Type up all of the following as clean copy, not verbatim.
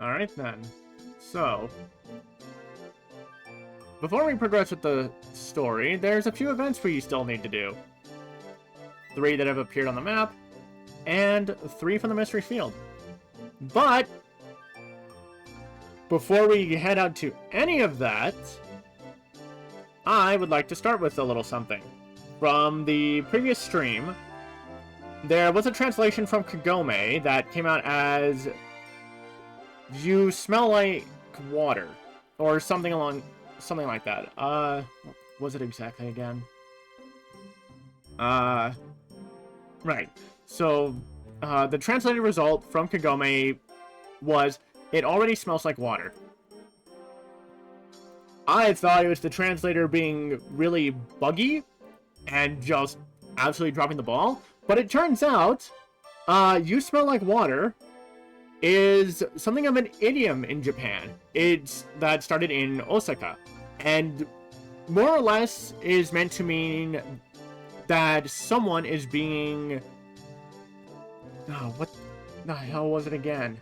Alright then. So, before we progress with the story, there's a few events we still need to do. 3 that have appeared on the map, and 3 from the mystery field. But, before we head out to any of that, I would like to start with a little something. From the previous stream, there was a translation from Kagome that came out as "You smell like water," or something like that. What was it exactly again? Right. So, the translated result from Kagome was, "It already smells like water." I thought it was the translator being really buggy and just absolutely dropping the ball, but it turns out, "You smell like water" is something of an idiom in Japan. That started in Osaka, and more or less is meant to mean that someone is being... Oh, what the hell was it again?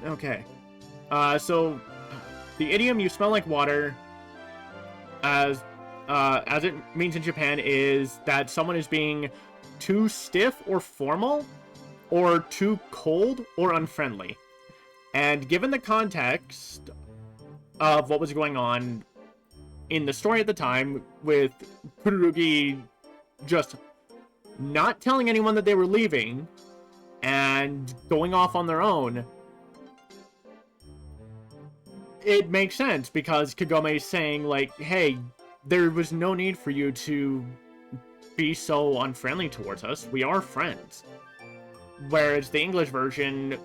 Okay. So, the idiom "you smell like water," as it means in Japan, is that someone is being too stiff or formal, or too cold or unfriendly. And given the context of what was going on in the story at the time, with Kururugi just not telling anyone that they were leaving, and going off on their own, it makes sense, because Kagome is saying, like, hey, there was no need for you to be so unfriendly towards us. We are friends. Whereas the English version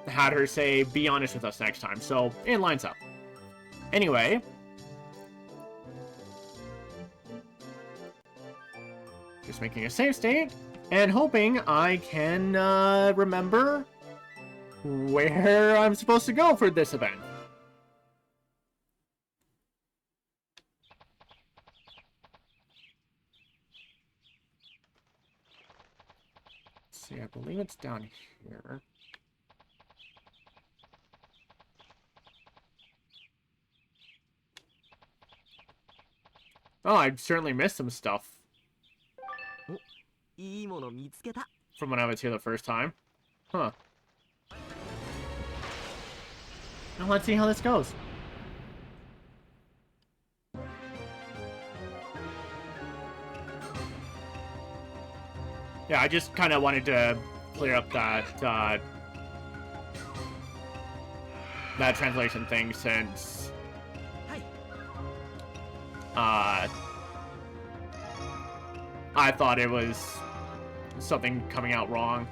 had her say, be honest with us next time. So, it lines up. Anyway. Just making a save state, and hoping I can remember where I'm supposed to go for this event. See, I believe it's down here. Oh, I certainly missed some stuff from when I was here the first time. Huh. Now let's see how this goes. Yeah, I just kind of wanted to clear up that that translation thing, since I thought it was something coming out wrong.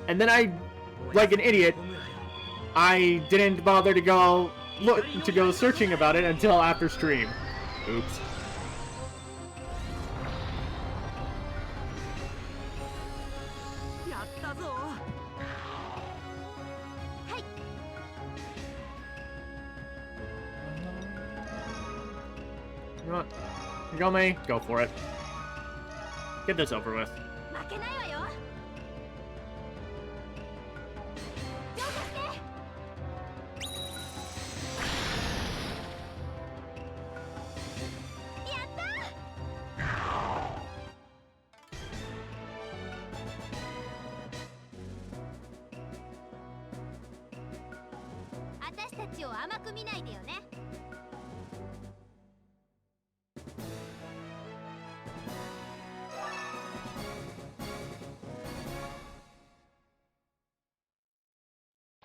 And then I, like an idiot, I didn't bother to go searching about it until after stream. Oops. You know what? Kagome, go for it. Get this over with.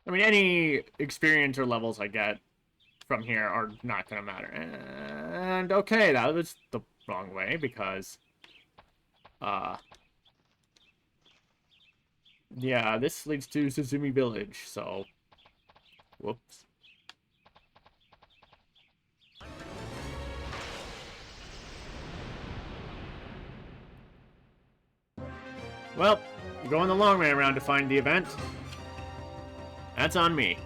I mean, any experience or levels I get from here are not going to matter. And, okay, that was the wrong way, because, yeah, this leads to Suzumi Village, so, whoops. Well, going the long way around to find the event. That's on me.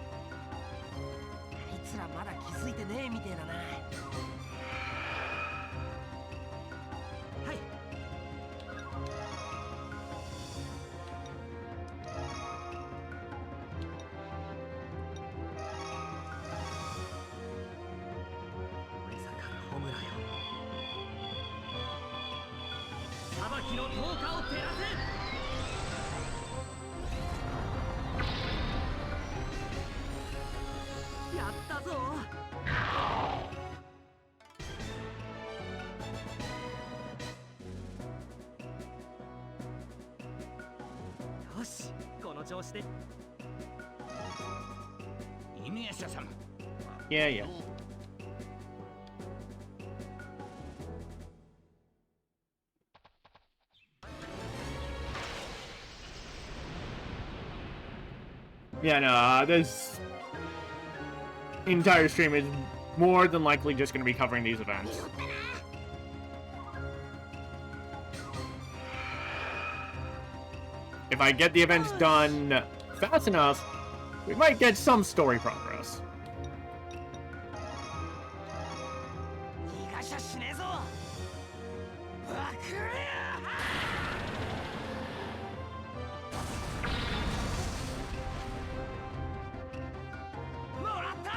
先の灯火を照らせ。やったぞ。よし、この調子で。InuYasha様。Yeah, yeah. Yeah, no, this entire stream is more than likely just going to be covering these events. If I get the events done fast enough, we might get some story progress. 逃がしゃしねえぞ。わくれや。もらった。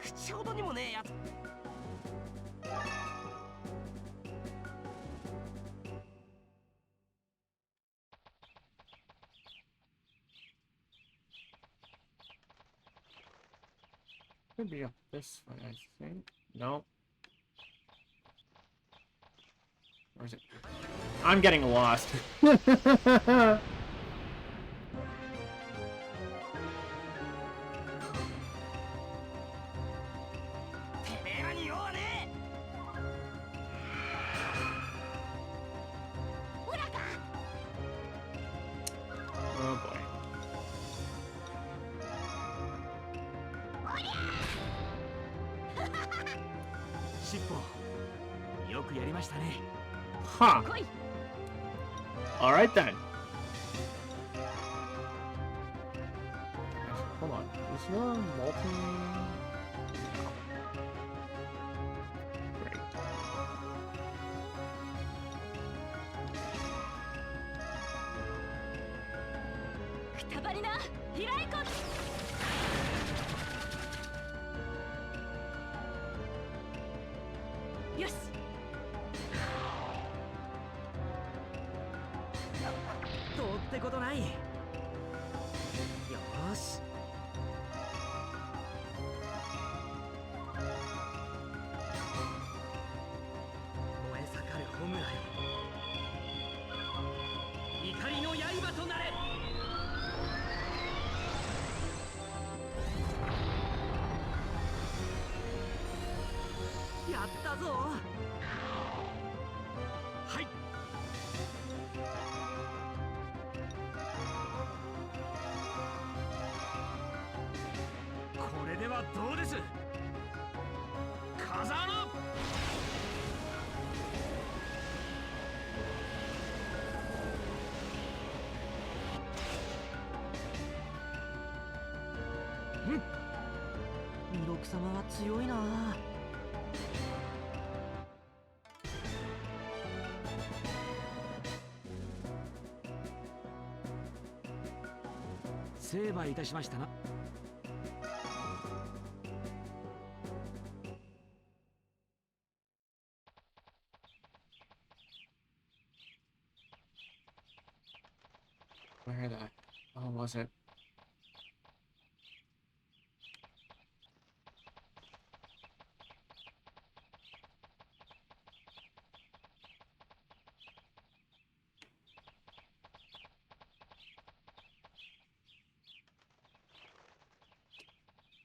口ほどにもねえやつ。Could be up this way, I think. No. Where is it? I'm getting lost. てめえらに用はねえ。オラか。 Oh boy. 尻尾、よくやりましたね。 Huh. 来い。 Alright then. Hold on. Is there a multi... Great. くたばりな、開いこ。よし。どうってことない。よーし。燃え盛る炎よ。怒りの刃となれ。やったぞ。はい。これではどうです。風穴。弥勒様は強いな。成敗いたしましたな。Where that? Oh, was it?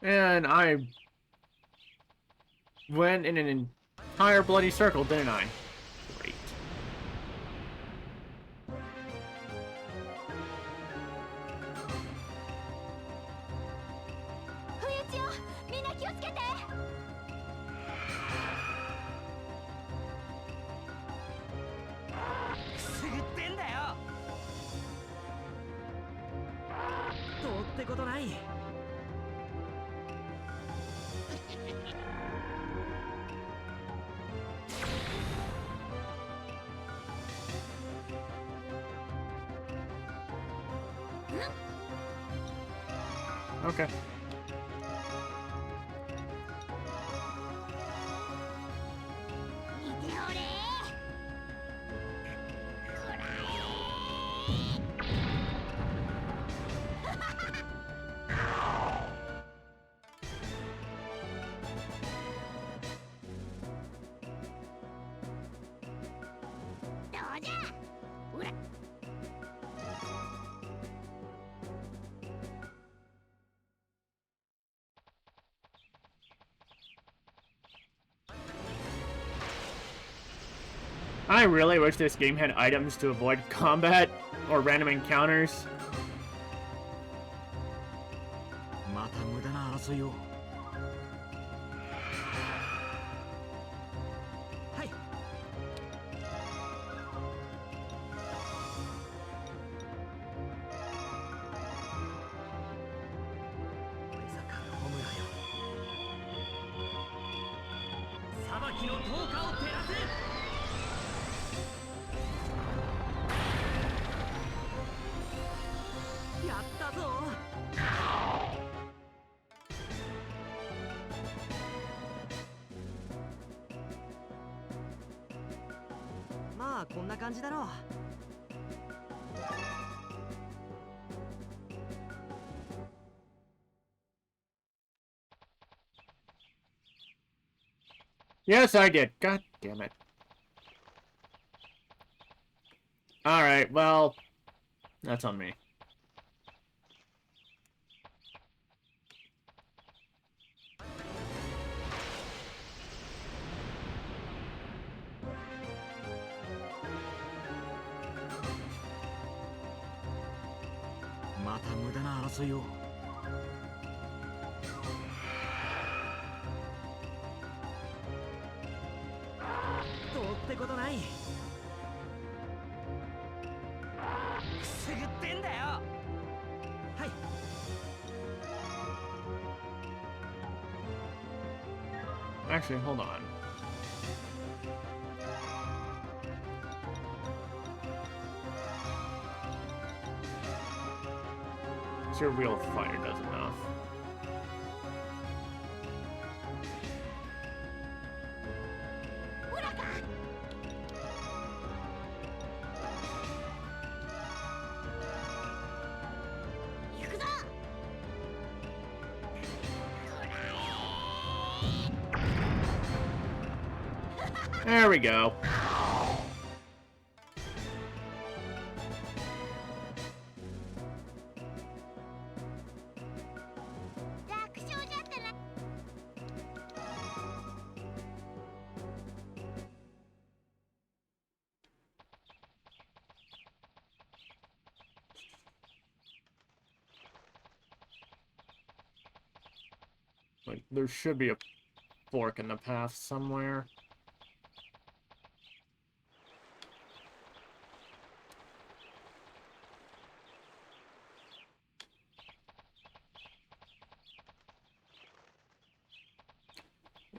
And I went in an entire bloody circle, didn't I? Great. みんな気をつけて。くすぐってんだよ。どうってことない。Okay. I really wish this game had items to avoid combat or random encounters. また無駄な争いを。はい。俺坂のホムラよ。裁きの灯火を照らせ。やったぞ。まあこんな感じだろう。Yes, I did. God damn it. Alright, well, that's on me. Mata muda na arasoiを。どうってことない。くすぐってんだよ。はい。Actually, hold on. Your wheel fire does enough. There we go. Like, there should be a fork in the path somewhere.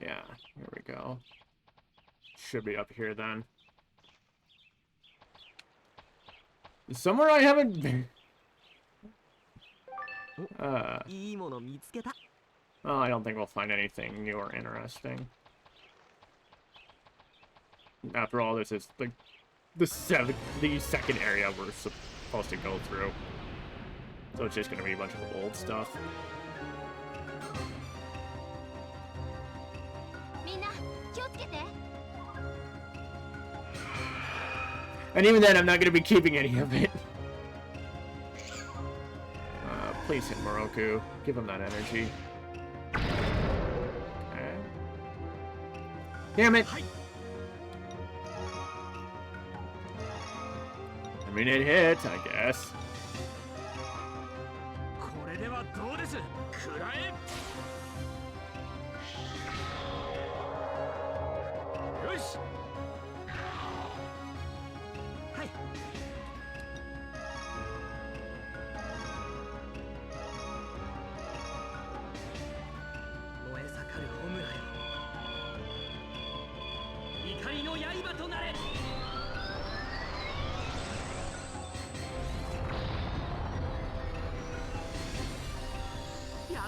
Yeah, here we go. Should be up here then. Somewhere I haven't been. Well, I don't think we'll find anything new or interesting. After all, this is the second area we're supposed to go through. So it's just gonna be a bunch of old stuff. And even then, I'm not gonna be keeping any of it. Please hit Moroku. Give him that energy. Okay. Damn it! I mean, it hit, I guess.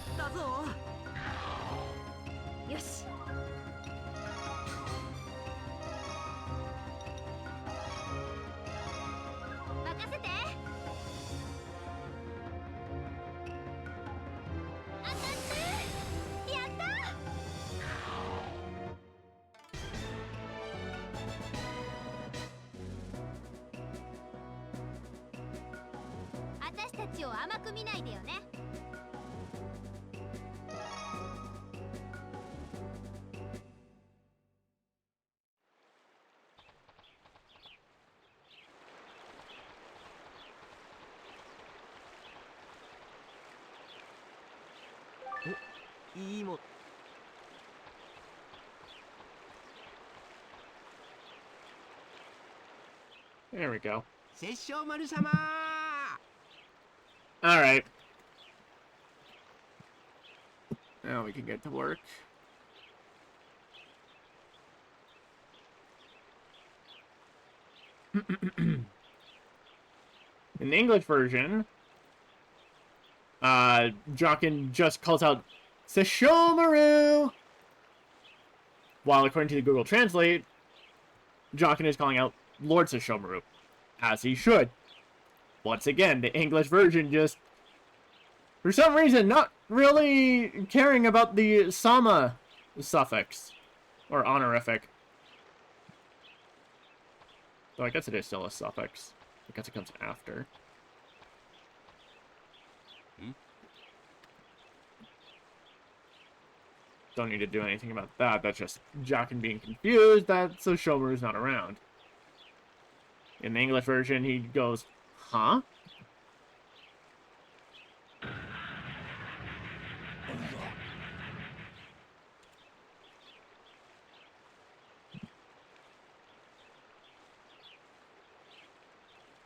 ったぞ。よし。任せて。当たってやった。私たちを甘く見ないでよね。いいもん。There we go. 殺生丸様。Alright. Now we can get to work. In the English version, Jokin just calls out Sesshomaru! While according to the Google Translate, Jokin is calling out Lord Sesshomaru, as he should. Once again, the English version just, for some reason, not really caring about the sama suffix, or honorific. Though I guess it is still a suffix. I guess it comes after. Don't need to do anything about that. That's just Jokin being confused that Sesshomaru's not around. In the English version, he goes, huh?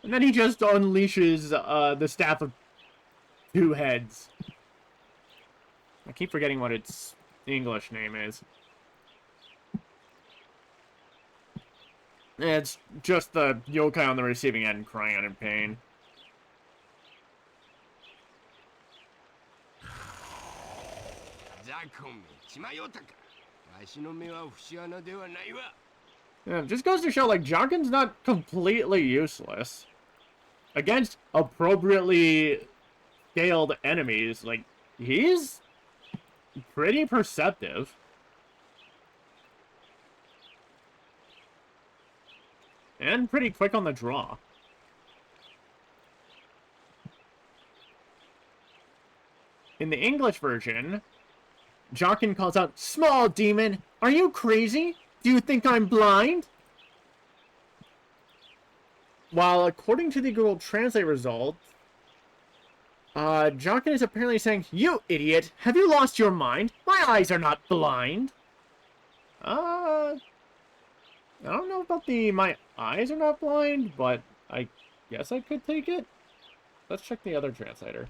And then he just unleashes the staff of two heads. I keep forgetting what its English name is. It's just the yokai on the receiving end crying out in pain. Yeah, it just goes to show, like, Jokin's not completely useless. Against appropriately scaled enemies, like, he's pretty perceptive. And pretty quick on the draw. In the English version, Jokin calls out, "Small demon, are you crazy? Do you think I'm blind?" While according to the Google Translate result, Jokin is apparently saying, "You idiot, have you lost your mind? My eyes are not blind." I don't know about the "my eyes are not blind," but I guess I could take it. Let's check the other translator.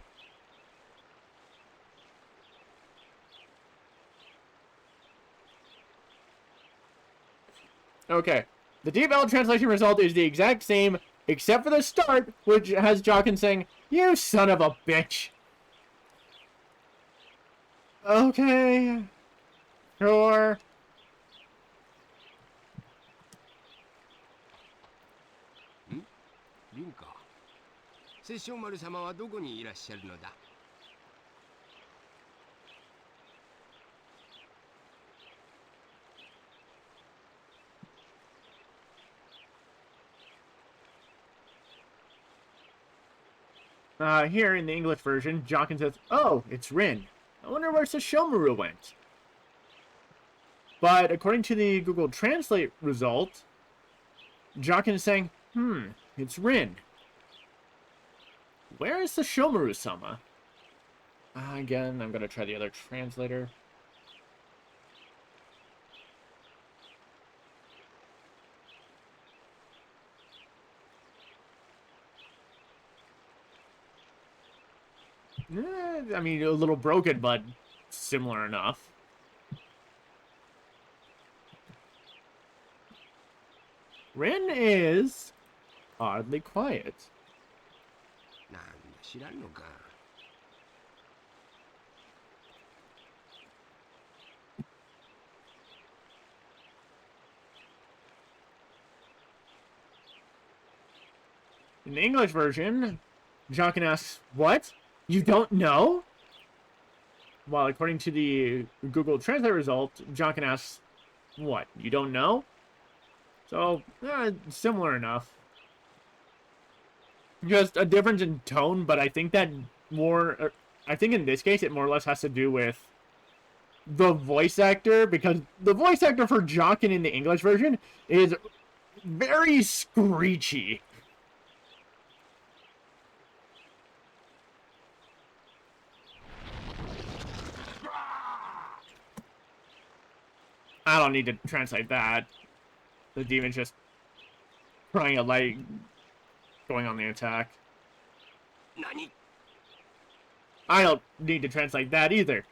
Okay. The DeepL translation result is the exact same, except for the start, which has Jokin saying, "You son of a bitch." Okay. Sure. Rinka. 殺生丸様はどこにいらっしゃるのだ? Here in the English version, Jokin says, "Oh, it's Rin. I wonder where Sesshomaru went." But according to the Google Translate result, Jokin is saying, it's Rin. Where is Sesshomaru-sama? Again, I'm going to try the other translator. I mean, a little broken, but similar enough. Rin is oddly quiet. なんだ知らんのか。In the English version, Jokin asks, "What? You don't know?" While according to the Google Translate result, Jokin asks, "What? You don't know?" So, similar enough. Just a difference in tone, but I think that I think in this case, it more or less has to do with the voice actor, because the voice actor for Jokin in the English version is very screechy. I don't need to translate that. The demon's just crying a light, going on the attack. Nani? I don't need to translate that either.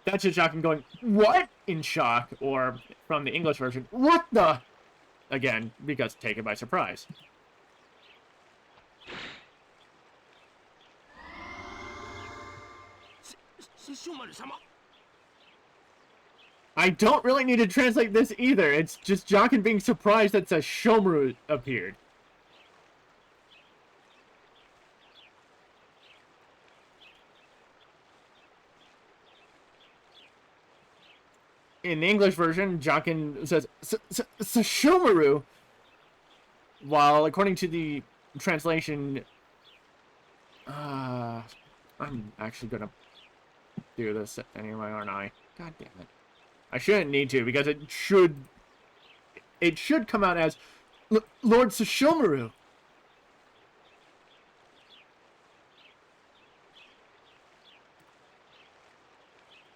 That's just Jokin going, "What?" in shock, or from the English version, "What the?" Again, because taken by surprise. I don't really need to translate this either. It's just Jokin being surprised that Sesshomaru appeared. In the English version, Jokin says, "Sesshomaru," while according to the translation, I'm actually gonna do this anyway, aren't I? God damn it. I shouldn't need to, because it should come out as Lord Sesshomaru.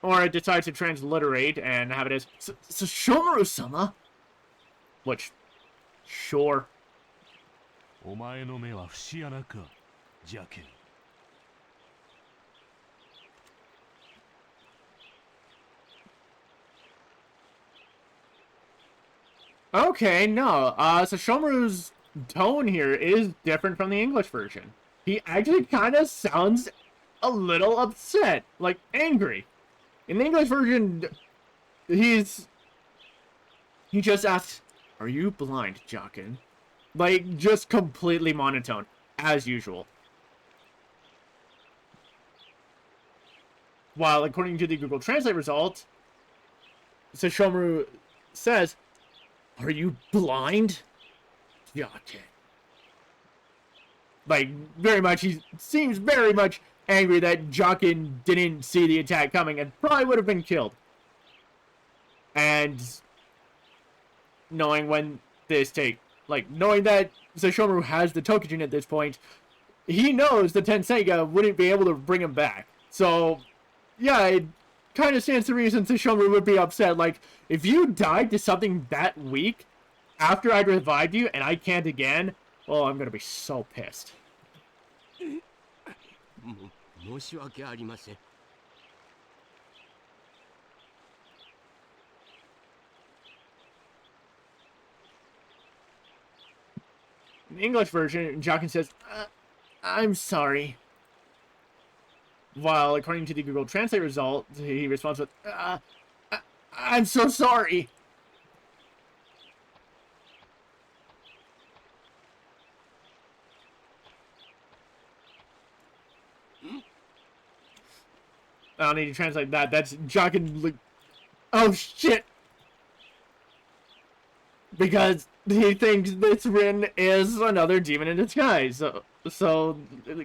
Or it decides to transliterate and have it as Sesshomaru-sama. Which, sure. Okay, no. Sesshomaru's tone here is different from the English version. He actually kind of sounds a little upset, like angry. In the English version, he just asks, "Are you blind, Jokin?" Like, just completely monotone, as usual. While, according to the Google Translate result, Sesshomaru says, "Are you blind, Jokin?" Like, very much, he seems very much angry that Jokin didn't see the attack coming and probably would have been killed. And knowing when knowing that Sesshomaru has the Tokujin at this point, he knows the Tenseiga wouldn't be able to bring him back. So, yeah, it kind of stands to reason Sesshomaru would be upset. Like, if you died to something that weak after I'd revived you and I can't again, well, I'm gonna be so pissed. In the English version, Jokin says, "I'm sorry." While, according to the Google Translate result, he responds with, "I'm so sorry." I don't need to translate that. That's Jokin. Oh shit! Because he thinks this Rin is another demon in disguise. So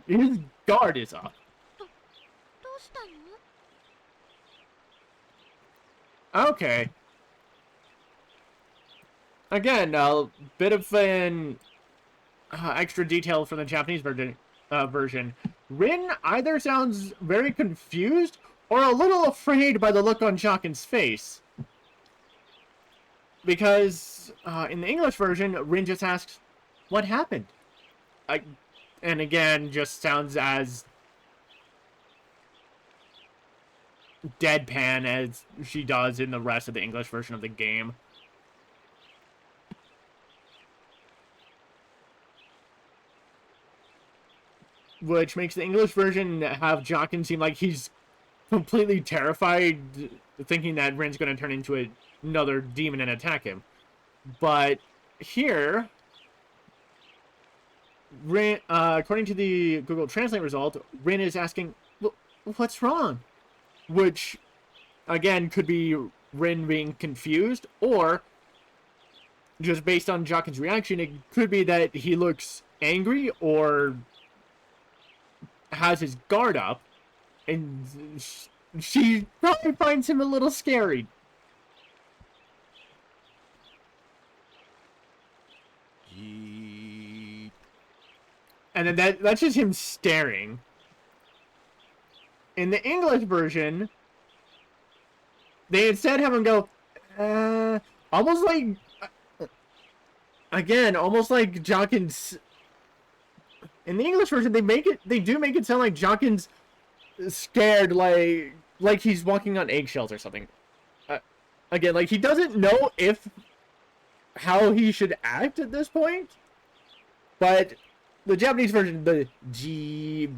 his guard is up. Okay. Again, a bit of an extra detail from the Japanese version. Rin either sounds very confused or a little afraid by the look on Jokin's face. Because in the English version, Rin just asks, "What happened?" And again, just sounds as deadpan as she does in the rest of the English version of the game. Which makes the English version have Jokin seem like he's completely terrified, thinking that Rin's going to turn into another demon and attack him. But here, Rin, according to the Google Translate result, Rin is asking, what's wrong? Which, again, could be Rin being confused, or just based on Jockin's reaction, it could be that he looks angry or has his guard up, and she probably finds him a little scary. And then that's just him staring. In the English version, they instead have him go, almost like, again, almost like Jockin's. In the English version, they do make it sound like Jockin's scared, like he's walking on eggshells or something. Again, like he doesn't know how he should act at this point, but the Japanese version, the G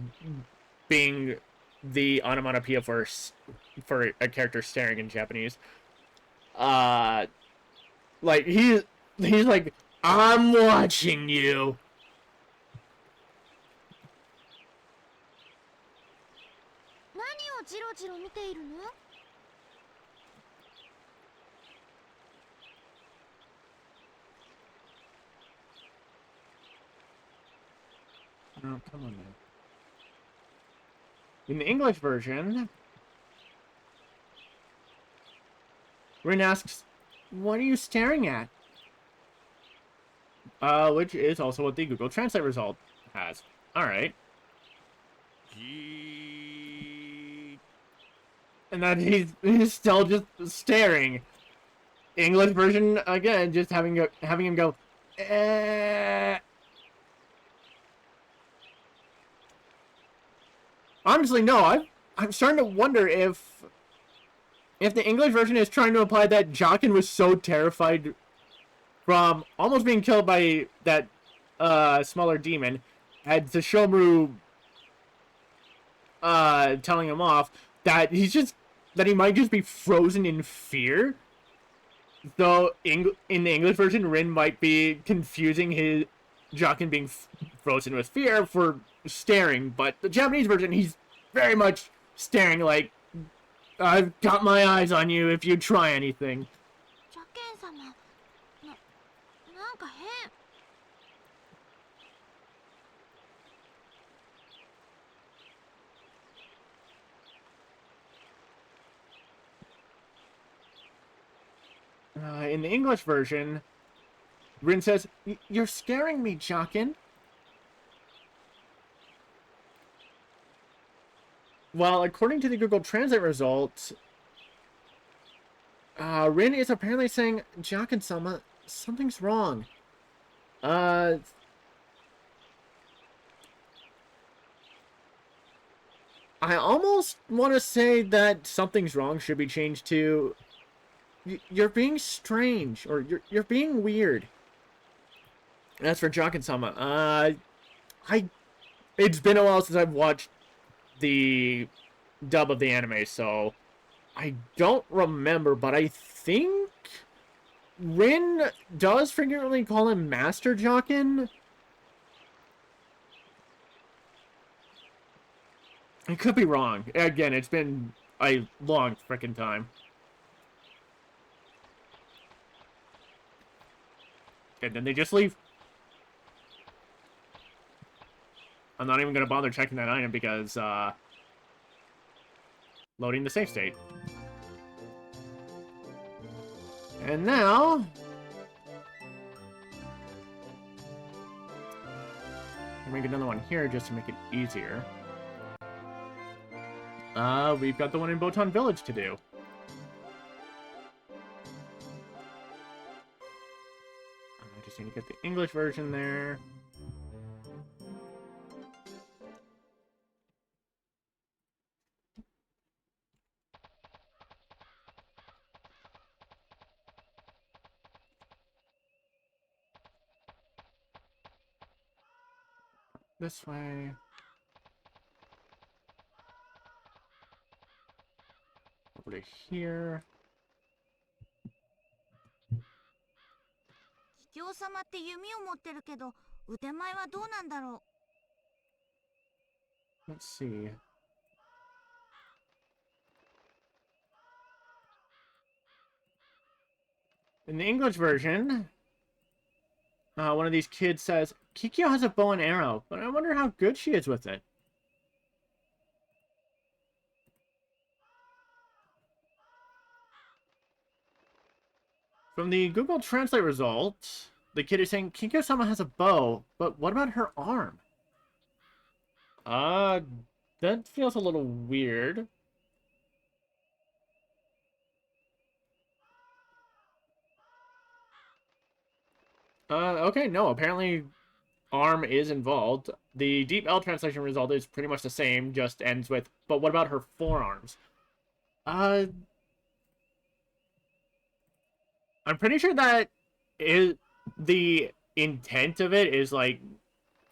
being the onomatopoeia for a character staring in Japanese, like he's like, I'm watching you. Oh, come on, man. In the English version, Rin asks, what are you staring at? Which is also what the Google Translate result has. Alright. And then he's still just staring. English version, again, just having him go, Honestly, no. I'm starting to wonder if the English version is trying to imply that Jockin was so terrified from almost being killed by that smaller demon, and the Shomru telling him off, that he might just be frozen in fear. Though in the English version, Rin might be confusing his Jockin being frozen with fear for staring, but the Japanese version, he's very much staring like, I've got my eyes on you if you try anything. In the English version, Rin says, you're scaring me, Jockin. Well, according to the Google Translate results, Rin is apparently saying, Jockin-sama, something's wrong. I almost want to say that something's wrong should be changed to, you're being strange, or you're being weird. As for Jockin-sama, it's been a while since I've watched the dub of the anime, so I don't remember, but I think Rin does frequently call him Master Jockin. I could be wrong. Again, it's been a long frickin' time. And then they just leave. I'm not even going to bother checking that item because, loading the save state. And now, I'll make another one here just to make it easier. We've got the one in Botan Village to do. I just need to get the English version there. This way. Over to here. 桔梗様って弓を持ってるけど腕前はどうなんだろ Let's see. In the English version, one of these kids says, Kikyo has a bow and arrow, but I wonder how good she is with it. From the Google Translate result, the kid is saying, Kikyo-sama has a bow, but what about her arm? That feels a little weird. Okay, no, apparently arm is involved. The Deep L translation result is pretty much the same, just ends with, but what about her forearms? I'm pretty sure that is the intent of it is like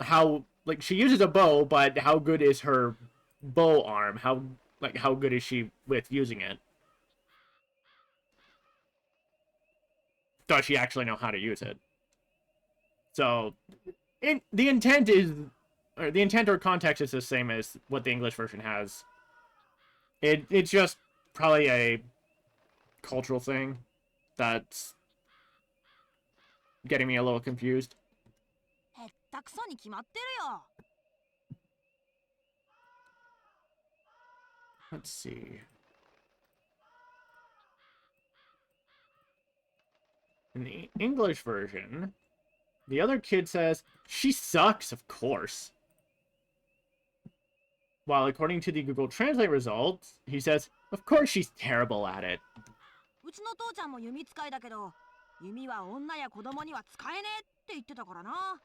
how like she uses a bow, but how good is her bow arm? How good is she with using it? Does she actually know how to use it? So, the intent is, or the intent or context is the same as what the English version has. It's just probably a cultural thing that's getting me a little confused. う。へったくそに決まってるよ。Let's see. In the English version, the other kid says, she sucks, of course. While according to the Google Translate results, he says, of course she's terrible at it. うちの父ちゃんも弓使いだけど、弓は女や子供には使えねえって言ってたからな。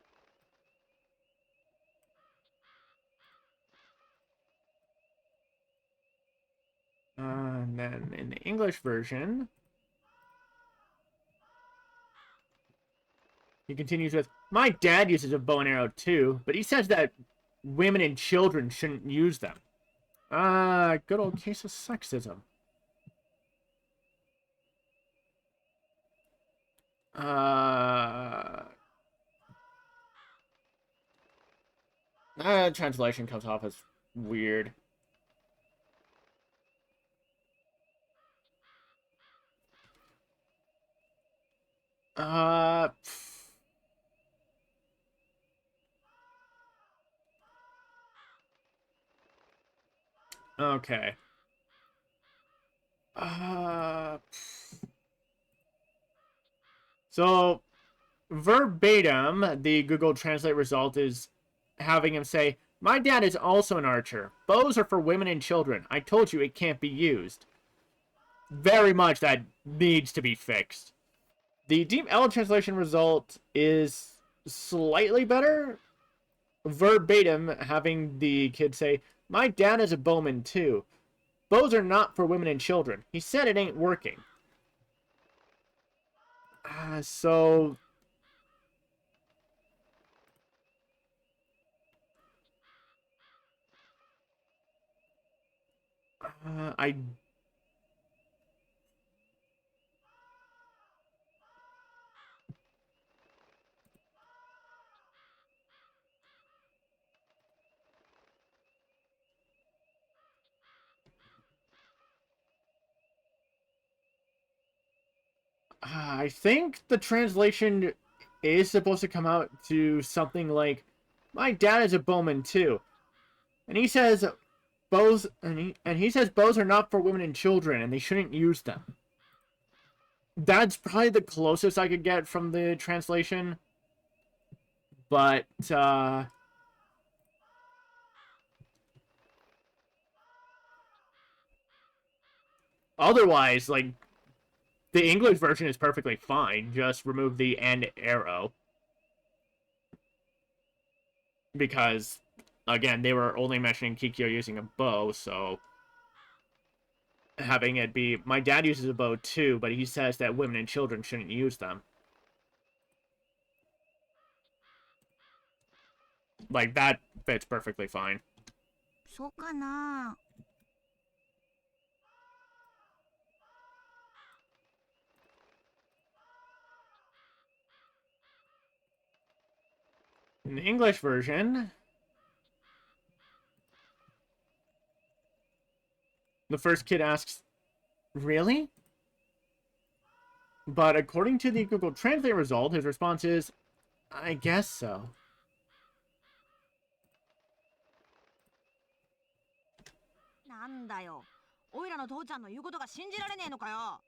And then in the English version, he continues with, my dad uses a bow and arrow too, but he says that women and children shouldn't use them. Good old case of sexism. Translation comes off as weird. Okay. So, verbatim, the Google Translate result is having him say, my dad is also an archer. Bows are for women and children. I told you it can't be used. Very much that needs to be fixed. The Deep L translation result is slightly better. Verbatim, having the kid say, my dad is a bowman too. Bows are not for women and children. He said it ain't working. So... I think the translation is supposed to come out to something like, my dad is a bowman too. And he says bows and he says bows are not for women and children and they shouldn't use them. That's probably the closest I could get from the translation. But otherwise, like, the English version is perfectly fine. Just remove the and arrow. Because, again, they were only mentioning Kikyo using a bow, so having it be, my dad uses a bow too, but he says that women and children shouldn't use them. Like, that fits perfectly fine. そうかな。In the English version, the first kid asks, "Really?" But according to the Google Translate result, his response is, "I guess so."なんだよ。おいらの父ちゃんの言うことが信じられねえのかよ。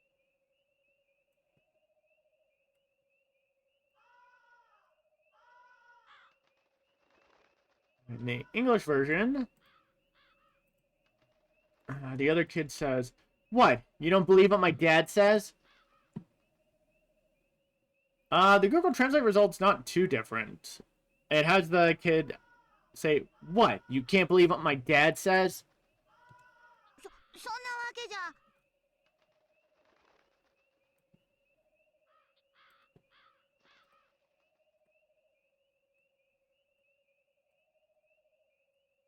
In the English version, the other kid says, "What? You don't believe what my dad says?" The Google Translate result's not too different. It has the kid say, "What? You can't believe what my dad says?" そんなわけじゃ。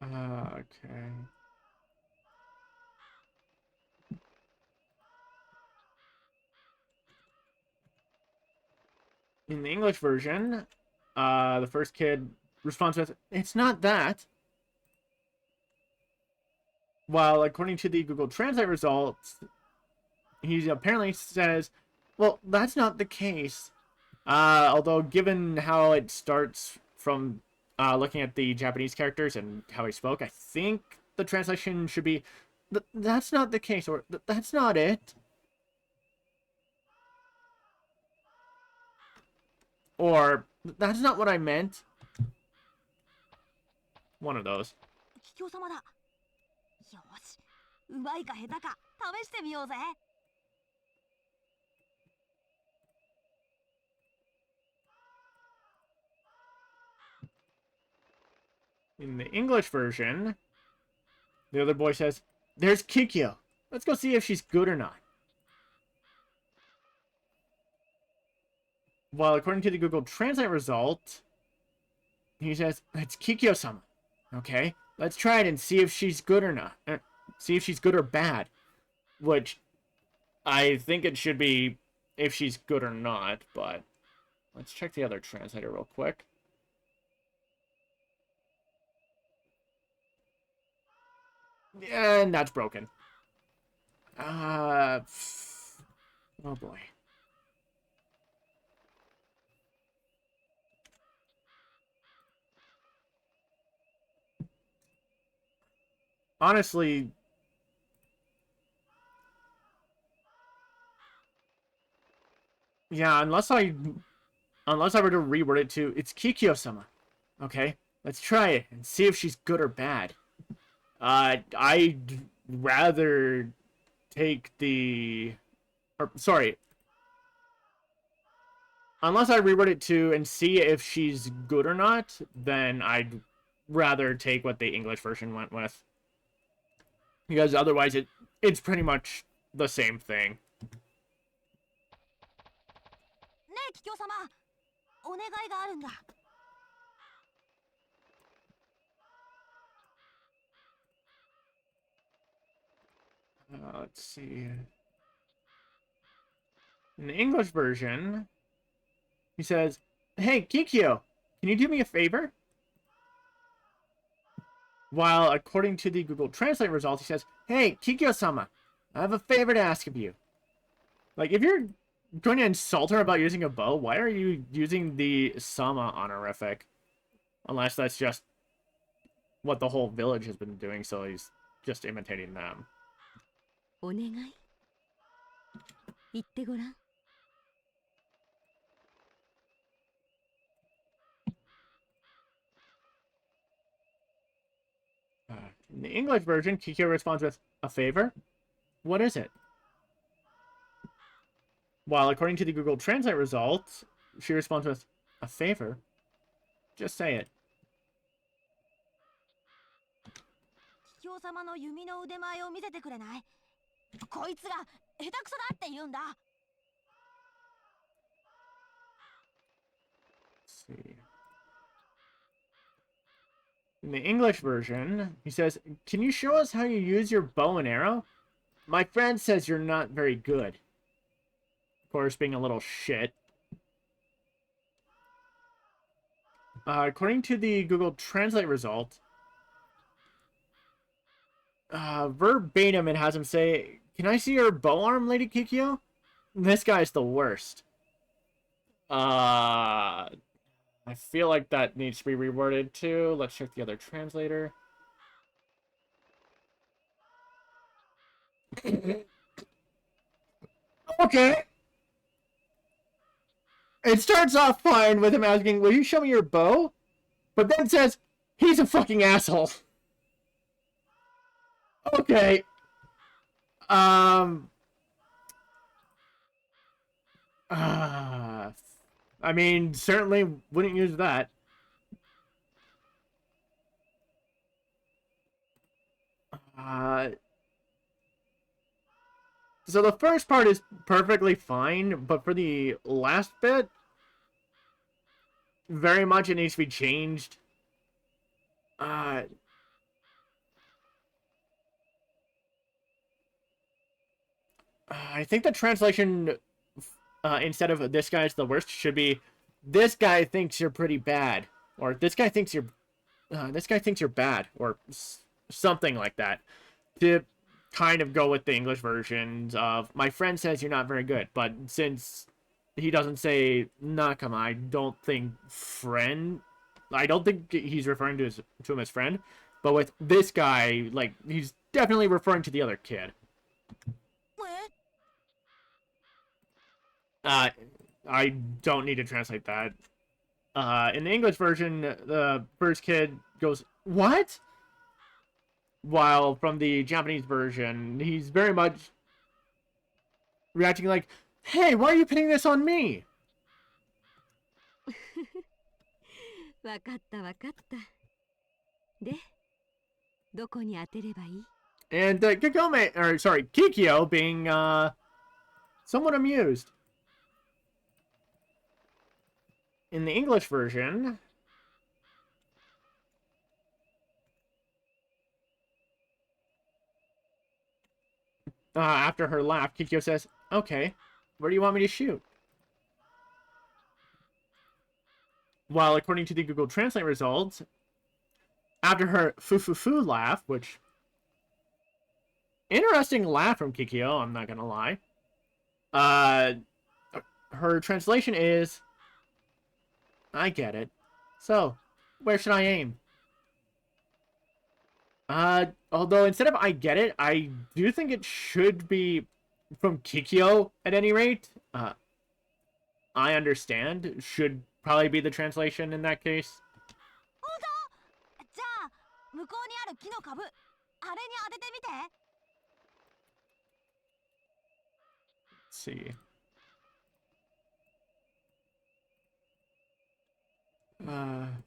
Okay. In the English version, the first kid responds with, "It's not that." While according to the Google Translate results, he apparently says, "Well, that's not the case." Although given how it starts from looking at the Japanese characters and how he spoke, I think the translation should be, "That's not the case," or "That's not it." Or, "That's not what I meant." One of those. 桔梗様だ。よし。うまいか下手か試してみようぜ。In the English version, the other boy says, "There's Kikyo. Let's go see if she's good or not." While according to the Google Translate result, he says, "It's Kikyo-sama. Okay, let's try it and see if she's good or not. See if she's good or bad." Which I think it should be if she's good or not, but let's check the other translator real quick. And that's broken. Oh boy. Honestly, yeah, unless I were to reword it to, "It's Kikyo-sama. Okay, let's try it and see if she's good or bad." I'd rather take the, or sorry, unless I reword it to and see if she's good or not, then I'd rather take what the English version went with, because otherwise it's pretty much the same thing. ねえ桔梗様。お願いがあるんだ。Let's see. In the English version, he says, "Hey, Kikyo, can you do me a favor?" While according to the Google Translate results, he says, "Hey, Kikyo-sama, I have a favor to ask of you." Like, if you're going to insult her about using a bow, why are you using the sama honorific? Unless that's just what the whole village has been doing, so he's just imitating them. お願い。言ってごらん。In the English version, Kikyo responds with, "A favor? What is it?" While according to the Google Translate results, she responds with, "A favor? Just say it." 桔梗様の弓の腕前を見せてくれない？こいつが下手くそだって言うんだ。Let's see. In the English version, he says, "Can you show us how you use your bow and arrow? My friend says you're not very good." Of course, being a little shit. According to the Google Translate result, verbatim, it has him say, "Can I see your bow arm, Lady Kikyo?" This guy's the worst. I feel like that needs to be reworded too. Let's check the other translator. Okay. It starts off fine with him asking, "Will you show me your bow?" But then says, "He's a fucking asshole." Okay. Um. I mean, certainly wouldn't use that. So the first part is perfectly fine, but for the last bit, very much it needs to be changed. I think the translation, instead of "this guy's the worst," should be "this guy thinks you're pretty bad," or "this guy thinks you're bad," or something like that, to kind of go with the English versions of "my friend says you're not very good," but since he doesn't say Nakama, I don't think he's referring to him as friend, but with this guy, like, he's definitely referring to the other kid. I don't need to translate that. In the English version, the first kid goes, "What?" While from the Japanese version, he's very much reacting like, "Hey, why are you pinning this on me?" わかったわかった。で、どこに当てればいい? And Kikyo being somewhat amused. In the English version, after her laugh, Kikyo says, "Okay, where do you want me to shoot?" While according to the Google Translate results, after her fu laugh, which interesting laugh from Kikyo, I'm not gonna lie. Her translation is, "I get it. So, where should I aim?" Although instead of "I get it," I do think it should be from Kikyo at any rate. I understand should probably be the translation in that case. じゃあ、向こうにある木の株、あれに当ててみて。Let's see.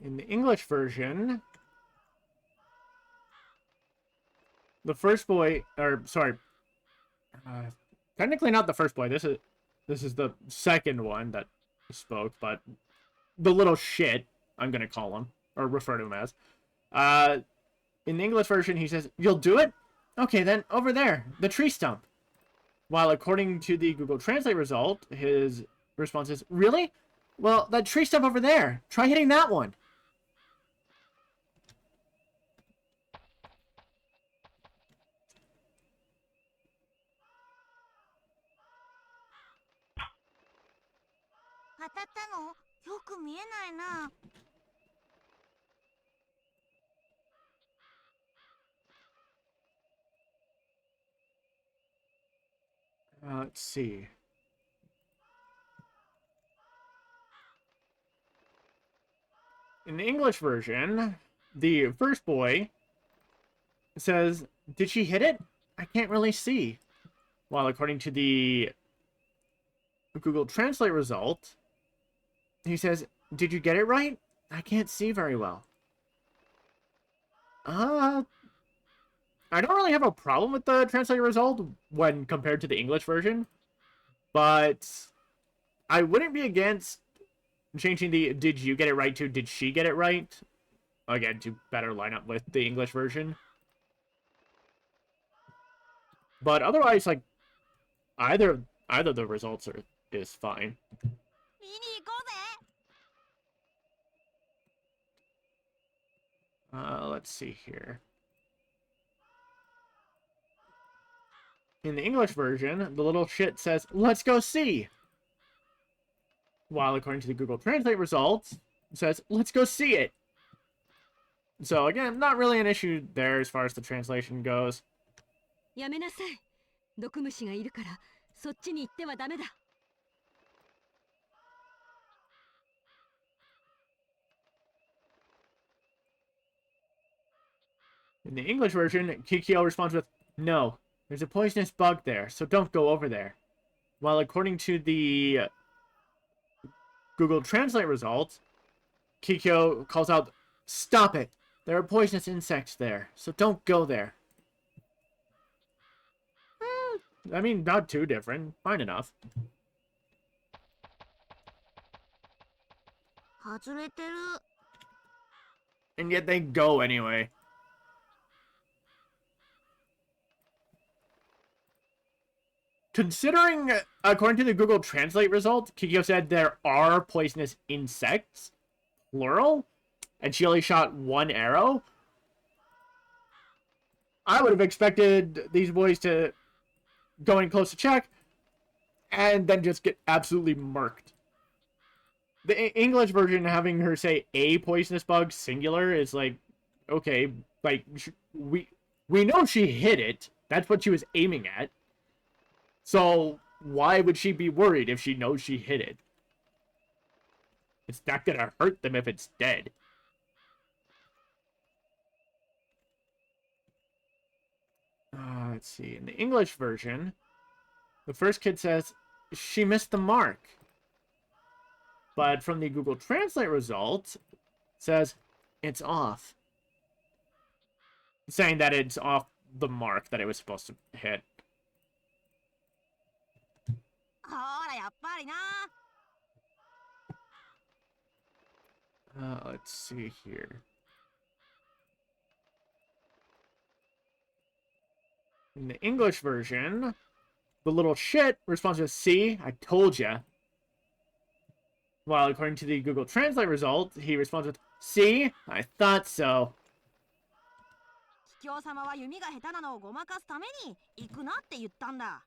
In the English version, the first boy, or sorry, technically not the first boy. This is the second one that spoke, but the little shit, I'm gonna call him or refer to him as. In the English version, he says, "You'll do it? Okay, then over there, the tree stump." While according to the Google Translate result, his response is, "Really? Well, that tree stump over there. Try hitting that one." Let's see. In the English version, the first boy says, "Did she hit it? I can't really see." While according to the Google Translate result, he says, "Did you get it right? I can't see very well." I don't really have a problem with the translate result when compared to the English version, but I wouldn't be against changing the "did you get it right" to "did she get it right?" Again, to better line up with the English version. But otherwise, like, either of the results is fine. Let's see here. In the English version, the little shit says, "Let's go see." While according to the Google Translate results, it says, "Let's go see it." So again, not really an issue there as far as the translation goes. やめなさい。毒虫がいるから、そっちに行ってはダメだ。In the English version, Kikyo responds with, "No, there's a poisonous bug there, so don't go over there." While according to the Google Translate results, Kikyo calls out, "Stop it! There are poisonous insects there, so don't go there." I mean, not too different. Fine enough. 外れてる。 And yet they go anyway. Considering, according to the Google Translate result, Kikyo said there are poisonous insects, plural, and she only shot one arrow, I would have expected these boys to go in close to check and then just get absolutely murked. The English version having her say a poisonous bug singular is like, okay, like we know she hit it. That's what she was aiming at. So why would she be worried if she knows she hit it? It's not gonna hurt them if it's dead. Let's see. In the English version, the first kid says, "She missed the mark." But from the Google Translate result, it says, "It's off." Saying that it's off the mark that it was supposed to hit. ほら、やっぱりな。Let's see here. In the English version, the little shit responds with, "See, I told ya." While according to the Google Translate result, he responds with, "See, I thought so." 桔梗様は弓が下手なのをごまかすために行くなって言ったんだ。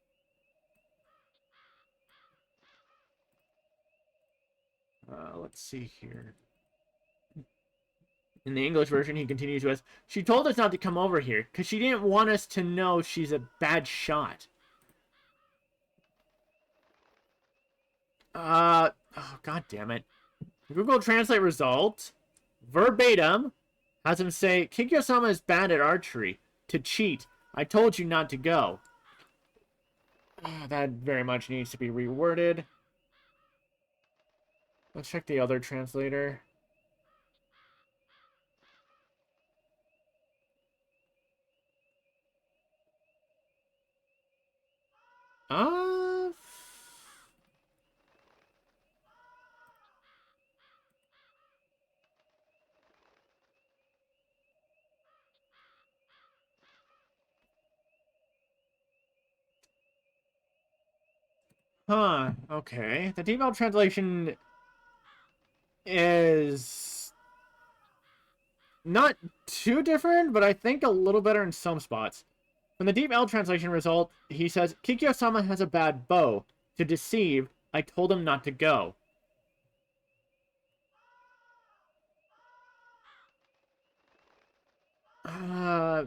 Let's see here. In the English version, he continues with, "She told us not to come over here because she didn't want us to know she's a bad shot." Oh, god damn it. Google Translate result, verbatim, has him say, "Kikyo-sama is bad at archery. To cheat. I told you not to go." That very much needs to be reworded. Let's check the other translator. Uh... Huh, okay. The default translation is not too different, but I think a little better in some spots. From the Deep L translation result, he says, "Kikyo-sama has a bad bow. To deceive, I told him not to go." I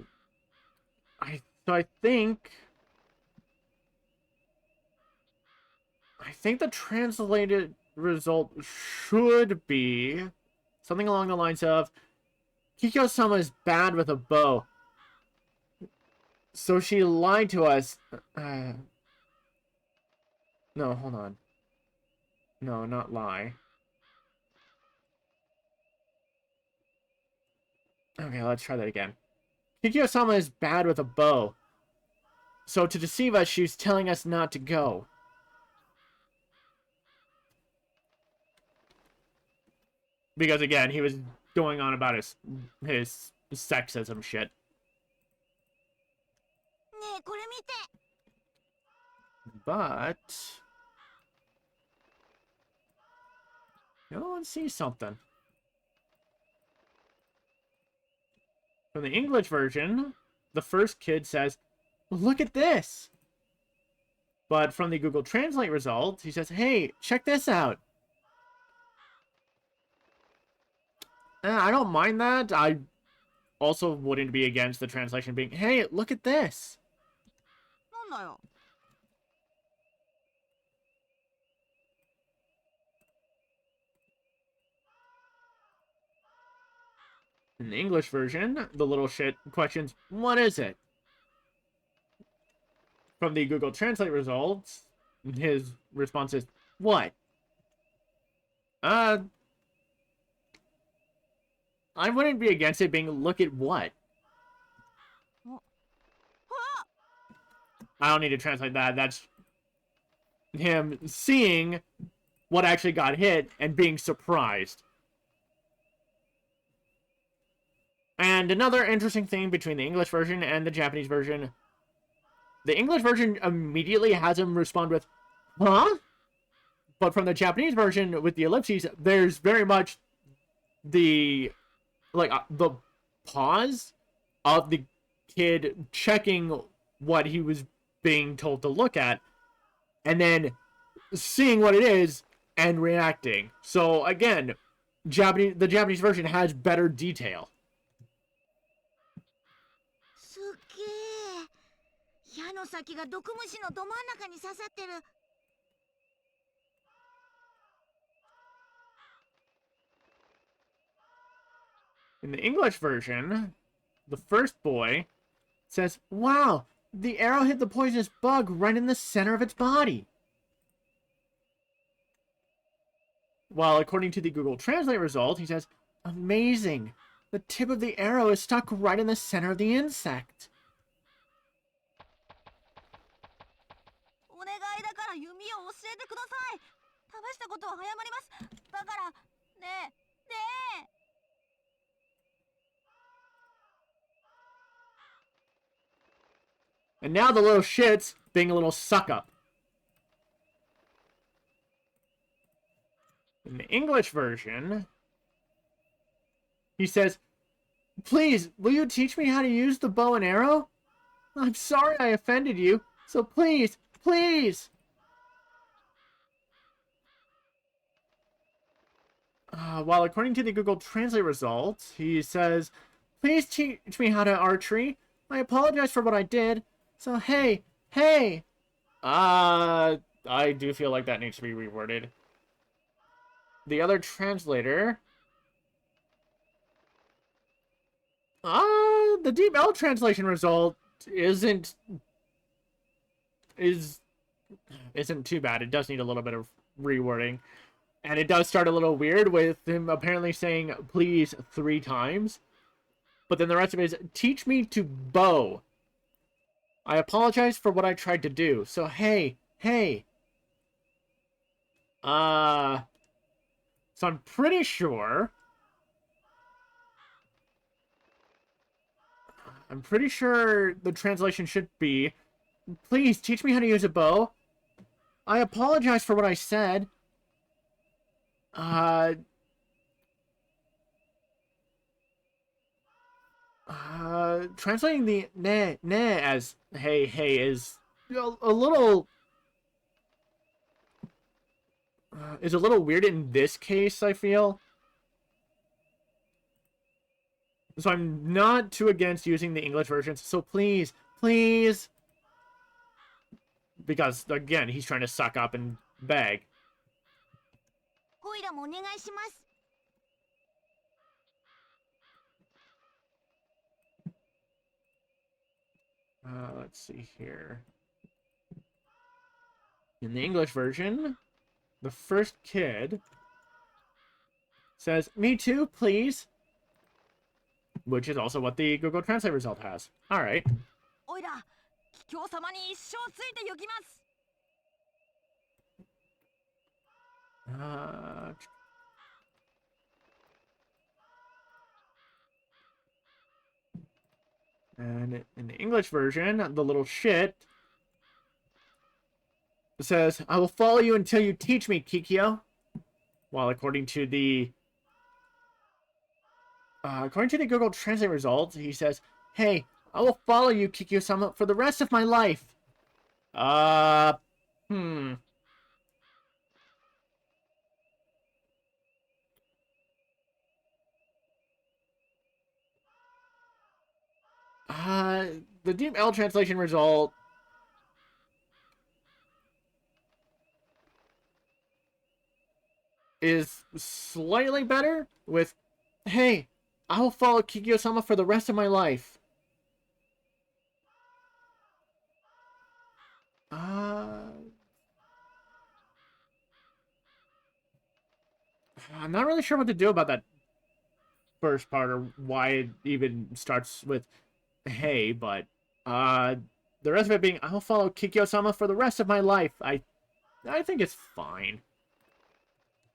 think the translated result should be something along the lines of, "Kikyo-sama is bad with a bow, so she lied to us." No, hold on. No, not lie. Okay, let's try that again. "Kikyo-sama is bad with a bow, so to deceive us, she's telling us not to go." Because again, he was going on about his sexism shit. ねえ、これ見て。 But the other one sees something. From the English version, the first kid says, "Look at this." But from the Google Translate result, he says, "Hey, check this out." I don't mind that. I also wouldn't be against the translation being, "Hey, look at this." なんだよ。In the English version, the little shit questions, "What is it?" From the Google Translate results, his response is, "What?" I wouldn't be against it being, "Look at what?" あ、I don't need to translate that. That's him seeing what actually got hit and being surprised. And another interesting thing between the English version and the Japanese version, the English version immediately has him respond with, "Huh?" But from the Japanese version with the ellipses, there's very much the the pause of the kid checking what he was being told to look at, and then seeing what it is and reacting. So again, the Japanese version has better detail. すっげえ。矢の先が毒虫のど真ん中に刺さってる。In the English version, the first boy says, "Wow, the arrow hit the poisonous bug right in the center of its body." While according to the Google Translate result, he says, "Amazing. The tip of the arrow is stuck right in the center of the insect." お願いだから弓を教えてください。正したことは謝ります。だからねえねえ。And now the little shit's being a little suck up. In the English version, he says, "Please, will you teach me how to use the bow and arrow? I'm sorry I offended you, so please, please." While according to the Google Translate results, he says, "Please teach me how to archery. I apologize for what I did. So hey, hey." I do feel like that needs to be reworded. The other translator, the Deep L translation result isn't too bad. It does need a little bit of rewording. And it does start a little weird with him apparently saying "please" 3 times. But then the rest of it is, "Teach me to bow. I apologize for what I tried to do. So hey, hey." So I'm pretty sure the translation should be, "Please teach me how to use a bow. I apologize for what I said." Translating the "ne ne" as "hey hey" is a little weird in this case, I feel. So I'm not too against using the English versions. So please, please, because again, he's trying to suck up and beg. オイラもお願いします。Let's see here. In the English version, the first kid says, "Me too, please." Which is also what the Google Translate result has. Alright. オイラ、桔梗様に一生ついて行きます。And in the English version, the little shit says, "I will follow you until you teach me, Kikyo." While according to the According to the Google Translate results, he says, "Hey, I will follow you, Kikyo-sama, for the rest of my life." Hmm. The Deep L translation result is slightly better with, "Hey, I will follow Kikyo-sama for the rest of my life." I'm not really sure what to do about that first part or why it even starts with "hey," but the rest of it being, "I'll follow Kikyo-sama for the rest of my life." I think it's fine.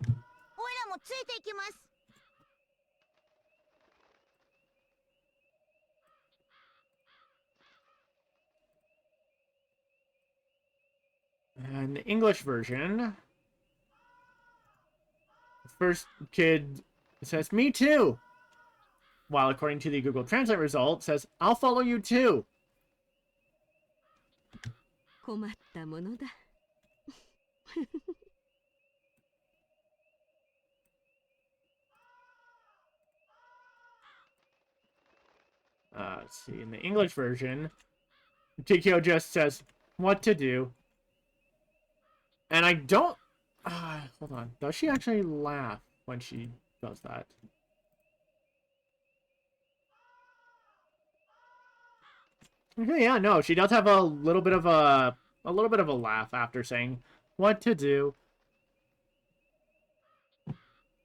おいらもついていきます。 And the English version, the first kid says, "Me too," while according to the Google Translate result, says, "I'll follow you too." 困ったものだ。Let's see, in the English version, Kikyo just says, "What to do?" And I don't... hold on. Does she actually laugh when she does that? Okay, yeah, no, she does have a little bit of a laugh after saying "what to do."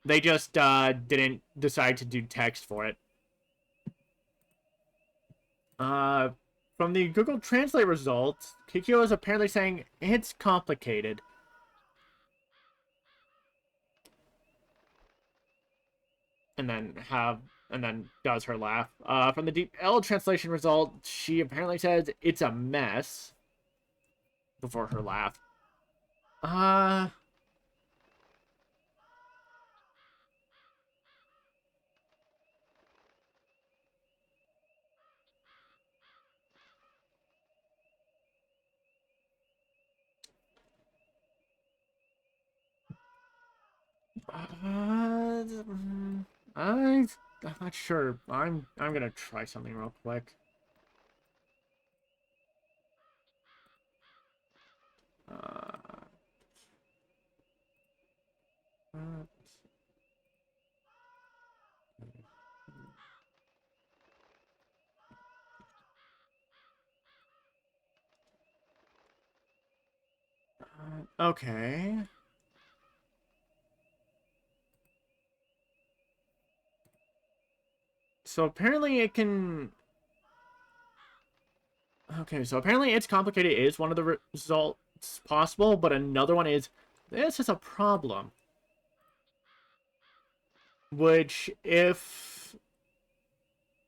They just didn't decide to do text for it. From the Google Translate results, Kikyo is apparently saying it's complicated. And then does her laugh. From the Deep L translation result, she apparently says it's a mess before her laugh. I'm not sure. I'm gonna try something real quick. Uh, okay. So apparently it can... Okay, so apparently it's complicated is one of the results possible, but another one is this is a problem. Which, if...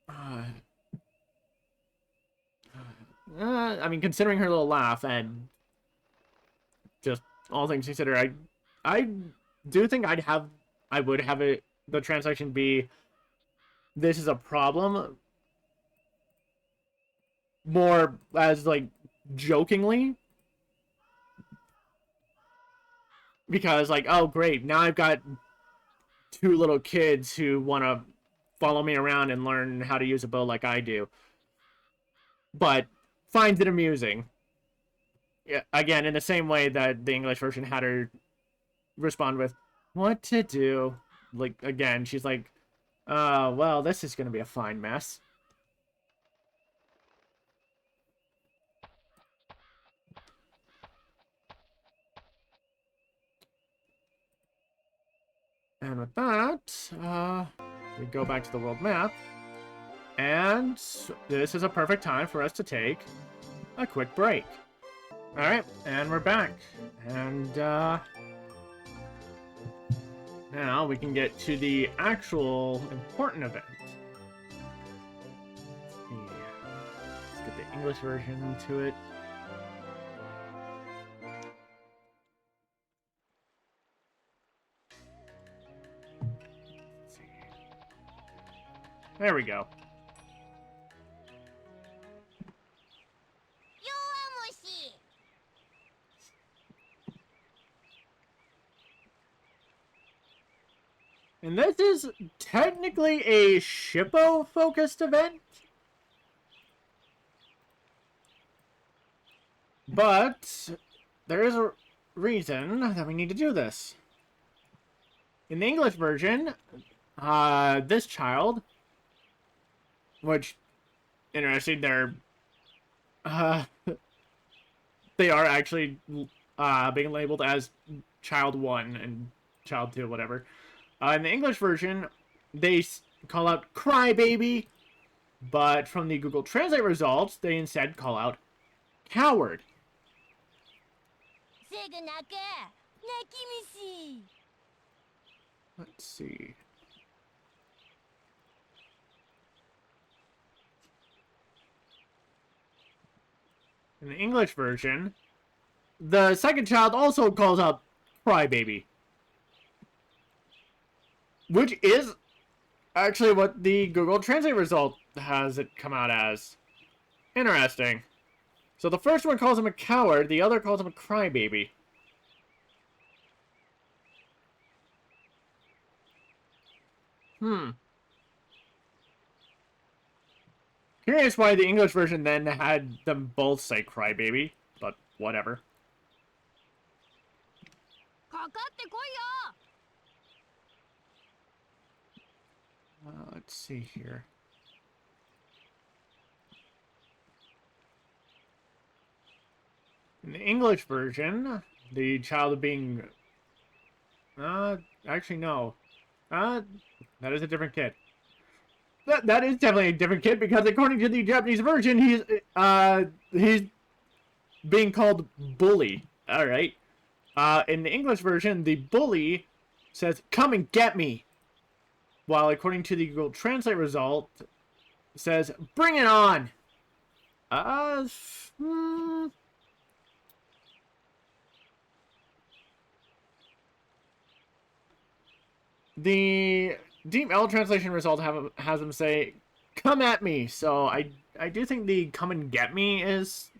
I mean, considering her little laugh and just all things considered, I do think I would have it, the translation be, "this is a problem," more as, like, jokingly. Because, like, oh, great, now I've got two little kids who want to follow me around and learn how to use a bow like I do. But finds it amusing. Yeah, again, in the same way that the English version had her respond with, "what to do?" Like, again, she's like, well, this is going to be a fine mess. And with that, we go back to the world map. And this is a perfect time for us to take a quick break. Alright, and we're back. And, now we can get to the actual important event. Let's get the English version to it. There we go. And this is technically a Shippo-focused event. But there is a reason that we need to do this. In the English version, this child, which, interesting, they are actually being labeled as Child 1 and Child 2, whatever. In the English version, they call out crybaby, but from the Google Translate results, they instead call out coward. Let's see. In the English version, the second child also calls out crybaby, which is actually what the Google Translate result has it come out as. Interesting. So the first one calls him a coward, the other calls him a crybaby. Curious why the English version then had them both say crybaby, but whatever. Let's see here. In the English version, the child being... actually no. That is a different kid. That is definitely a different kid, because according to the Japanese version, he's being called bully. Alright. In the English version, the bully says, "Come and get me." While according to the Google Translate result, it says, "Bring it on." The Deep L translation result has them say, "Come at me." So I do think the "come and get me" is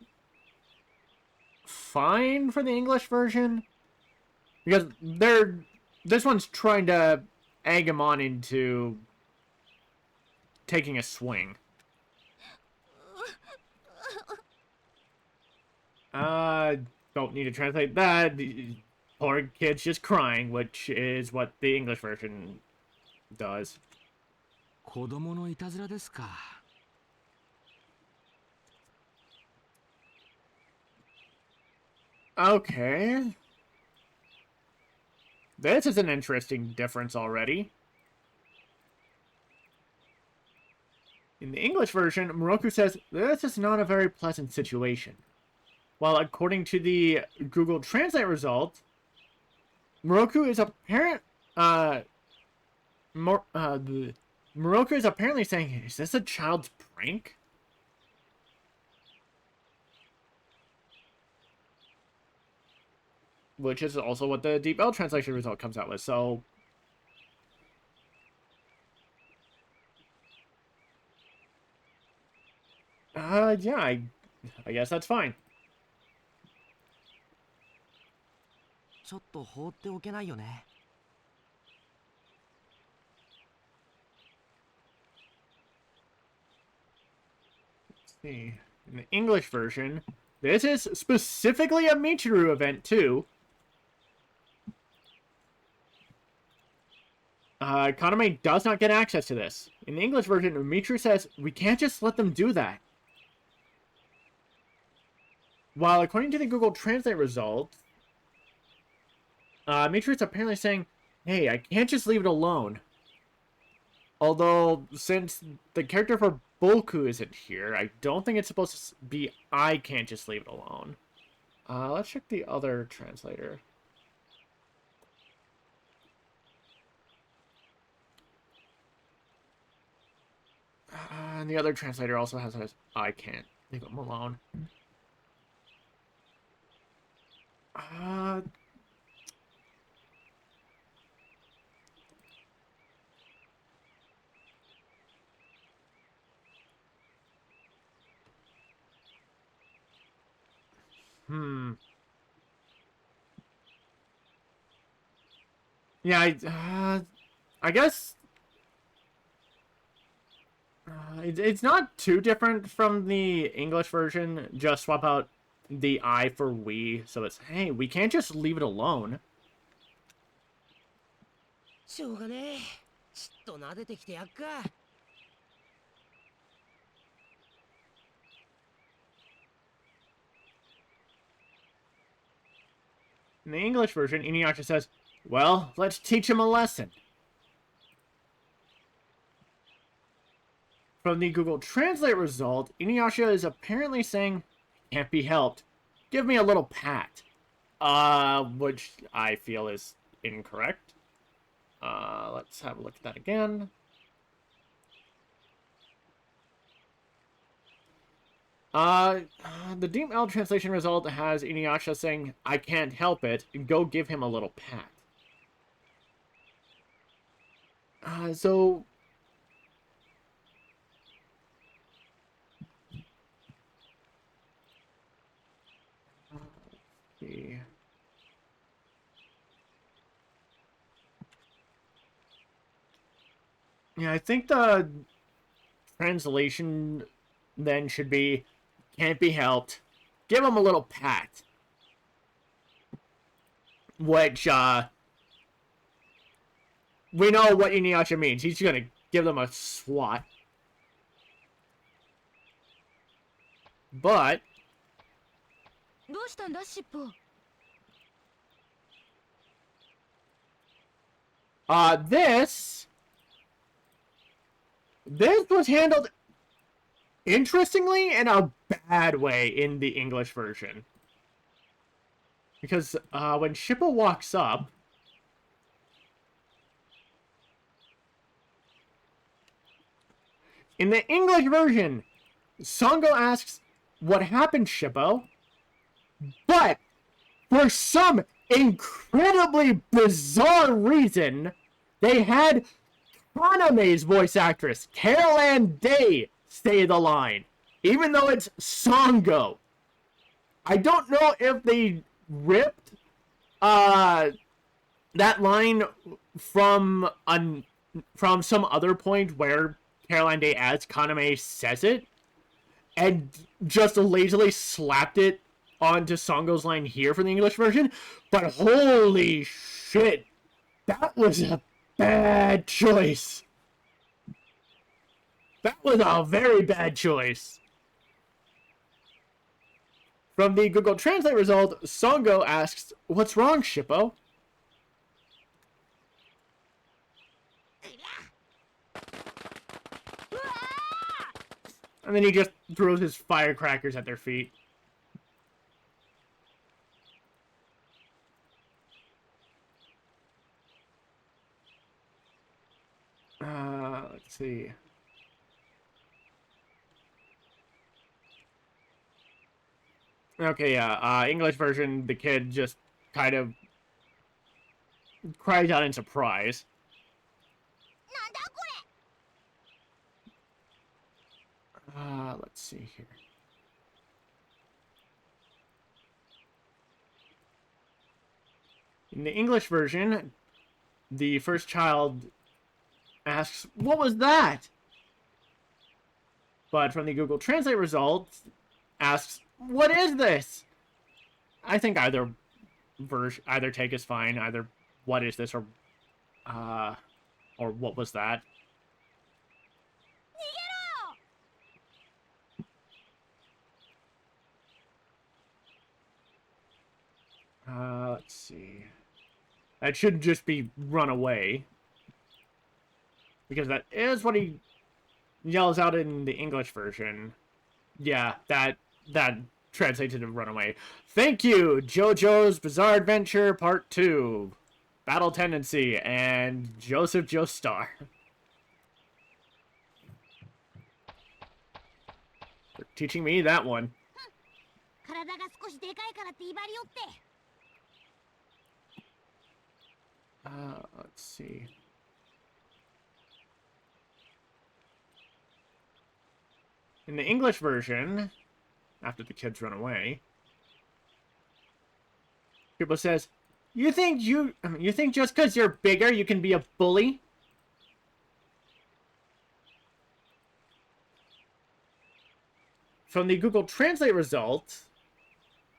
fine for the English version, because this one's trying to egg him on into taking a swing. Don't need to translate that. The poor kid's just crying, which is what the English version does. 子供のいたずらですか。Okay. This is an interesting difference already. In the English version, Moroku says, "This is not a very pleasant situation." While according to the Google Translate result, Moroku is Moroku is apparently saying, "Is this a child's prank?" Which is also what the Deep L translation result comes out with, so... yeah, I guess that's fine. ちょっと放っておけないよね。Let's see. In the English version, this is specifically a Michiru event, too. Kagome does not get access to this. In the English version, Michiru says, "We can't just let them do that." While according to the Google Translate result, Michiru is apparently saying, "Hey, I can't just leave it alone." Although, since the character for Boku isn't here, I don't think it's supposed to be, "I can't just leave it alone." Let's check the other translator. And the other translator also has "I can't leave him alone." Yeah, I guess it's not too different from the English version. Just swap out the I for we, so it's, hey, we can't just leave it alone. しょうがねえ。ちっと撫でてきてやっか。In the English version, InuYasha says, well, let's teach him a lesson. From the Google Translate result, InuYasha is apparently saying, can't be helped. Give me a little pat. Which I feel is incorrect. Let's have a look at that again. The Deep L translation result has InuYasha saying, I can't help it, go give him a little pat. So... let's see. Yeah, I think the translation then should be, can't be helped. Give him a little pat. Which, we know what InuYasha means. He's gonna give them a swat. But... どうしたんだしっぽ。This was handled interestingly in a bad way in the English version. Because when Shippo walks up, in the English version, Sango asks, what happened, Shippo? But for some incredibly bizarre reason, they had Kagame's voice actress, Carol Ann Day, say the line, even though it's Sango. I don't know if they ripped that line from some other point where Carol Ann Day as Kagome says it, and just lazily slapped it onto Sango's line here for the English version, but holy shit, that was a bad choice. That was a very bad choice. From the Google Translate result, Sango asks, what's wrong, Shippo? And then he just throws his firecrackers at their feet. Let's see. Okay, yeah, English version, the kid just kind of cries out in surprise. なんだこれ。 Let's see here. In the English version, the first child asks, what was that? But from the Google Translate results, asks, what is this? I think either take is fine. Either what is this or what was that? 逃げろ。 Let's see. That should just be run away. Because that is what he yells out in the English version. Yeah, that translates into runaway. Thank you, JoJo's Bizarre Adventure Part 2. Battle Tendency and Joseph Joestar. For teaching me that one. 体が少しでかいからって威張りよって。 Let's see. In the English version, after the kids run away, Kubo says, You think just because you're bigger, you can be a bully? From the Google Translate result,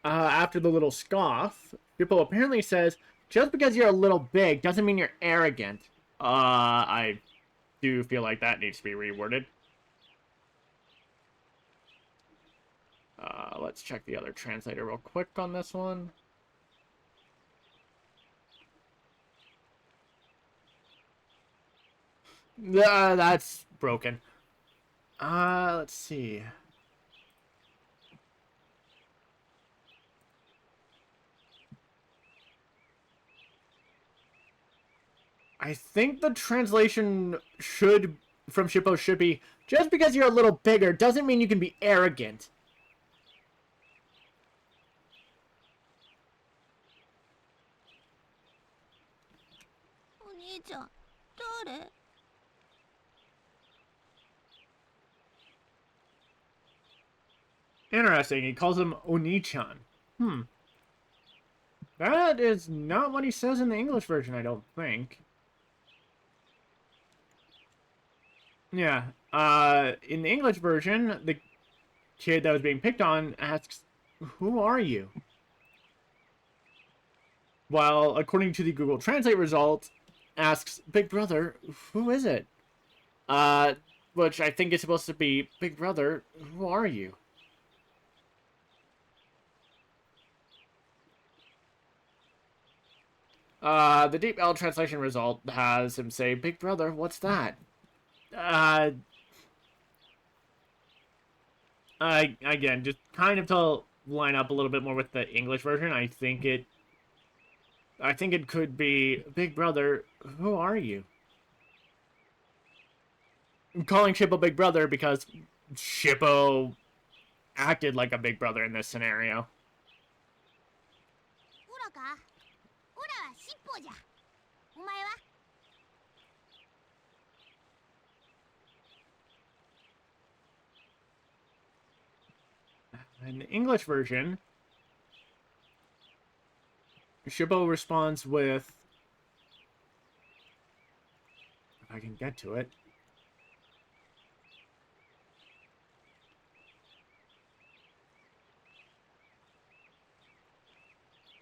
after the little scoff, Shippo apparently says, just because you're a little big doesn't mean you're arrogant. I do feel like that needs to be reworded. Let's check the other translator real quick on this one. That's broken. Let's see. I think the translation from Shippo should be, just because you're a little bigger doesn't mean you can be arrogant. Interesting, he calls him Oni-chan. That is not what he says in the English version, I don't think. Yeah, in the English version, the kid that was being picked on asks, "Who are you?" While, according to the Google Translate result, asks, "Big brother, who is it?" Which I think is supposed to be, "Big brother, who are you?" The Deep L translation result has him say, "Big brother, what's that?" Again, just kind of to line up a little bit more with the English version, I think it could be, "Big brother, who are you?" I'm calling Shippo Big Brother because Shippo acted like a big brother in this scenario. In the English version, Shippo responds with, if I can get to it.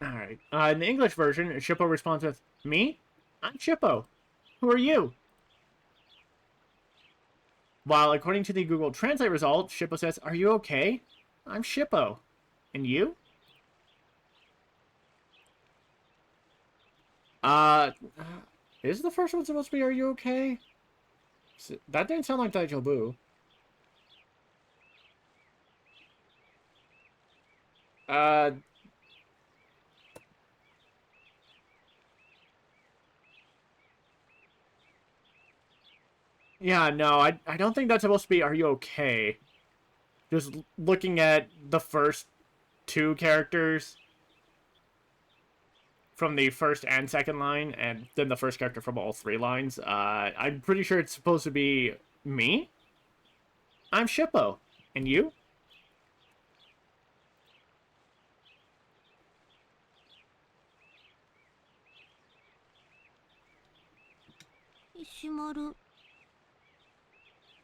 Alright. In the English version, Shippo responds with, "Me? I'm Shippo. Who are you?" While, according to the Google Translate result, Shippo says, "Are you okay? I'm Shippo. And you?" Is the first one supposed to be, "Are you okay?" That didn't sound like Daijobu. Yeah, no, I don't think that's supposed to be, "Are you okay?" Just looking at the first two characters from the first and second line, and then the first character from all three lines, I'm pretty sure it's supposed to be, "Me? I'm Shippo. And you?"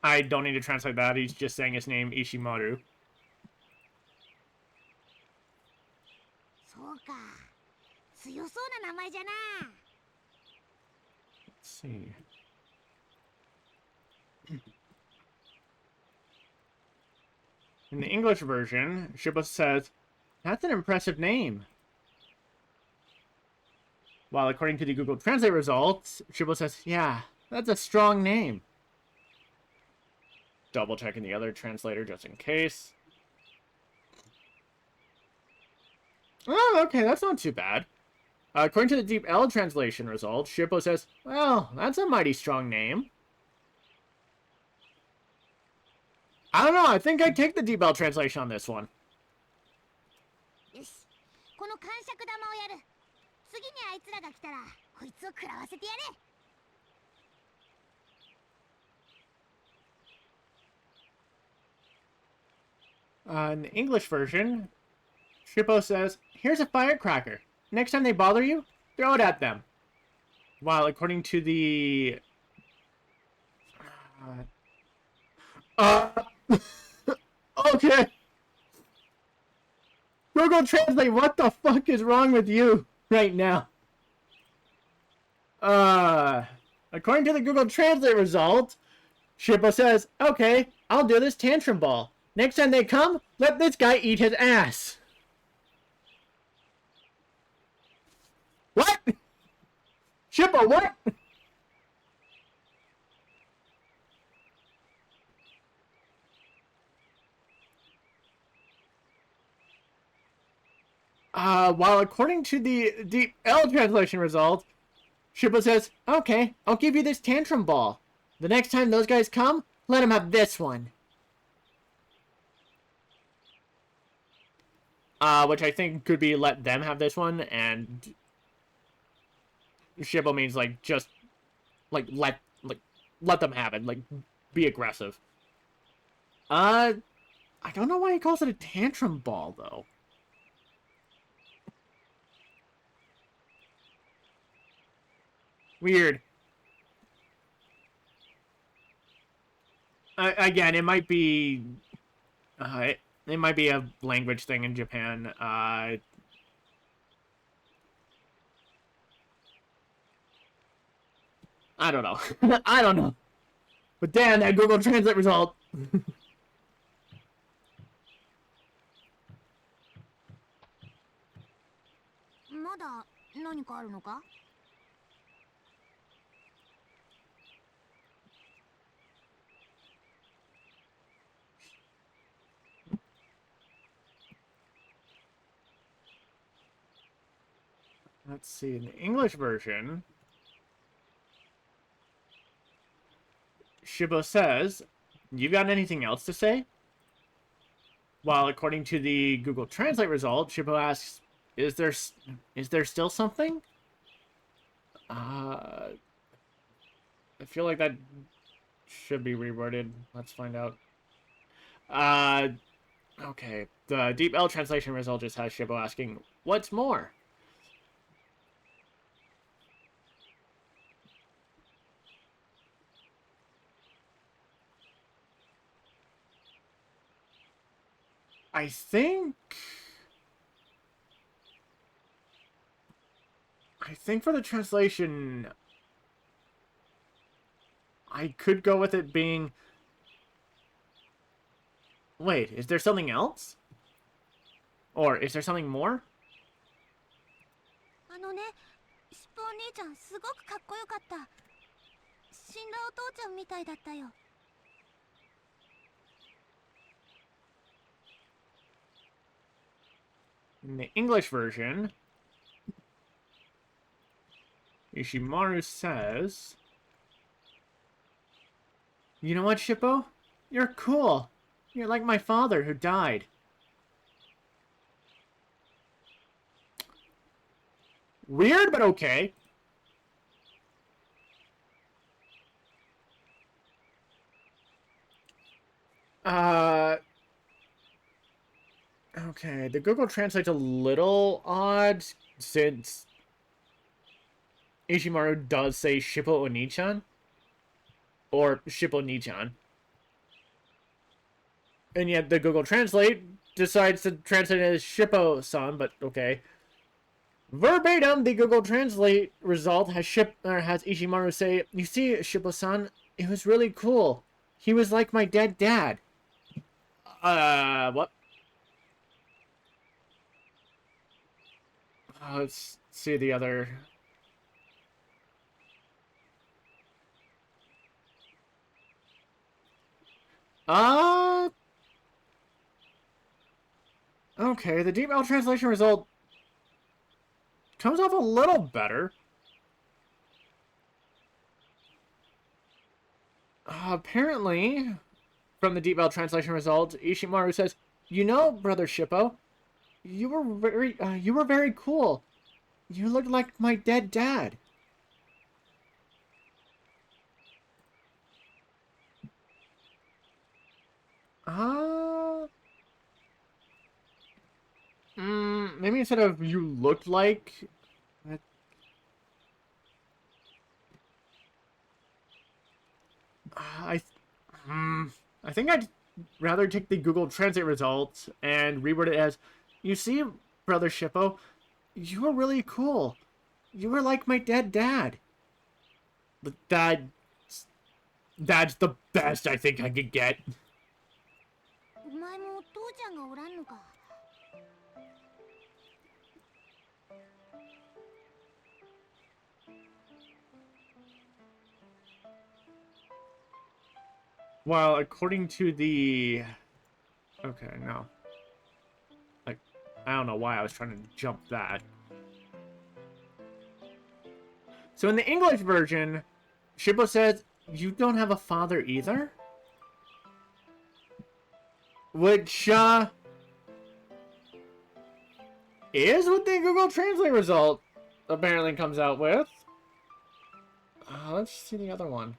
I don't need to translate that, he's just saying his name, Ishimaru. Let's see. In the English version, Shippo says, "That's an impressive name." While according to the Google Translate results, Shippo says, "Yeah, that's a strong name." Double checking the other translator just in case. Oh, okay, that's not too bad. According to the Deep L translation results, Shippo says, "Well, that's a mighty strong name." I don't know, I think I'd take the Deep L translation on this one. In the English version, Shippo says, "Here's a firecracker. Next time they bother you, throw it at them. While according to the... okay. Google Translate, what the fuck is wrong with you right now? According to the Google Translate result, Shippo says, okay, I'll do this tantrum ball. Next time they come, let this guy eat his ass. What? Shippo, what? While according to the Deep L translation result, Shippo says, okay, I'll give you this tantrum ball. The next time those guys come, let them have this one. Which I think could be let them have this one, and Shippo means, like, just, like, let them have it, like, be aggressive. I don't know why he calls it a tantrum ball, though. Weird. Again, it might be... it might be a language thing in Japan. I don't know. I don't know. But damn, that Google Translate result. まだ何かあるのか? Let's see, in the English version, Shippo says, you got anything else to say? While according to the Google Translate result, Shippo asks, is there still something? I feel like that should be reworded. Let's find out. Okay. The Deep L translation result just has Shippo asking, what's more? I think for the translation, I could go with it being... Wait, is there something else? Or is there something more? あのね、しっぽお兄ちゃんすごくかっこよかった。死んだお父ちゃんみたいだったよ。 In the English version, Ishimaru says, you know what, Shippo? You're cool. You're like my father who died. Weird, but okay. Okay, the Google Translate's a little odd, since Ishimaru does say Shippo Oni-chan, or Shippo Ni-chan. And yet the Google Translate decides to translate it as Shippo-san, but okay. Verbatim, the Google Translate result has Ishimaru say, you see, Shippo-san, it was really cool. He was like my dead dad. What? Let's see the other... Okay, the Deep L translation result comes off a little better. Apparently, from the Deep L translation result, Ishimaru says, you know, Brother Shippo, you were very cool. You looked like my dead dad. Maybe instead of you looked like... I think I'd rather take the Google Translate results and reword it as, "You see, Brother Shippo, you were really cool. You were like my dead dad." That's the best I think I could get. お前もお父ちゃんがおらんのか。Well, according to the... Okay, no. Like, I don't know why I was trying to jump that. So in the English version, Shippo says, "You don't have a father either?" Which, is what the Google Translate result apparently comes out with. Let's see the other one.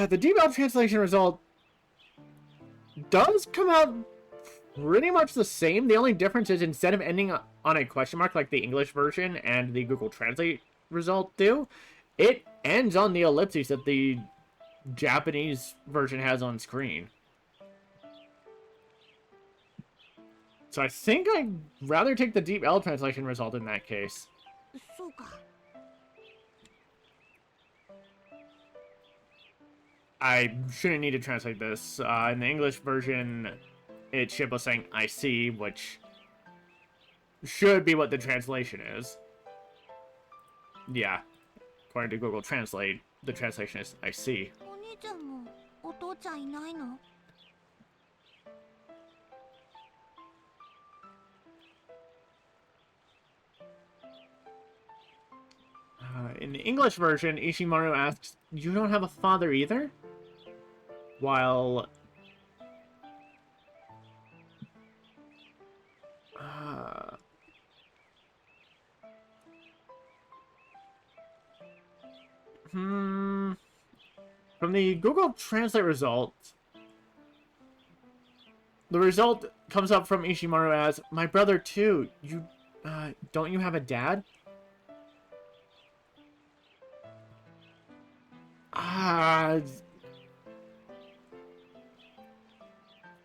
The DeepL translation result does come out pretty much the same. The only difference is instead of ending on a question mark like the English version and the Google Translate result do, it ends on the ellipses that the Japanese version has on screen. So I think I'd rather take the DeepL translation result in that case. そうか。I shouldn't need to translate this. In the English version, it's Shippo saying, "I see," which should be what the translation is. Yeah. According to Google Translate, the translation is, "I see." お兄ちゃんもお父ちゃんいないの？ In the English version, Ishimaru asks, "You don't have a father either?" While... From the Google Translate result, the result comes up from Ishimaru as, "My brother too. You, don't you have a dad?"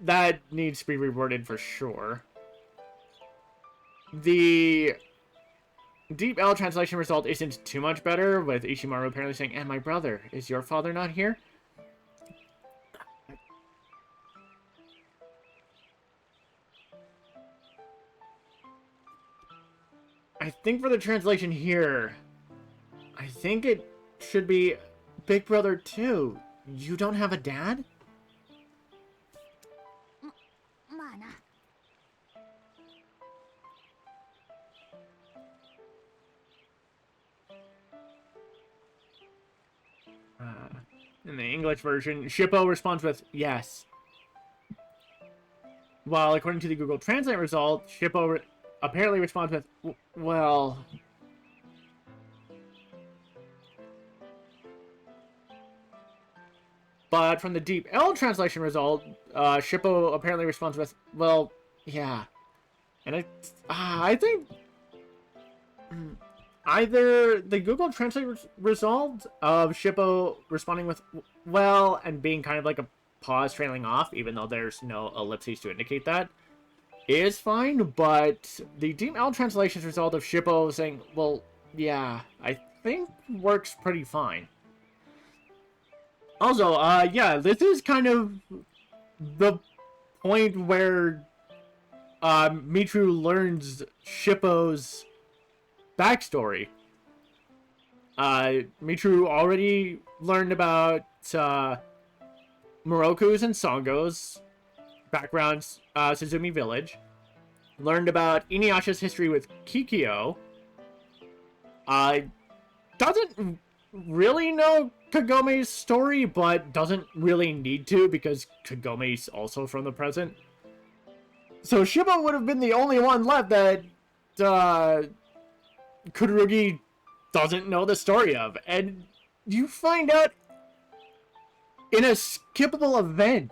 That needs to be reworded for sure. The DeepL translation result isn't too much better, with Ishimaru apparently saying, "And my brother, is your father not here?" I think for the translation here, I think it should be, "Big brother too. You don't have a dad?" まあな。In the English version, Shippo responds with, "Yes." While according to the Google Translate result, Shippo apparently responds with, "Well..." But from the DeepL translation result, Shippo apparently responds with, "Well, yeah." And I think either the Google Translate result of Shippo responding with, "Well," and being kind of like a pause trailing off, even though there's no ellipses to indicate that, is fine, but the DeepL translation result of Shippo saying, "Well, yeah," I think works pretty fine. Also, yeah, this is kind of the point where Michiru learns Shippo's backstory. Michiru already learned about Moroku's and Songo's backgrounds, Suzumi Village. Learned about InuYasha's history with Kikyo. Doesn't really know Kagome's story, but doesn't really need to because Kagome's also from the present. So Shippo would have been the only one left that Kururugi doesn't know the story of. And you find out in a skippable event.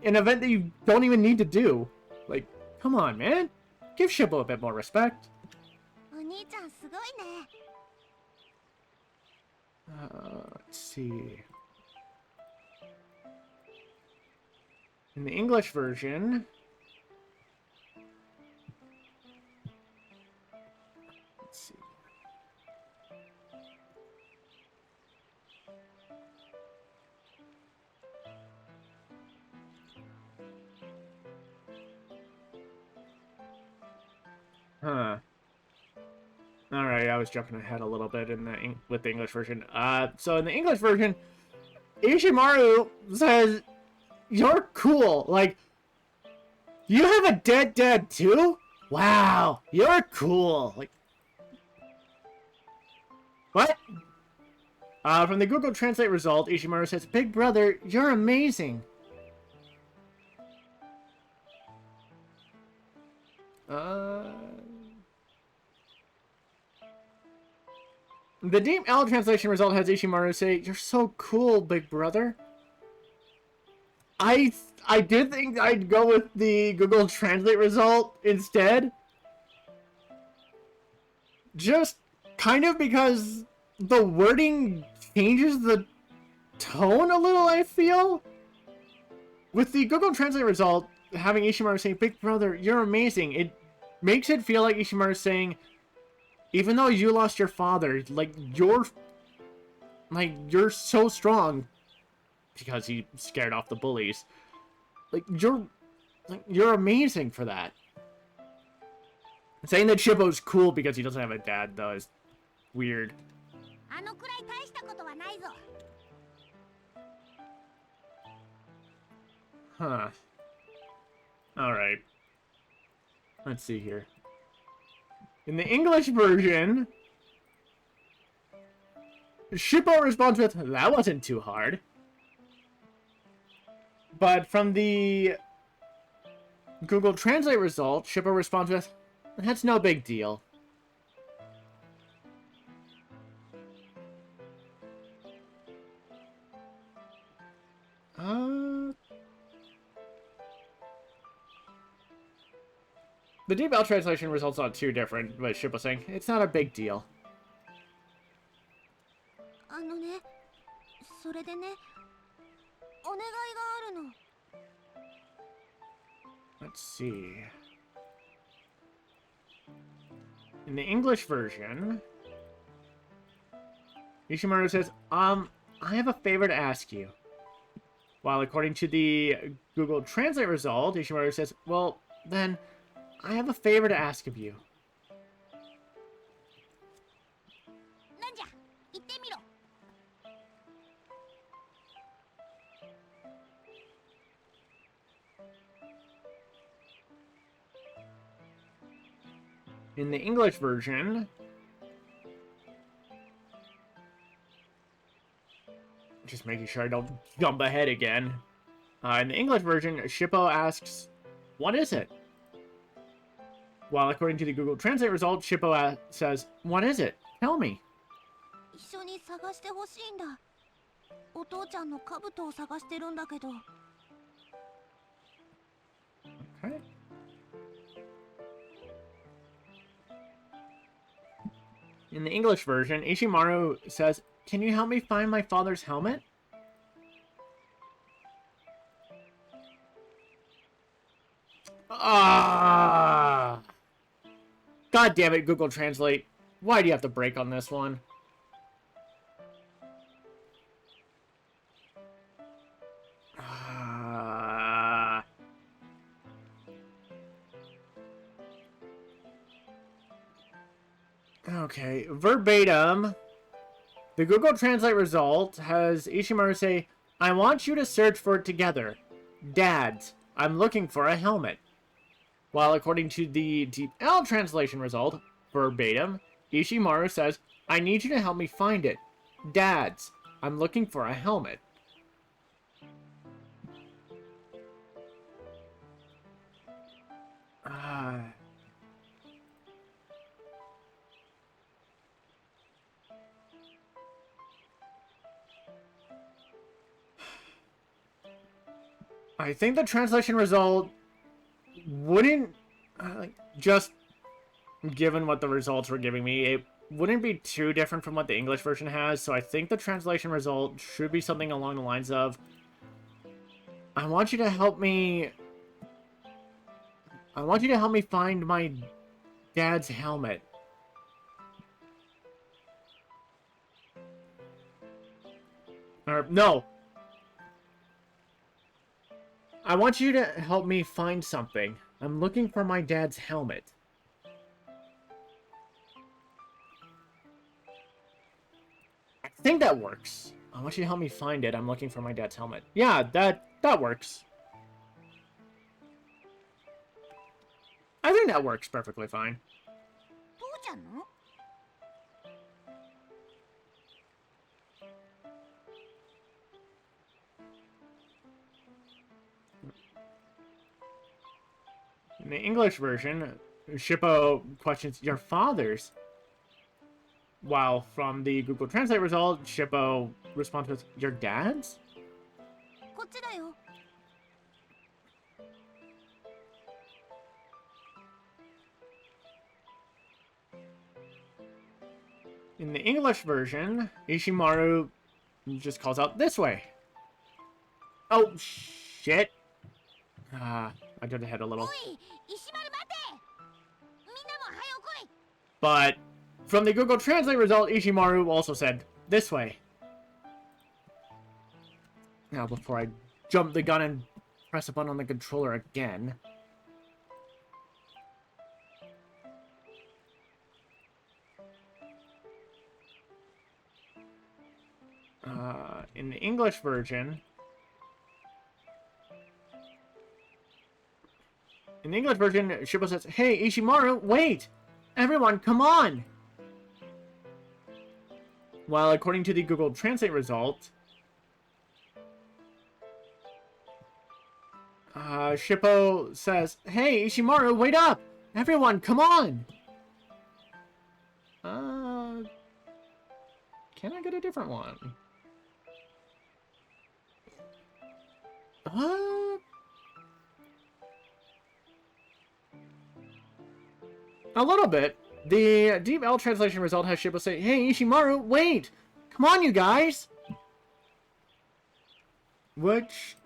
An event that you don't even need to do. Like, come on, man. Give Shippo a bit more respect. お兄ちゃんすごいね。Let's see. In the English version... Let's see. Huh. Alright, I was jumping ahead a little bit with the English version. So in the English version, Ishimaru says, "You're cool. Like, you have a dead dad too? Wow, you're cool." Like, what? From the Google Translate result, Ishimaru says, "Big brother, you're amazing." The Deep L translation result has Ishimaru say, "You're so cool, big brother." I did think I'd go with the Google Translate result instead. Just kind of because the wording changes the tone a little, I feel. With the Google Translate result, having Ishimaru say, "Big brother, you're amazing," it makes it feel like Ishimaru's saying, even though you lost your father, you're so strong because he scared off the bullies. You're amazing for that. Saying that Shippo's cool because he doesn't have a dad, though, is weird. Huh. Alright. Let's see here. In the English version, Shippo responds with, "That wasn't too hard." But from the Google Translate result, Shippo responds with, "That's no big deal." The Deep L translation results are too different, but Shippo saying, "It's not a big deal." それでね、お願いがあるの。 Let's see. In the English version, Ishimaru says, I have a favor to ask you." While according to the Google Translate result, Ishimaru says, "Well, then, I have a favor to ask of you." なんじゃ、言ってみろ。 In the English version, just making sure I don't jump ahead again. In the English version, Shippo asks, "What is it?" While according to the Google Translate result, Shippo says, "What is it? Tell me." 一緒に探してほしいんだ。お父ちゃんの兜を探してるんだけど。 Okay. In the English version, Ishimaru says, "Can you help me find my father's helmet?" Ah! God damn it, Google Translate. Why do you have to break on this one? Okay, verbatim, the Google Translate result has Ishimaru say, "I want you to search for it together. Dads, I'm looking for a helmet." While according to the Deep L translation result, verbatim, Ishimaru says, "I need you to help me find it. Dads, I'm looking for a helmet." I think the translation result wouldn't, just given what the results were giving me, wouldn't be too different from what the English version has, so I think the translation result should be something along the lines of, I want you to help me find my dad's helmet. Or, no. I want you to help me find something. I'm looking for my dad's helmet. I think that works. I want you to help me find it. I'm looking for my dad's helmet. Yeah, that works. I think that works perfectly fine. 父ちゃんの？ In the English version, Shippo questions your father's, while from the Google Translate result, Shippo responds with your dad's? こっちだよ。 In the English version, Ishimaru just calls out this way. Oh, shit. I jumped ahead a little. おい、石丸待て。みんなも早く来い。 But from the Google Translate result, Ishimaru also said this way. Now, before I jump the gun and press a button on the controller again. In the English version... In the English version, Shippo says, hey, Ishimaru, wait! Everyone, come on! While according to the Google Translate result, Shippo says, hey, Ishimaru, wait up! Everyone, come on! Can I get a different one? A little bit. The Deep L translation result has Shippo say, hey, Ishimaru, wait! Come on, you guys! Which...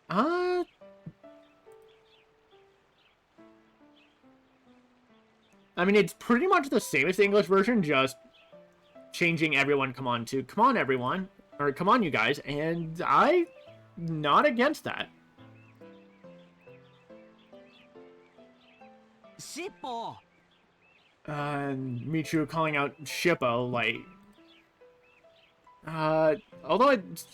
I mean, it's pretty much the same as the English version, just changing everyone come on to come on, everyone. Or come on, you guys. And I'm not against that. シッポ Michiru calling out Shippo, like... although it's...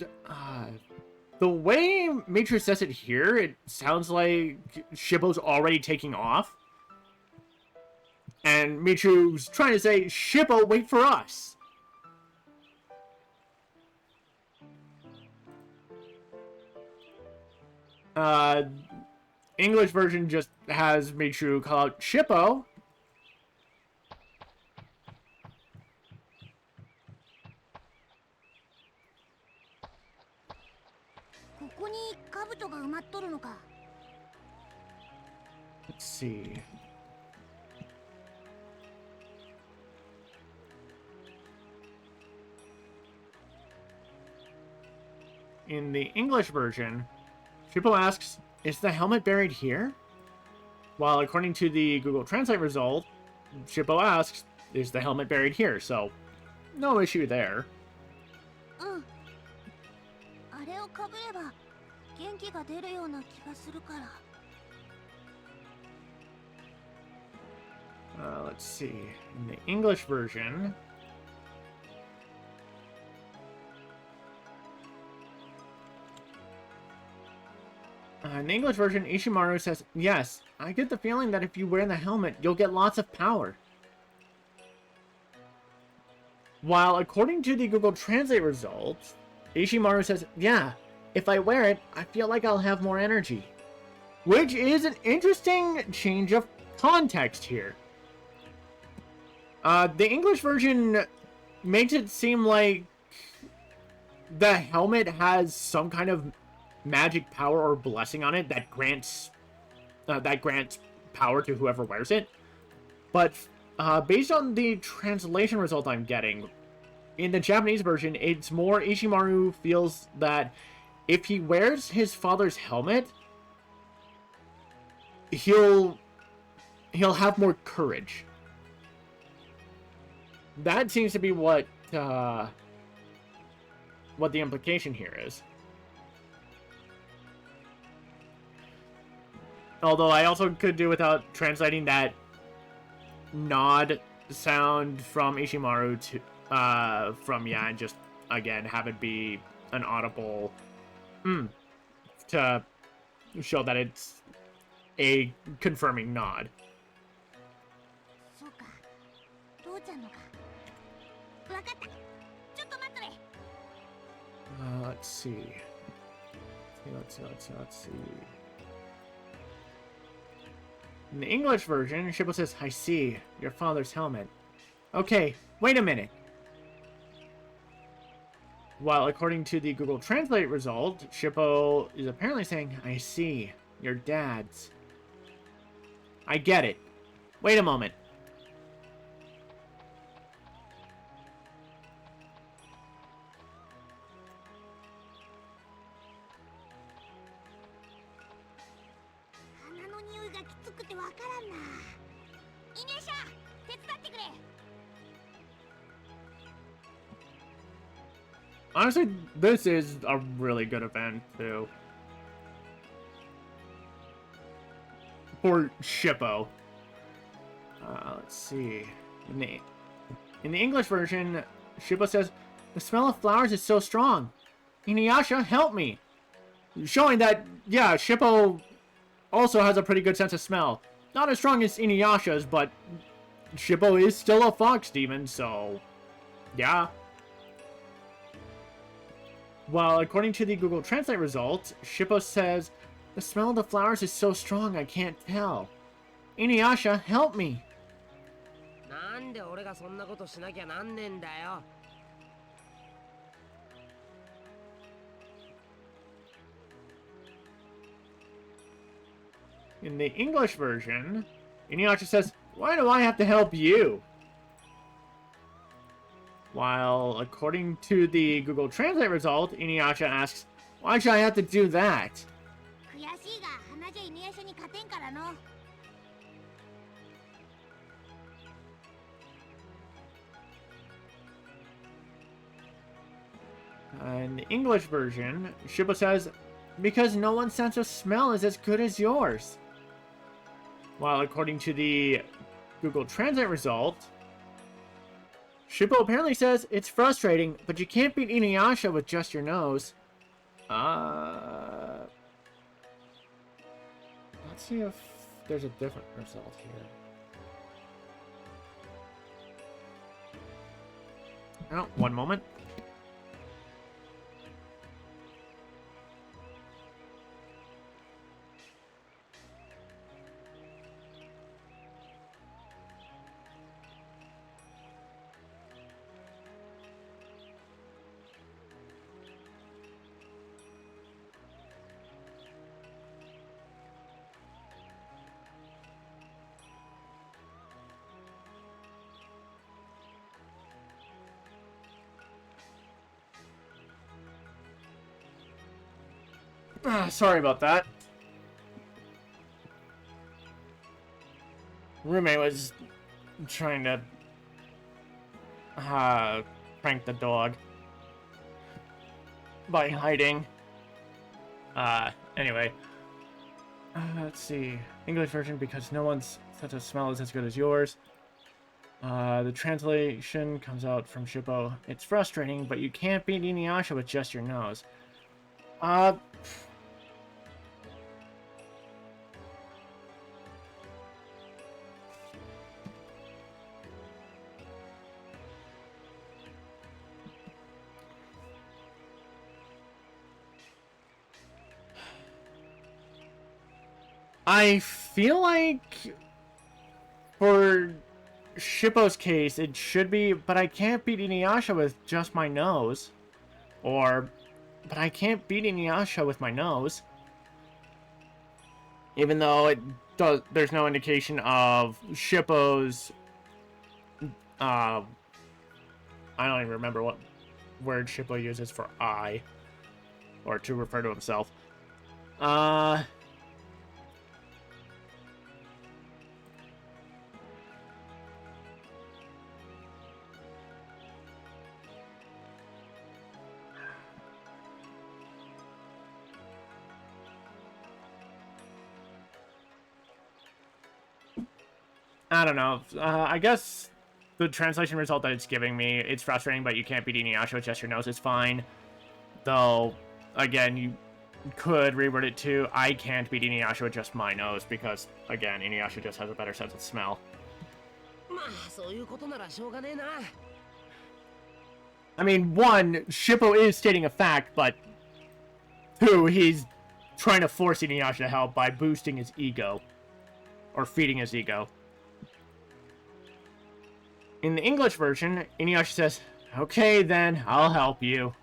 the way Michiru says it here, it sounds like Shippo's already taking off. And Michiru's trying to say, Shippo, wait for us! English version just has Michiru call out Shippo. ここに兜が埋まっとるのか。 Let's see. In the English version, Shippo asks, is the helmet buried here? While according to the Google Translate result, Shippo asks, is the helmet buried here? So, no issue there. うん。あれをかぶれば元気が出るような気がするから。 Let's see. In the English version... in the English version, Ishimaru says, yes, I get the feeling that if you wear the helmet, you'll get lots of power. While according to the Google Translate results, Ishimaru says, yeah, if I wear it, I feel like I'll have more energy. Which is an interesting change of context here. The English version makes it seem like the helmet has some kind of magic power or blessing on it that grants power to whoever wears it. But based on the translation result I'm getting, in the Japanese version, it's more Ishimaru feels that if he wears his father's helmet, he'll have more courage. That seems to be what the implication here is. Although I also could do without translating that nod sound from Ishimaru to from Yan, just again have it be an audible to show that it's a confirming nod. そうか。父ちゃんのか。わかった。ちょっと待ってね。Let's see. Let's see. In the English version, Shippo says, I see, your father's helmet. Okay, wait a minute. While according to the Google Translate result, Shippo is apparently saying, I see, your dad's. I get it. Wait a moment. Honestly, this is a really good event, too. For Shippo. Let's see. In the English version, Shippo says, the smell of flowers is so strong. InuYasha, help me. Showing that, yeah, Shippo also has a pretty good sense of smell. Not as strong as InuYasha's, but Shippo is still a fox demon, so yeah. While according to the Google Translate result, Shippo says, the smell of the flowers is so strong I can't tell. InuYasha, help me. なんで俺がそんなことしなきゃなんねんだよ。In the English version, InuYasha says, why do I have to help you? While according to the Google Translate result, InuYasha asks, why should I have to do that? 悔しいが花じゃ犬夜叉に勝てんからの。In the English version, Shippo says, because no one's sense of smell is as good as yours. While according to the Google Translate result, Shippo apparently says, it's frustrating, but you can't beat InuYasha with just your nose. Let's see if there's a different result here. Oh, one moment. Sorry about that. Roommate was trying to prank the dog by hiding. Anyway. Let's see. English version, because no one's sense of smell is as good as yours. The translation comes out from Shippo. It's frustrating, but you can't beat InuYasha with just your nose. I feel like for Shippo's case, it should be, but I can't beat InuYasha with just my nose. Or, but I can't beat InuYasha with my nose. Even though it there's no indication of Shippo's, I don't even remember what word Shippo uses for I, or to refer to himself. I don't know. I guess the translation result that it's giving me, it's frustrating, but you can't beat InuYasha with just your nose is fine. Though, again, you could reword it to, I can't beat InuYasha with just my nose, because, again, InuYasha just has a better sense of smell. I mean, one, Shippo is stating a fact, but two, he's trying to force InuYasha to help by boosting his ego. Or feeding his ego. In the English version, InuYasha says, "Okay then, I'll help you."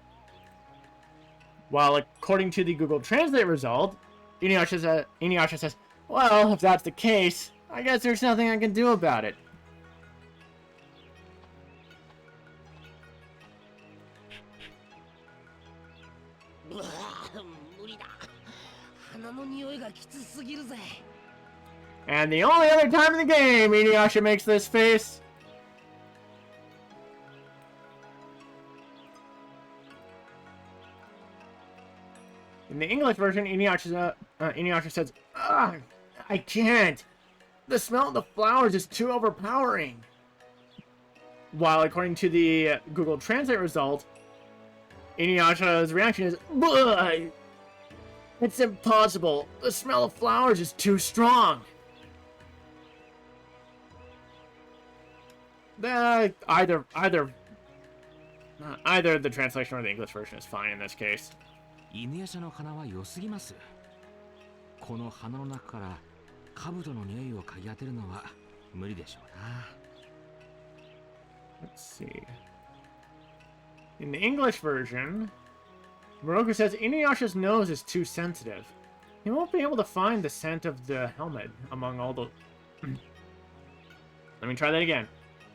While according to the Google Translate result, InuYasha says, "Well, if that's the case, I guess there's nothing I can do about it." And the only other time in the game InuYasha makes this face. In the English version, InuYasha says, "Ugh, I can't. The smell of the flowers is too overpowering." While according to the Google Translate result, InuYasha's reaction is, "Ugh, it's impossible. The smell of flowers is too strong." Either the translation or the English version is fine in this case. 犬夜叉の花は良すぎます。この花の中から兜の匂いを嗅ぎ当てるのは無理でしょうな。Let's see. In the English version, Moroku says InuYasha's nose is too sensitive. He won't be able to find the scent of the helmet among all the... Let me try that again.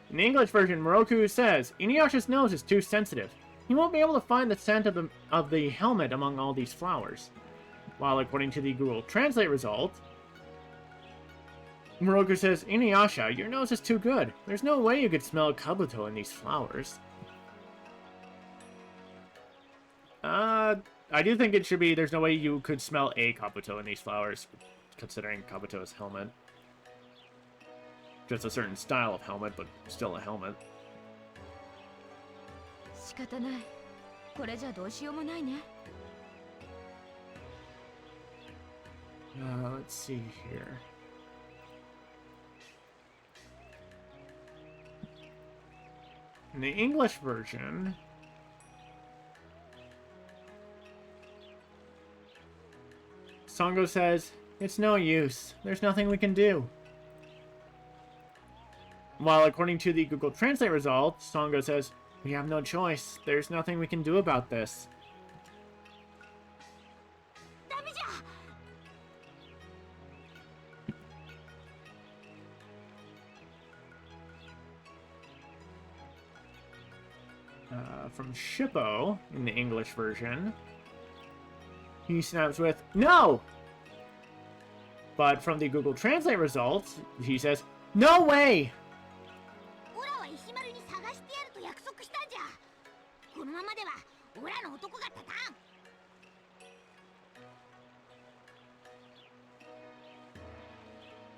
In the English version, Moroku says InuYasha's nose is too sensitive. He won't be able to find the scent of the helmet among all these flowers. While according to the Google Translate result, Moroku says, "InuYasha, your nose is too good. There's no way you could smell kabuto in these flowers." I do think it should be, there's no way you could smell a kabuto in these flowers, considering kabuto's helmet. Just a certain style of helmet, but still a helmet. 仕方ない。これじゃどうしようもないね。Let's see here. In the English version, Sango says, "It's no use. There's nothing we can do." While according to the Google Translate result, Sango says, "We have no choice. There's nothing we can do about this." From Shippo, in the English version, he snaps with, "No!" But from the Google Translate results, he says, "No way!"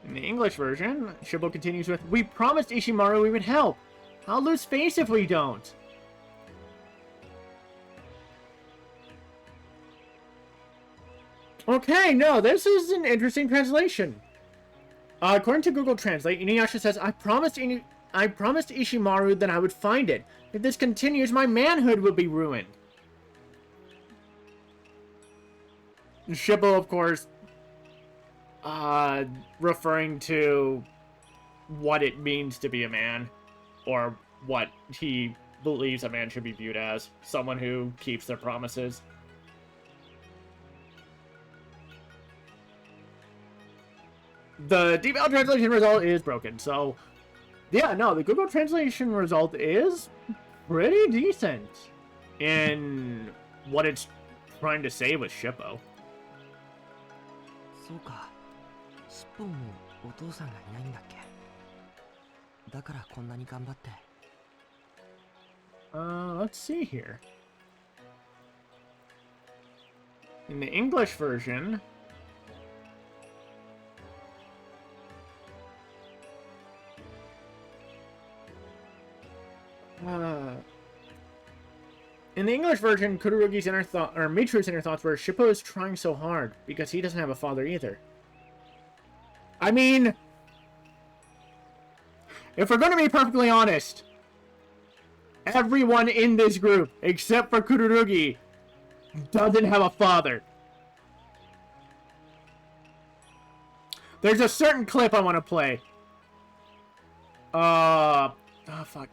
In the English version, Shippo continues with, "We promised Ishimaru we would help. I'll lose face if we don't." Okay, no, this is an interesting translation. According to Google Translate, InuYasha says, I promised Ishimaru that I would find it. If this continues, my manhood will be ruined." Shippo, of course, referring to what it means to be a man, or what he believes a man should be viewed as, someone who keeps their promises. the default translation result is broken. So, yeah, no, the Google translation result is pretty decent in what it's trying to say with Shippo. そうか。尻尾もお父さんがいないんだっけ。だからこんなに頑張って。Let's see here. In the English version, Kururugi's inner thought, or Michiru's inner thoughts were, Shippo is trying so hard because he doesn't have a father either. I mean, if we're going to be perfectly honest, everyone in this group, except for Kururugi, doesn't have a father. There's a certain clip I want to play. Oh, fuck.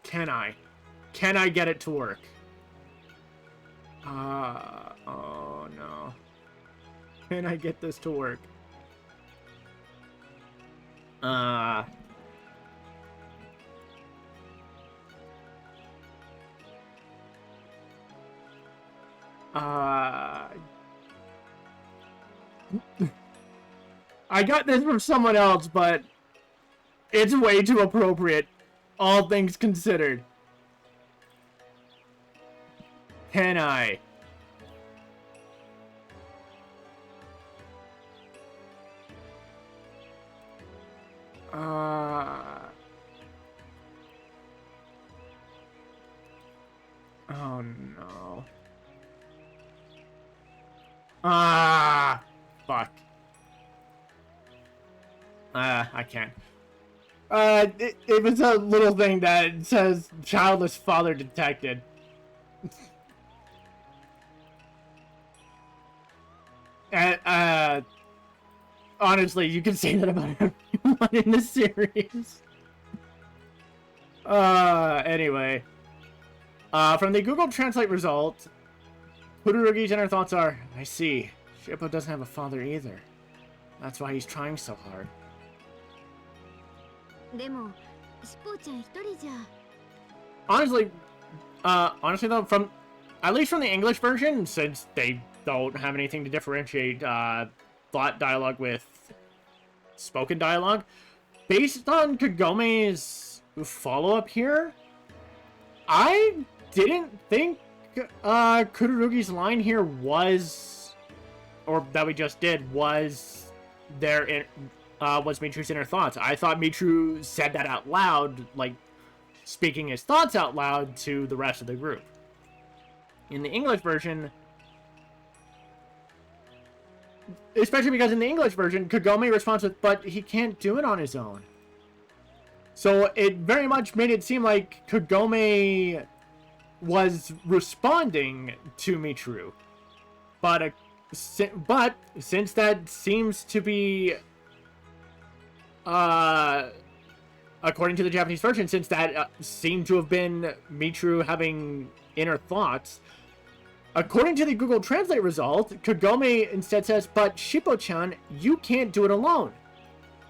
Can I get it to work? Oh no. Can I get this to work? I got this from someone else, but it's way too appropriate, all things considered. Can I? Oh no. Fuck. I can't. It was a little thing that says childless father detected. And, honestly, you can say that about everyone in this series. Anyway. From the Google Translate result, Kururugi's inner thoughts are, I see, Shippo doesn't have a father either. That's why he's trying so hard. Honestly, though, at least from the English version, since they don't have anything to differentiate thought dialogue with spoken dialogue, based on Kagome's follow-up here, I didn't think Kururugi's line here was, or that we just did, was Michiru's inner thoughts. I thought Michiru said that out loud, like speaking his thoughts out loud to the rest of the group. In the English version, especially because in the English version, Kagome responds with, but he can't do it on his own. So it very much made it seem like Kagome was responding to Michiru. But since that seems to be, according to the Japanese version, since that seemed to have been Michiru having inner thoughts, according to the Google Translate result, Kagome instead says, but Shippo-chan, you can't do it alone.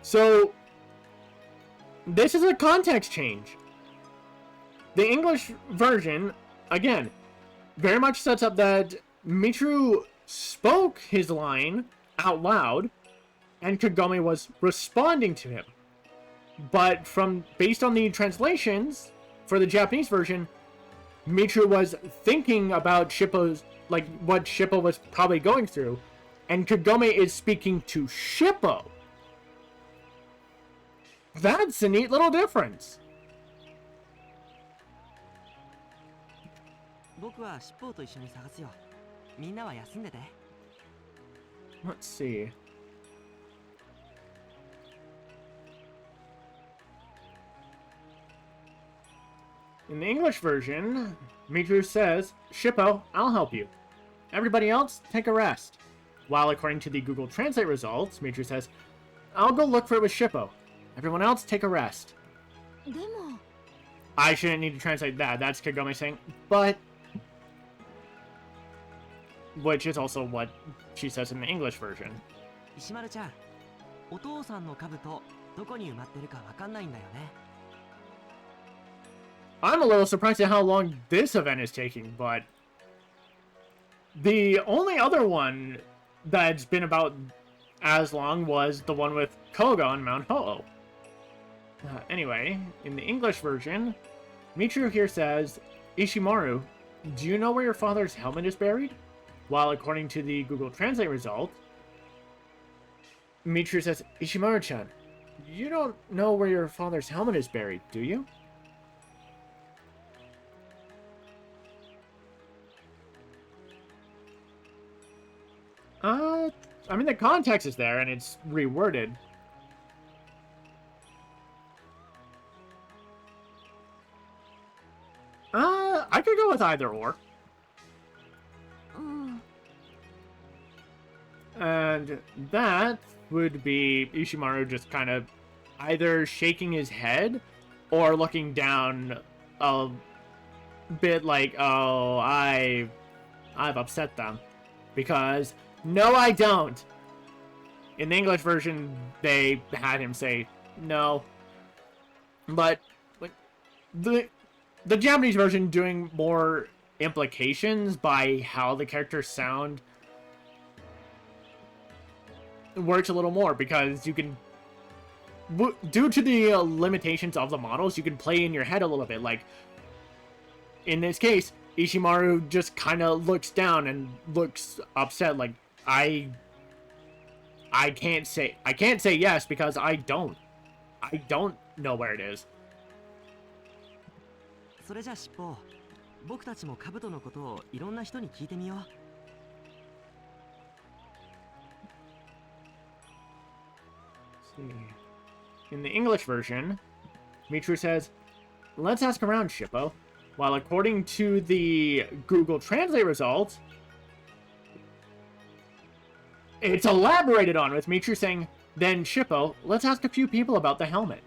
So this is a context change. The English version, again, very much sets up that Michiru spoke his line out loud, and Kagome was responding to him. But based on the translations for the Japanese version, Michiru was thinking about Shippo's, like, what Shippo was probably going through, and Kagome is speaking to Shippo. That's a neat little difference. Let's see. In the English version, Michiru says, Shippo, I'll help you. Everybody else, take a rest. While according to the Google Translate results, Michiru says, I'll go look for it with Shippo. Everyone else, take a rest. I shouldn't need to translate that. That's Kagome saying, but... which is also what she says in the English version. お父さんの兜どこに埋まってるかわかんないんだよね。 I'm a little surprised at how long this event is taking, but the only other one that's been about as long was the one with Koga on Mount Ho-Oh. Anyway, in the English version, Michiru here says, Ishimaru, do you know where your father's helmet is buried? While according to the Google Translate result, Michiru says, Ishimaru-chan, you don't know where your father's helmet is buried, do you? I mean, the context is there, and it's reworded. I could go with either or. And that would be Ishimaru just kind of either shaking his head or looking down a bit like, oh, I've upset them. Because, no, I don't. In the English version, they had him say, no. But, like, the Japanese version doing more implications by how the characters sound works a little more, because you can, due to the limitations of the models, you can play in your head a little bit. Like, in this case, Ishimaru just kind of looks down and looks upset, like, I can't say yes because I don't know where it is. それじゃ尻尾、僕たちも兜のことをいろんな人に聞いてみよう。 In the English version, Michiru says, let's ask around, Shippo. While according to the Google Translate results, it's elaborated on with Michiru saying, then Shippo, let's ask a few people about the helmet.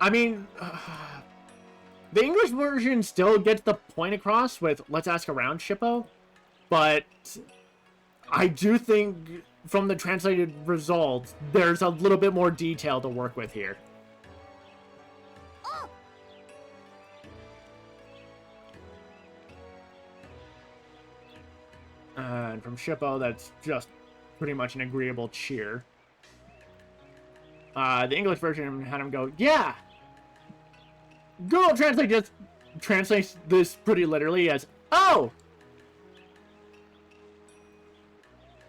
I mean, the English version still gets the point across with let's ask around Shippo, but I do think from the translated results, there's a little bit more detail to work with here. And from Shippo, that's just pretty much an agreeable cheer. The English version had him go, yeah! Google Translate just translates this pretty literally as, oh!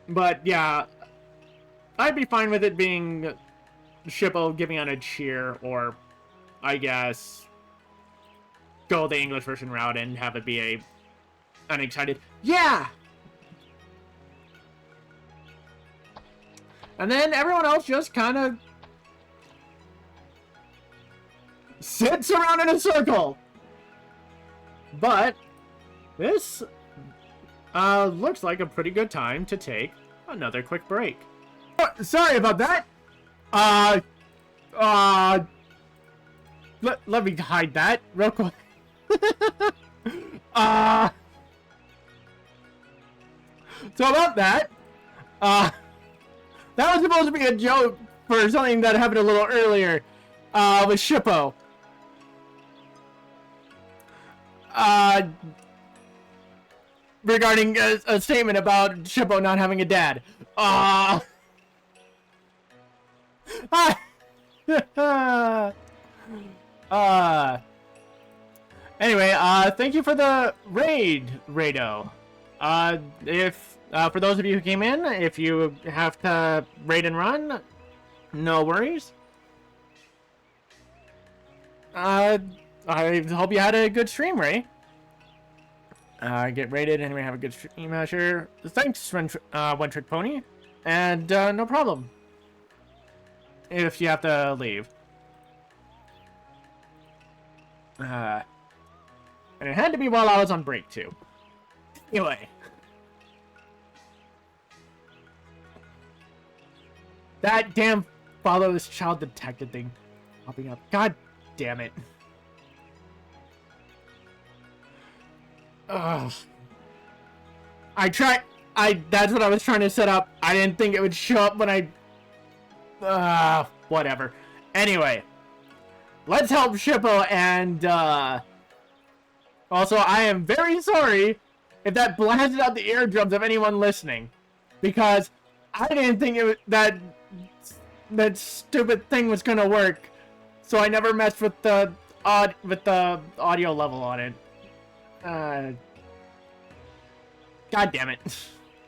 But yeah, I'd be fine with it being Shippo giving out a cheer, or I guess go the English version route and have it be an excited, yeah! And then everyone else just kind of sits around in a circle. But this looks like a pretty good time to take another quick break. Oh, sorry about that. Let me hide that real quick. So about that, that was supposed to be a joke for something that happened a little earlier, with Shippo. Regarding a statement about Shippo not having a dad. Anyway, thank you for the raid, Rado. If, for those of you who came in, if you have to raid and run, no worries. I hope you had a good stream, Ray. Get rated and we have a good stream, sure. Thanks, One Trick Pony. And, no problem. If you have to leave. And it had to be while I was on break, too. Anyway. That damn follow this child detected thing popping up. God damn it. Ugh. That's what I was trying to set up. I didn't think it would show up when I... whatever. Anyway. Let's help Shippo, and, also, I am very sorry if that blasted out the eardrums of anyone listening. Because I didn't think that stupid thing was gonna work. So I never messed with the audio level on it. God damn it.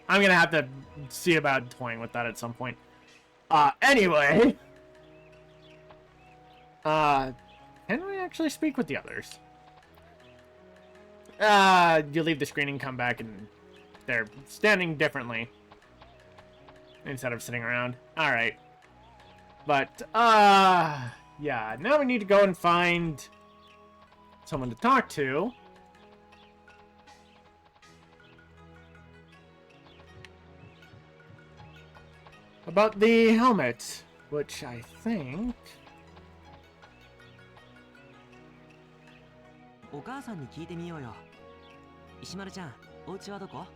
I'm gonna have to see about toying with that at some point. Anyway. Can we actually speak with the others? You leave the screen and come back and they're standing differently. Instead of sitting around. Alright. But, yeah. Now we need to go and find someone to talk to. About the helmet. Which I think... お母さんに聞いてみようよ。石丸ちゃん、お家はどこ？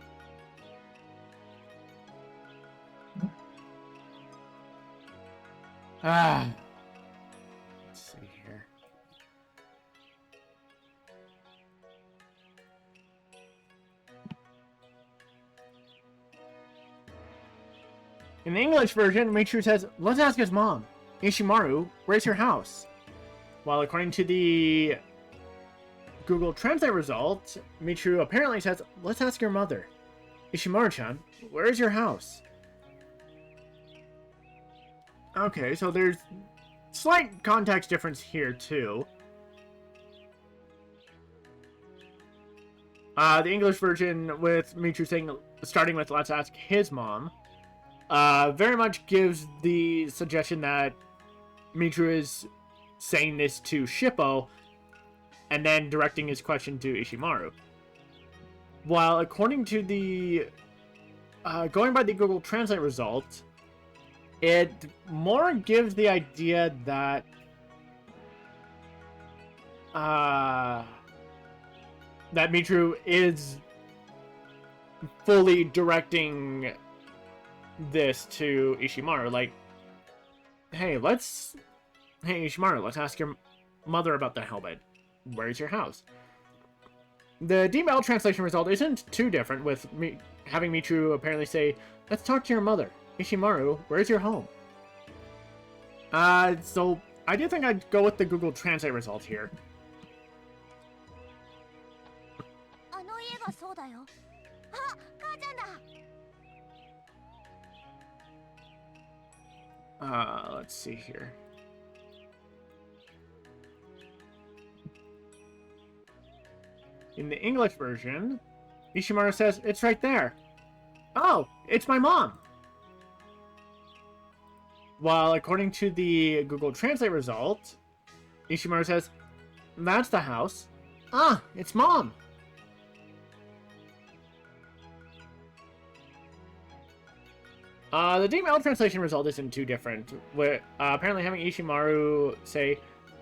let's see here. In the English version, Michiru says, let's ask his mom. Ishimaru, where's your house? While according to the Google Translate result, Michiru apparently says, let's ask your mother. Ishimaru-chan, where's your house? Okay, so there's slight context difference here, too. The English version with Michiru saying, starting with, let's ask his mom, very much gives the suggestion that Michiru is saying this to Shippo, and then directing his question to Ishimaru. While according to the... going by the Google Translate result, it more gives the idea that... that Michiru is fully directing this to Ishimaru. Like, hey, Ishimaru, let's ask your mother about the helmet. Where's your house? The DeepL translation result isn't too different, with having Michiru apparently say, let's talk to your mother. Ishimaru, where's your home? So I do think I'd go with the Google Translate result here. Let's see here. In the English version, Ishimaru says, it's right there. Oh, it's my mom. While according to the Google Translate result, Ishimaru says, that's the house. Ah, it's mom. The DeepL translation result isn't too different, with apparently having Ishimaru say,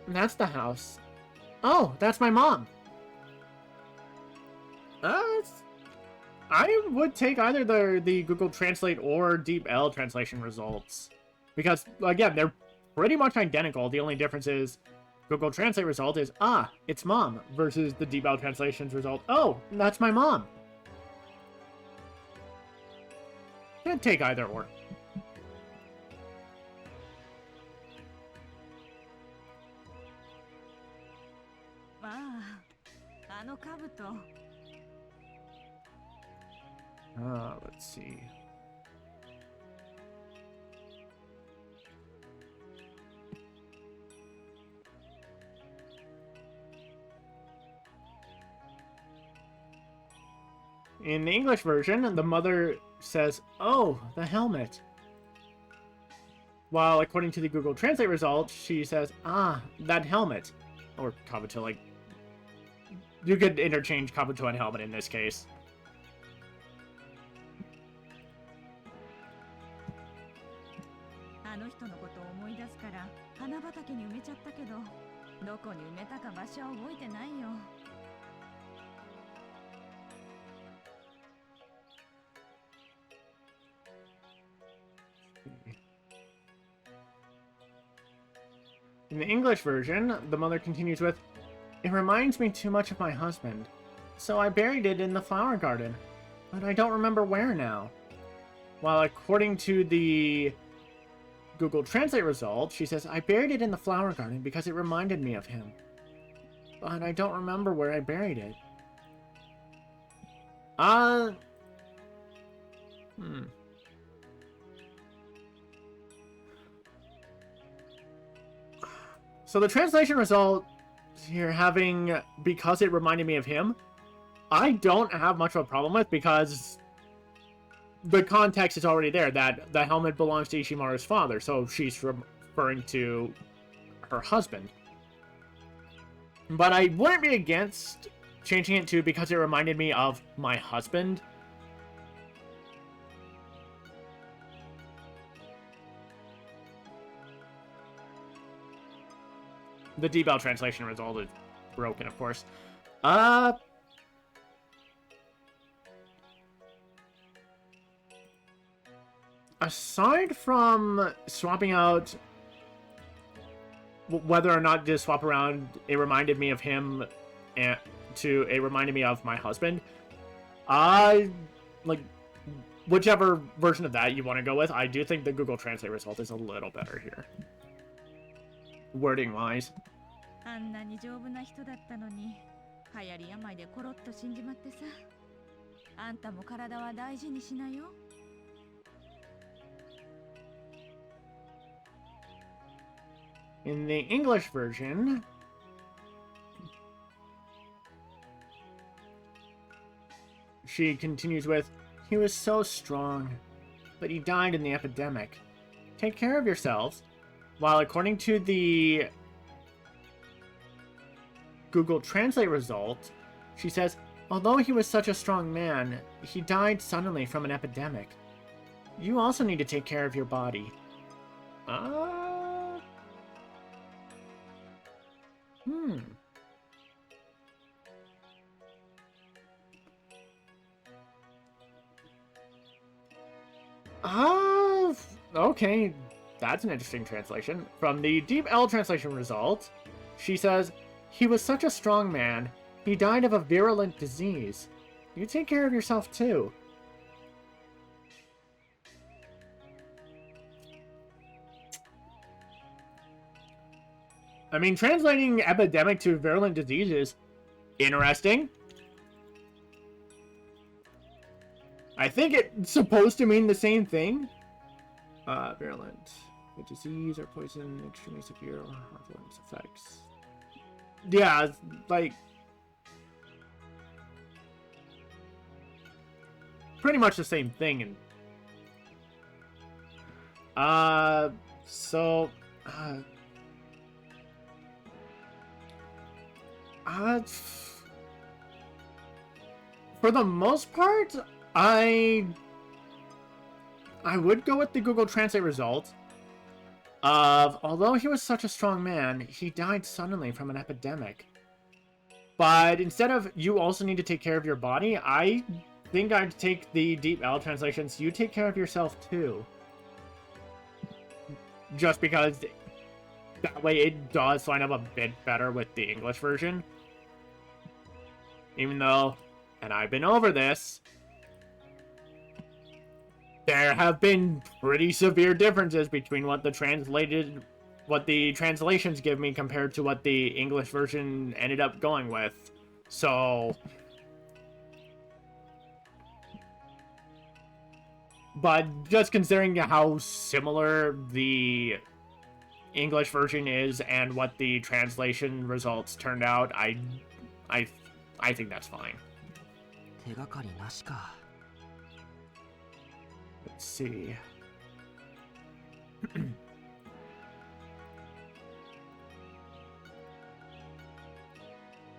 that's the house. Oh, that's my mom. I would take either the Google Translate or DeepL translation results. Because, again, they're pretty much identical. The only difference is Google Translate result is, ah, it's mom, versus the DeepL translations result, oh, that's my mom. Can't take either or. Let's see. In the English version, the mother says, oh, the helmet. While according to the Google Translate result, she says, ah, that helmet. Or Kabuto, like... You could interchange Kabuto and helmet in this case. In the English version, the mother continues with, "It reminds me too much of my husband, so I buried it in the flower garden, but I don't remember where now." While according to the Google Translate result, she says, "I buried it in the flower garden because it reminded me of him, but I don't remember where I buried it." So the translation result here having, because it reminded me of him, I don't have much of a problem with, because the context is already there, that the helmet belongs to Ishimaru's father, so she's referring to her husband. But I wouldn't be against changing it to because it reminded me of my husband. The DeepL translation result is broken, of course. Aside from swapping out whether or not to swap around "it reminded me of him" and to "it reminded me of my husband," like, whichever version of that you want to go with, I do think the Google Translate result is a little better here, wording-wise. あんなに丈夫な人だったのに、流行り病でコロッと死んじまってさ。あんたも体は大事にしなよ。In the English version, she continues with, "He was so strong, but he died in the epidemic. Take care of yourselves." While according to the Google Translate result, she says, "Although he was such a strong man, he died suddenly from an epidemic. You also need to take care of your body." Okay, that's an interesting translation. From the DeepL translation result, she says, "He was such a strong man, he died of a virulent disease. You take care of yourself too." I mean, translating epidemic to virulent disease is interesting. I think it's supposed to mean the same thing. Virulent. The disease or poison, extremely severe or harmful effects. Yeah, like, pretty much the same thing. And for the most part, I would go with the Google Translate result of, "Although he was such a strong man, he died suddenly from an epidemic." But instead of "you also need to take care of your body," I think I'd take the DeepL translations, "you take care of yourself too." Just because that way it does line up a bit better with the English version. Even though, and I've been over this, there have been pretty severe differences between what the translations give me compared to what the English version ended up going with. So, but just considering how similar the English version is and what the translation results turned out, I think that's fine. 手がかりなしか。Let's see.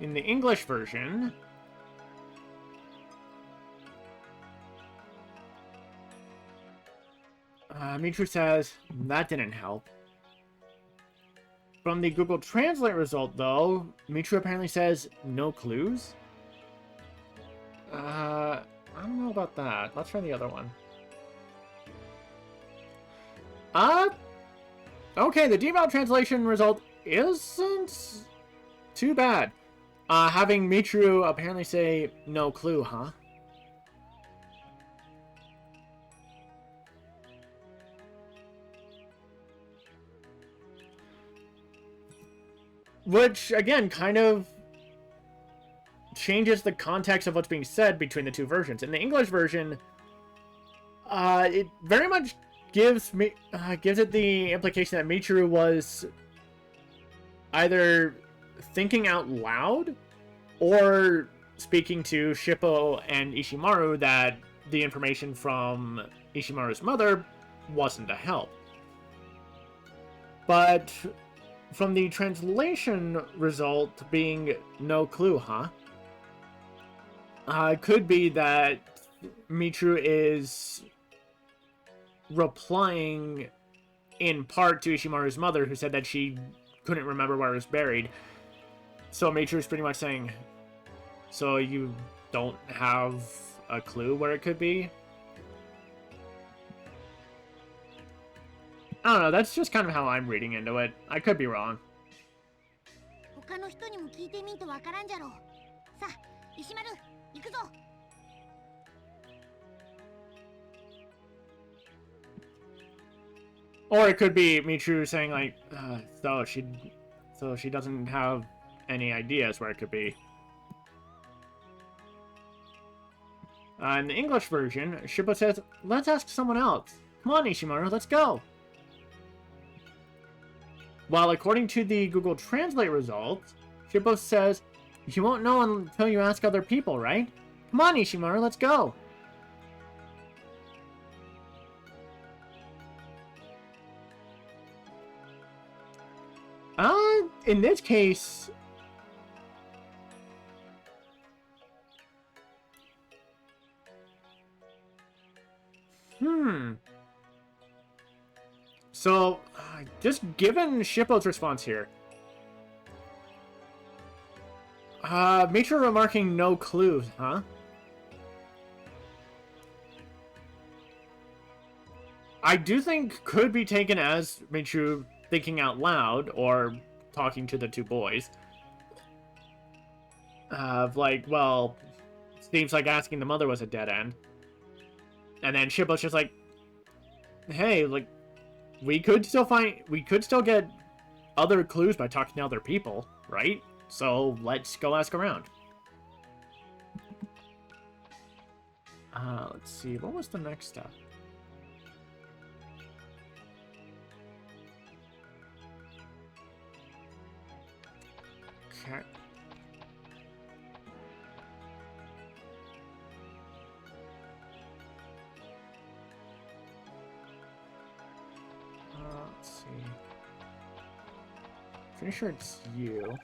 In the English version, Michiru says, "That didn't help." From the Google Translate result, though, Michiru apparently says, "No clues?" I don't know about that. Let's try the other one. Okay, the DeepL translation result isn't too bad. Having Michiru apparently say no clue, huh? Which, again, kind of changes the context of what's being said between the two versions. In the English version, it very much gives it the implication that Michiru was either thinking out loud or speaking to Shippo and Ishimaru that the information from Ishimaru's mother wasn't a help. But from the translation result being no clue, huh? It could be that Michiru is replying in part to Ishimaru's mother, who said that she couldn't remember where it was buried. So Michiru's pretty much saying, so you don't have a clue where it could be? I don't know, that's just kind of how I'm reading into it. I could be wrong. 他の人にも聞いてみんとわからんじゃろう。さあ、石丸、行くぞ。Or it could be Michiru saying like, so she doesn't have any ideas where it could be. In the English version, Shippo says, let's ask someone else. Come on, Ishimaru, let's go. While according to the Google Translate results, Shippo says, you won't know until you ask other people, right? Come on, Ishimaru, let's go. In this case, so, just given Shippo's response here, Michiru remarking no clues, huh? I do think could be taken as Michiru thinking out loud or talking to the two boys. Like, well, seems like asking the mother was a dead end. And then Shippo's just like, hey, like, we could still get other clues by talking to other people, right? So let's go ask around. Let's see, what was the next step? Okay. Let's see. Pretty sure it's you.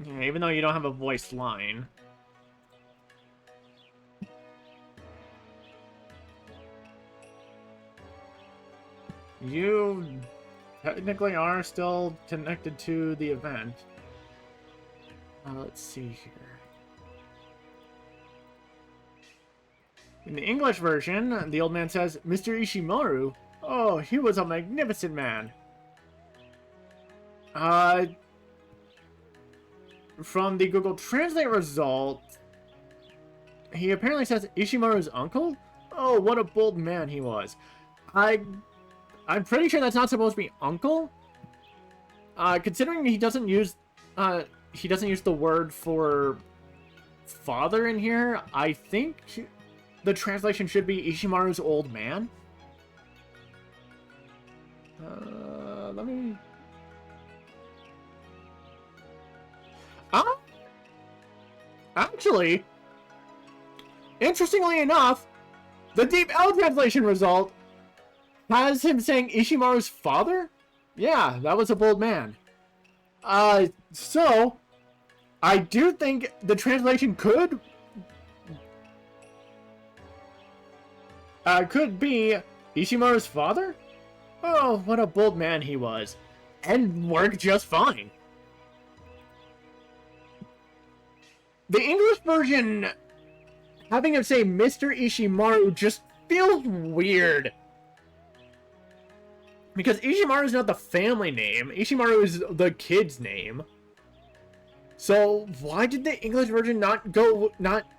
Yeah, even though you don't have a voiced line. You technically are still connected to the event. Let's see here. In the English version, the old man says, Mr. Ishimaru? Oh, he was a magnificent man. From the Google Translate result, he apparently says Ishimaru's uncle? Oh, what a bold man he was. I'm pretty sure that's not supposed to be uncle. Considering he doesn't use the word for father in here, I think the translation should be Ishimaru's old man. Let me... Actually, interestingly enough, the Deep L translation result has him saying Ishimaru's father? Yeah, that was a bold man. So, I do think the translation could be Ishimaru's father? Oh, what a bold man he was. And worked just fine. The English version, having him say Mr. Ishimaru just feels weird. Because Ishimaru is not the family name. Ishimaru is the kid's name. So why did the English version not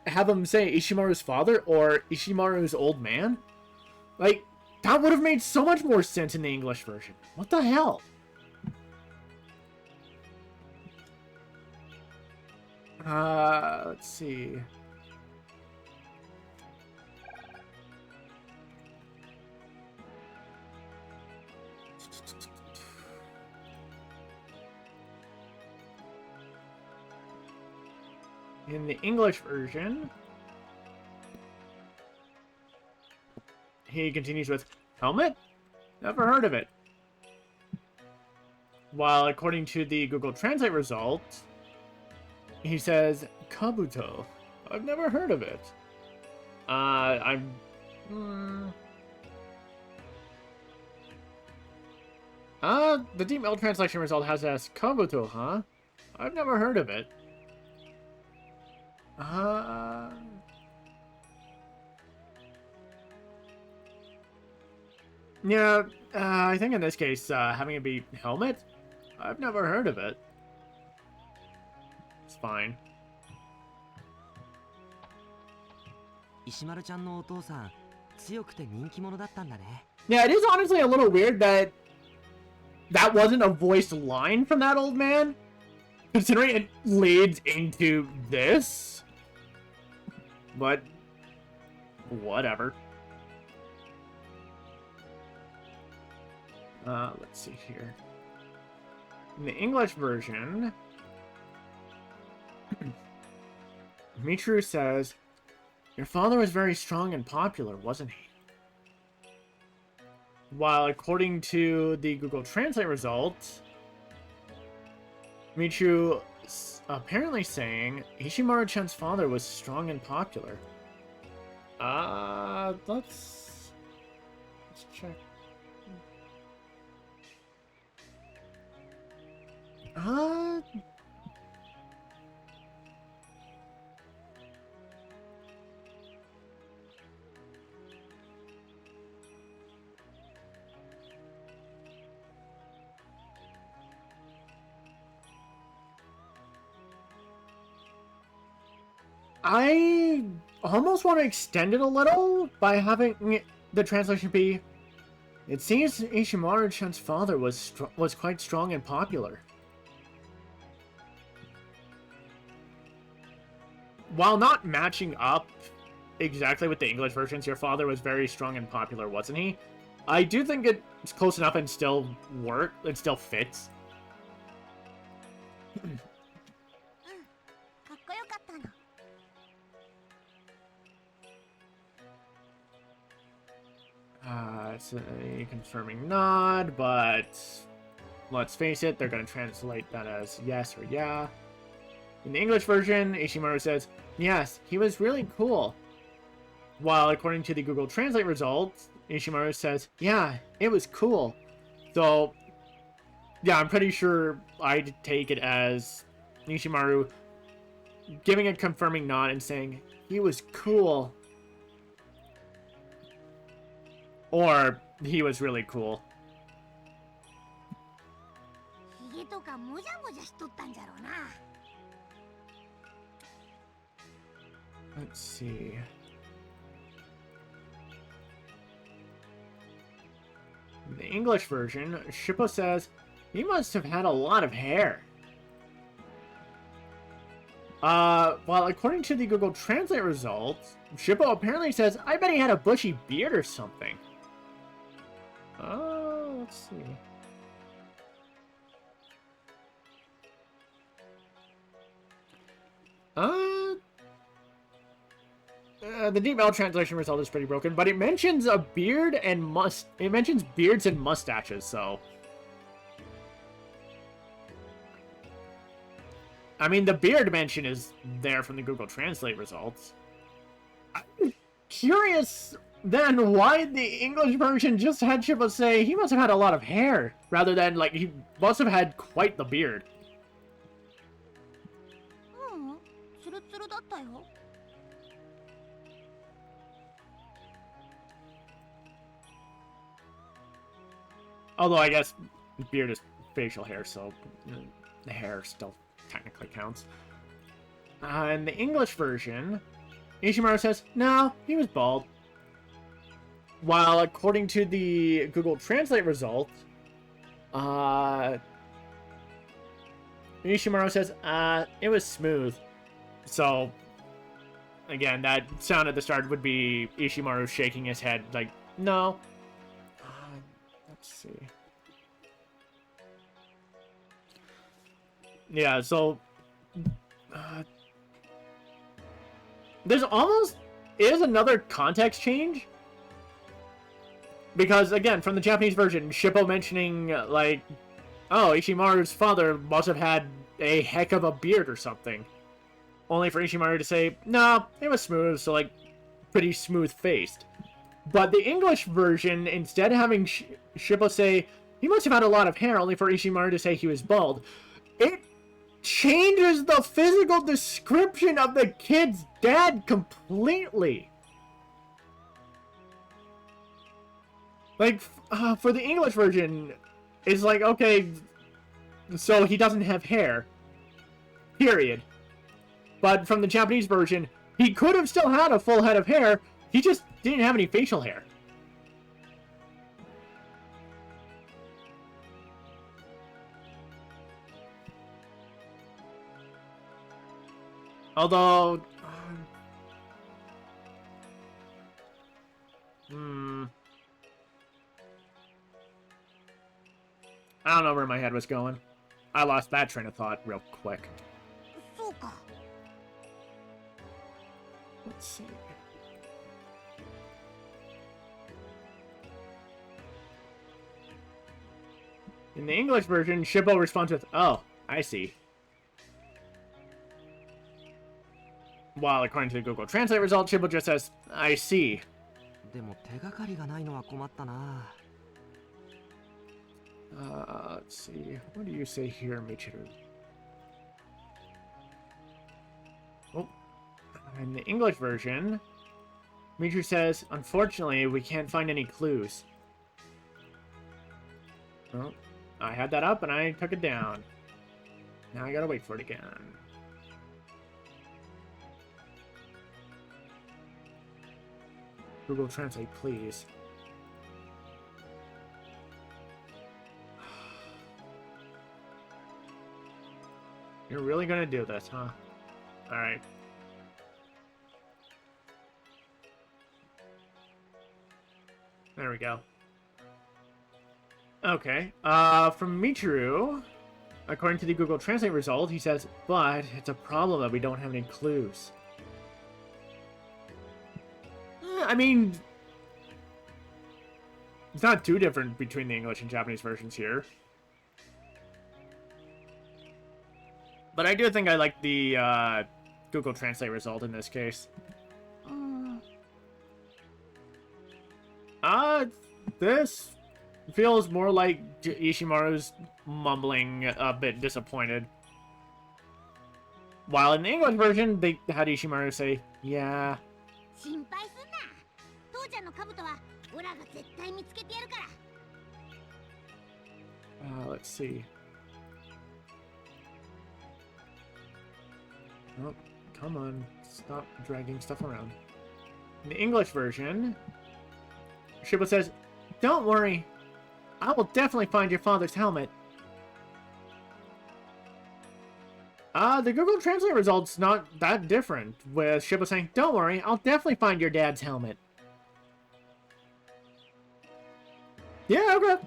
have him say Ishimaru's father or Ishimaru's old man? Like, that would have made so much more sense in the English version. What the hell? Let's see. In the English version, he continues with, helmet? Never heard of it. While according to the Google Translate result, he says, Kabuto. I've never heard of it. The Deep Mail translation result has as Kabuto, huh? I've never heard of it. Yeah, I think in this case, having it be helmet? I've never heard of it. It's fine. 石丸ちゃんのお父さん、強くて人気者だったんだね。Yeah, it is honestly a little weird that that wasn't a voiced line from that old man, considering it leads into this. But whatever. Let's see here. In the English version, Michiru says, your father was very strong and popular, wasn't he? While according to the Google Translate result, Michiru apparently saying Ishimaru-chan's father was strong and popular. Let's check. I almost want to extend it a little by having the translation be, it seems Ishimaru-chan's father was quite strong and popular. While not matching up exactly with the English versions, your father was very strong and popular, wasn't he? I do think it's close enough and still it still fits. It's a confirming nod, but let's face it, they're going to translate that as yes or yeah. In the English version, Ishimaru says, yes, he was really cool. While according to the Google Translate results, Ishimaru says, yeah, it was cool. So, yeah, I'm pretty sure I'd take it as Ishimaru giving a confirming nod and saying, he was cool. Or, he was really cool. Let's see. In the English version, Shippo says, he must have had a lot of hair. Well, according to the Google Translate results, Shippo apparently says, I bet he had a bushy beard or something. Let's see. The Deep Mail translation result is pretty broken, but it mentions a beard and it mentions beards and mustaches, so. I mean, the beard mention is there from the Google Translate results. I'm curious then why the English version just had Shippo say he must have had a lot of hair, rather than, like, he must have had quite the beard. Although I guess beard is facial hair, so the hair still technically counts. In the English version, Ishimaru says, no, he was bald. While according to the Google Translate result, Ishimaru says, it was smooth. So, again, that sound at the start would be Ishimaru shaking his head, like, no. Let's see. Yeah, so... there's almost... is another context change. Because, again, from the Japanese version, Shippo mentioning, like, oh, Ishimaru's father must have had a heck of a beard or something. Only for Ishimaru to say, no, it was smooth, so, like, pretty smooth-faced. But the English version, instead of having Shippo say, he must have had a lot of hair, only for Ishimaru to say he was bald, it changes the physical description of the kid's dad completely. Like, for the English version, it's like, okay, so he doesn't have hair. Period. But from the Japanese version, he could have still had a full head of hair, he just didn't have any facial hair. Although... I don't know where my head was going. I lost that train of thought real quick. そうか。 Let's see. In the English version, Shippo responds with, oh, I see. While according to the Google Translate result, Shippo just says, I see. でも手がかりがないのは困ったな。 Let's see. What do you say here, Michiru? Oh. In the English version, Michiru says, unfortunately, we can't find any clues. Oh, I had that up and I took it down. Now I gotta wait for it again. Google Translate, please. You're really gonna do this, huh? Alright. There we go. Okay. From Michiru, according to the Google Translate result, he says, but it's a problem that we don't have any clues. I mean, it's not too different between the English and Japanese versions here. But I do think I like the Google Translate result in this case. This feels more like Ishimaru's mumbling a bit disappointed. While in the English version, they had Ishimaru say, yeah. 心配すんな。父ちゃんの兜はオラが絶対見つけてやるから。 Let's see. Oh, come on. Stop dragging stuff around. In the English version, Shippo says, don't worry. I will definitely find your father's helmet. The Google Translate result's not that different, with Shippo saying, don't worry, I'll definitely find your dad's helmet. Yeah, okay.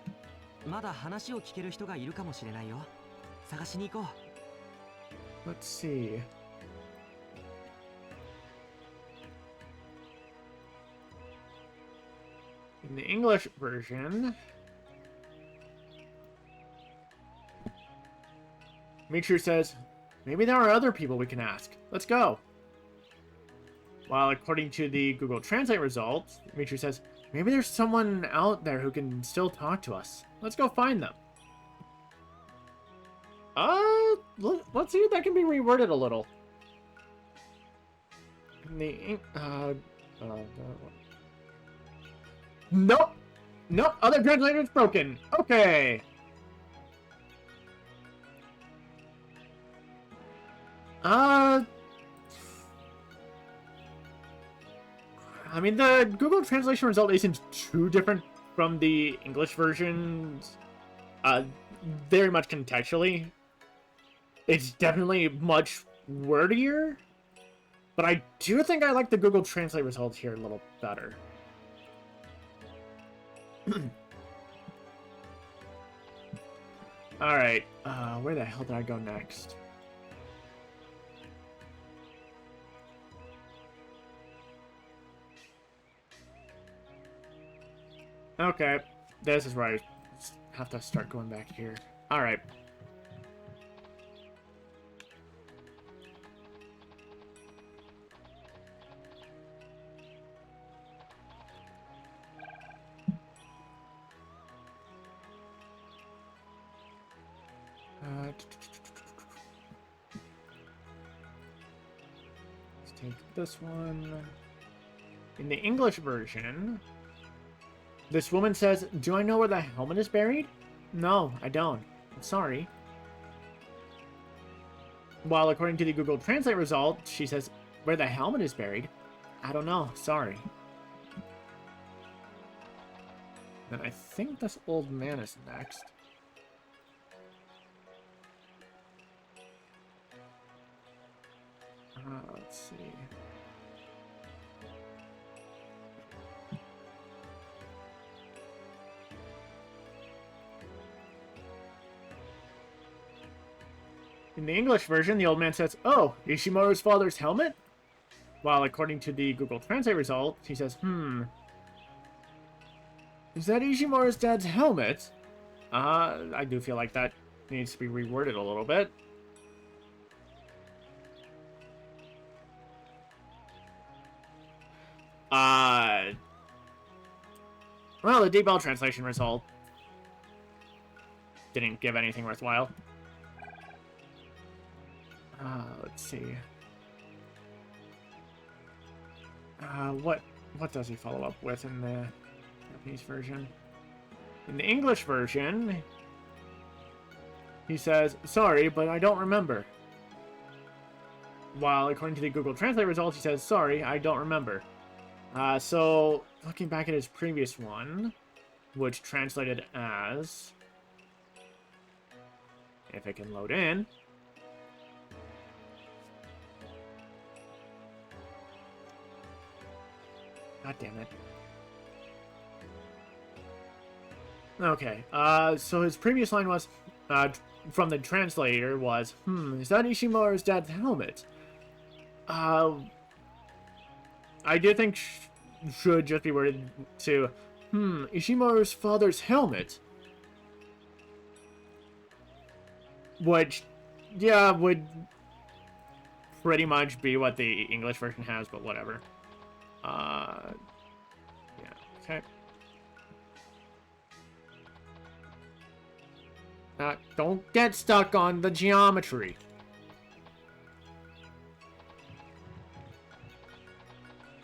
まだ話を聞ける人がいるかもしれないよ。探しに行こう。 Let's see. In the English version, Michiru says, maybe there are other people we can ask. Let's go. While according to the Google Translate results, Michiru says, maybe there's someone out there who can still talk to us. Let's go find them. Let's see if that can be reworded a little. In the, nope. Nope, other translator's broken. Okay. I mean, the Google translation result isn't too different from the English versions. Very much contextually. It's definitely much wordier. But I do think I like the Google Translate results here a little better. Alright, where the hell did I go next? Okay, this is where I have to start going back here. Alright. Let's take this one. In the English version, this woman says, "Do I know where the helmet is buried?" "No, I don't. I'm sorry." While according to the Google Translate result, she says, "Where the helmet is buried?" "I don't know. Sorry." Then I think this old man is next. Let's see. In the English version, the old man says, "Oh, Ishimaru's father's helmet?" While according to the Google Translate result, he says, "Is that Ishimaru's dad's helmet?" I do feel like that needs to be reworded a little bit. Well, the Deep Bell translation result didn't give anything worthwhile. Let's see. What does he follow up with in the Japanese version? In the English version, he says, "Sorry, but I don't remember." While according to the Google Translate results, he says, "Sorry, I don't remember." So, looking back at his previous one, which translated as... If it can load in... God damn it. Okay, so his previous line was, from the translator was, "Is that Ishimaru's dad's helmet?" I do think should just be worded to, Ishimaru's father's helmet. Which, yeah, would pretty much be what the English version has, but whatever. Yeah, okay. Don't get stuck on the geometry.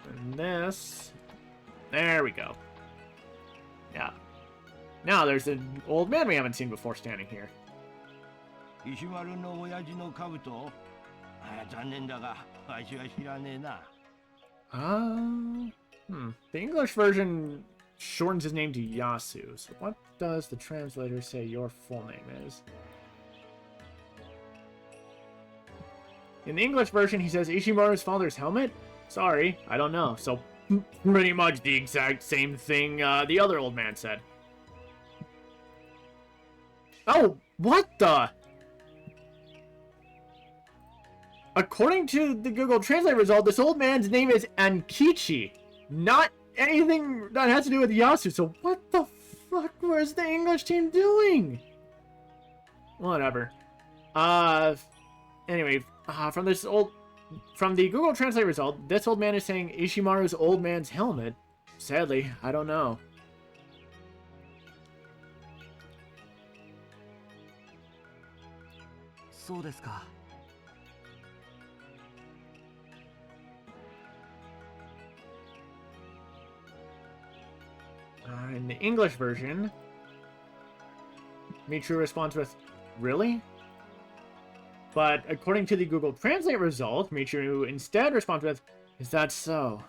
And this... There we go. Yeah. Now there's an old man we haven't seen before standing here. 石丸の親父の兜？残念だが、わしは知らねえな。The English version shortens his name to Yasu. So what does the translator say your full name is? In the English version, he says Ishimaru's father's helmet? Sorry, I don't know. So pretty much the exact same thing the other old man said. Oh, what the? According to the Google Translate result, this old man's name is Ankichi, not anything that has to do with Yasu. So what the fuck was the English team doing? Whatever. Anyway, from the Google Translate result, this old man is saying Ishimaru's old man's helmet. Sadly, I don't know.そうですか。In the English version, Michiru responds with, "Really?" But according to the Google Translate result, Michiru instead responds with, "Is that so?"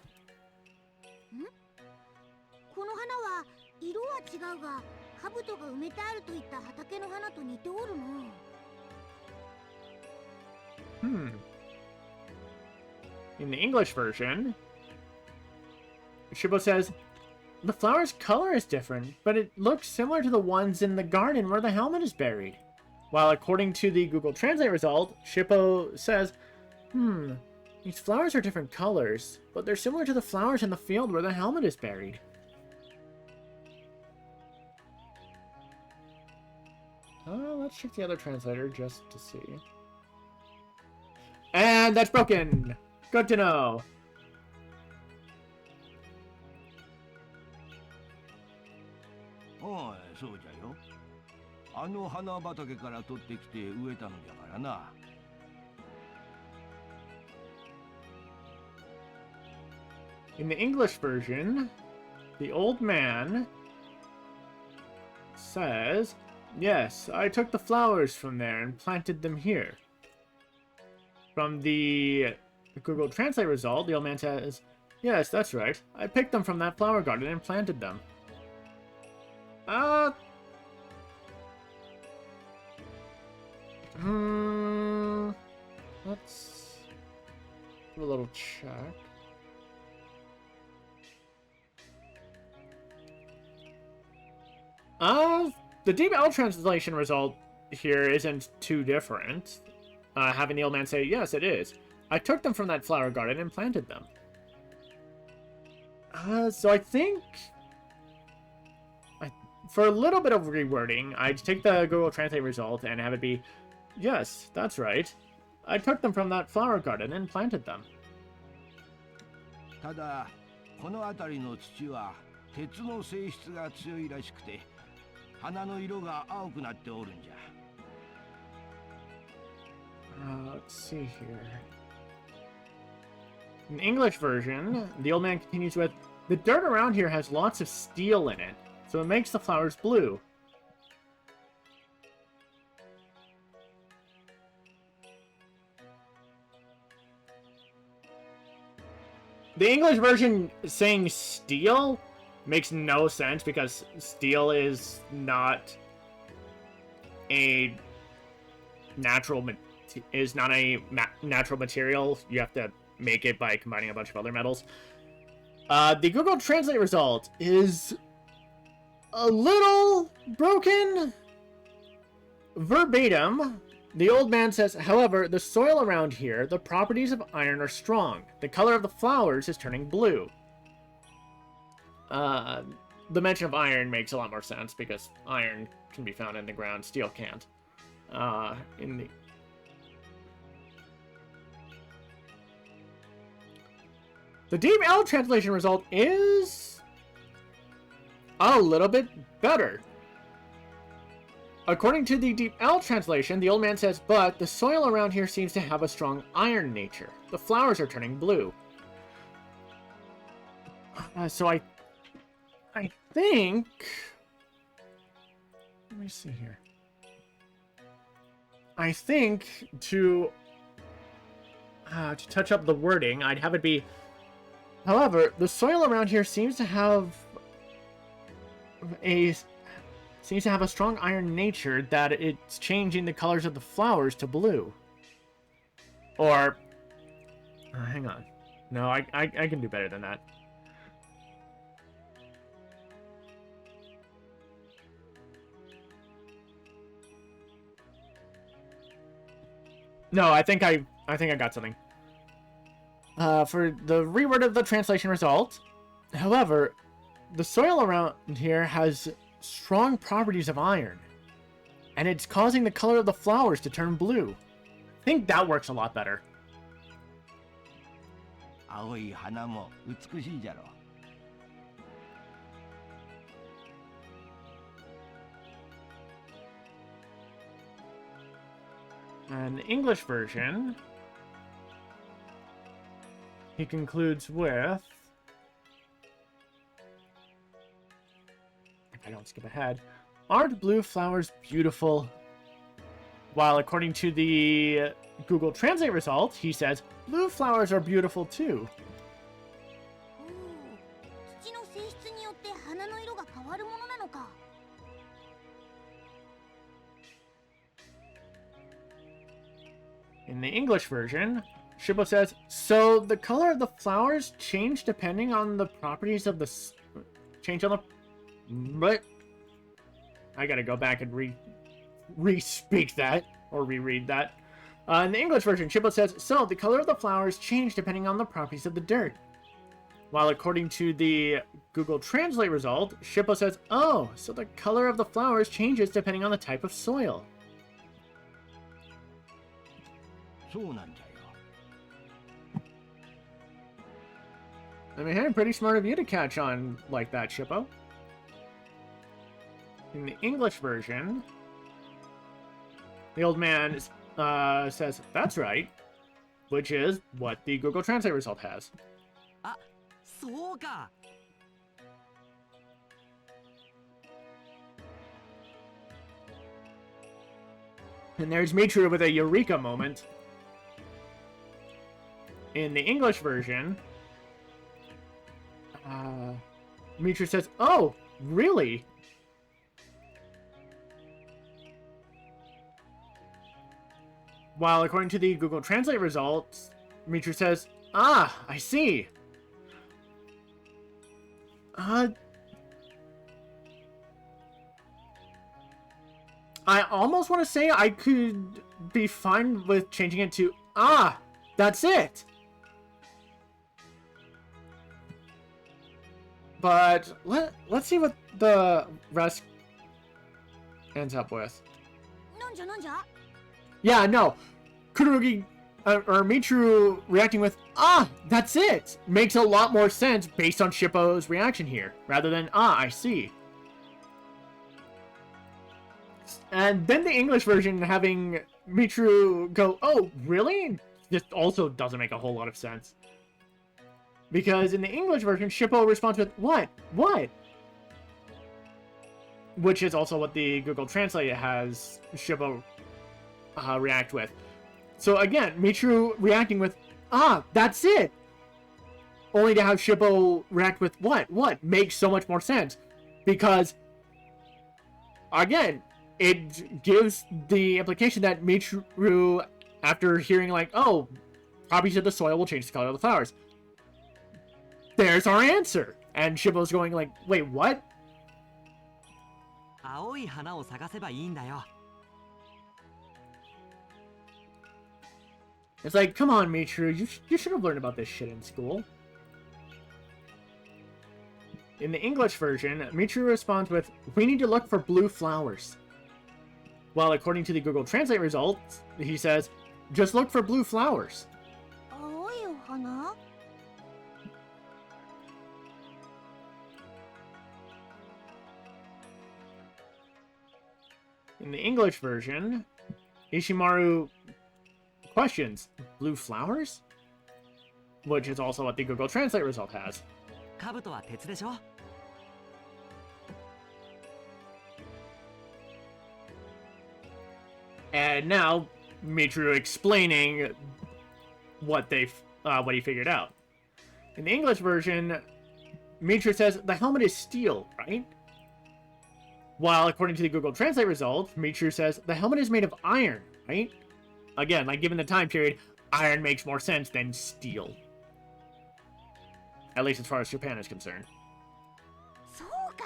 この花は色は違うが、兜が埋めてあるといった畑の花と似ておるの。In the English version, Shippo says, "The flower's color is different, but it looks similar to the ones in the garden where the helmet is buried." While according to the Google Translate result, Shippo says, "These flowers are different colors, but they're similar to the flowers in the field where the helmet is buried." Let's check the other translator just to see. And that's broken! Good to know! おい、そうじゃよ。あの花畑から取ってきて植えたのじゃからな。In the English version, the old man says, "Yes, I took the flowers from there and planted them here." From the Google Translate result, the old man says, "Yes, that's right. I picked them from that flower garden and planted them." Let's do a little check. The Deep L translation result here isn't too different. Having the old man say, "Yes, it is. I took them from that flower garden and planted them." So I think... for a little bit of rewording, I'd take the Google Translate result and have it be, "Yes, that's right. I took them from that flower garden and planted them." ただ、この辺りの土は鉄の性質が強いらしくて、花の色が青くなっておるんじゃ。Let's see here. In the English version, the old man continues with, "The dirt around here has lots of steel in it, so it makes the flowers blue." The English version saying steel makes no sense because steel is not a natural natural material. You have to make it by combining a bunch of other metals. The Google Translate result is a little broken. Verbatim, the old man says, "However, the soil around here, the properties of iron are strong. The color of the flowers is turning blue." The mention of iron makes a lot more sense because iron can be found in the ground, steel can't. The Deep L translation result is a little bit better. According to the Deep L translation, the old man says, "But the soil around here seems to have a strong iron nature. The flowers are turning blue." So I think... let me see here. I think to touch up the wording, I'd have it be, "However, the soil around here seems to have a strong iron nature that it's changing the colors of the flowers to blue." Or, hang on. No, I can do better than that. No, I think I got something. For the reword of the translation result, "However, the soil around here has strong properties of iron, and it's causing the color of the flowers to turn blue." I think that works a lot better. 青い花も美しいじゃろ。And the English version, he concludes with, I don't skip ahead. Aren't blue flowers beautiful? While according to the Google Translate result, he says, blue flowers are beautiful too. 土の性質によって花の色が変わるものなのか。In the English version, Shippo says, so the color of the flowers change depending on the properties of the... Change on the... But... I gotta go back and re-speak that, or reread that. In the English version, Shippo says, so the color of the flowers change depending on the properties of the dirt. While according to the Google Translate result, Shippo says, oh, so the color of the flowers changes depending on the type of soil. そうなんじゃよ。 I mean, hey, pretty smart of you to catch on like that, Shippo. In the English version, the old man says, that's right, which is what the Google Translate result has. あ、そうか。 And there's Michiru with a eureka moment. In the English version, Michiru says, oh, really? While according to the Google Translate results, Michiru says, ah, I see. I almost want to say I could be fine with changing it to, ah, that's it. But let's see what the rest ends up with. なんじゃなんじゃ。 Yeah, no. Kururugi or Michiru reacting with, ah, that's it. Makes a lot more sense based on Shippo's reaction here, rather than, ah, I see. And then the English version having Michiru go, oh, really? This also doesn't make a whole lot of sense. Because in the English version, Shippo responds with, what? What? Which is also what the Google Translate has Shippo react with. So again, Michiru reacting with, ah, that's it! Only to have Shippo react with, what? What? Makes so much more sense. Because, again, it gives the implication that Michiru, after hearing like, oh, properties of the soil will change the color of the flowers. There's our answer! And Shippo's going like, wait, what? 青い花を探せばいいんだよ。 It's like, come on, Michiru, you should have learned about this shit in school. In the English version, Michiru responds with, we need to look for blue flowers. While according to the Google Translate results, he says, just look for blue flowers. 青いお花。 In the English version, Ishimaru questions, blue flowers? Which is also what the Google Translate result has. 兜は鉄でしょ。 And now, Michiru explaining what he figured out. In the English version, Michiru says the helmet is steel, right? While according to the Google Translate result, Michiru says the helmet is made of iron, right? Again, like given the time period, iron makes more sense than steel. At least as far as Japan is concerned. そうか、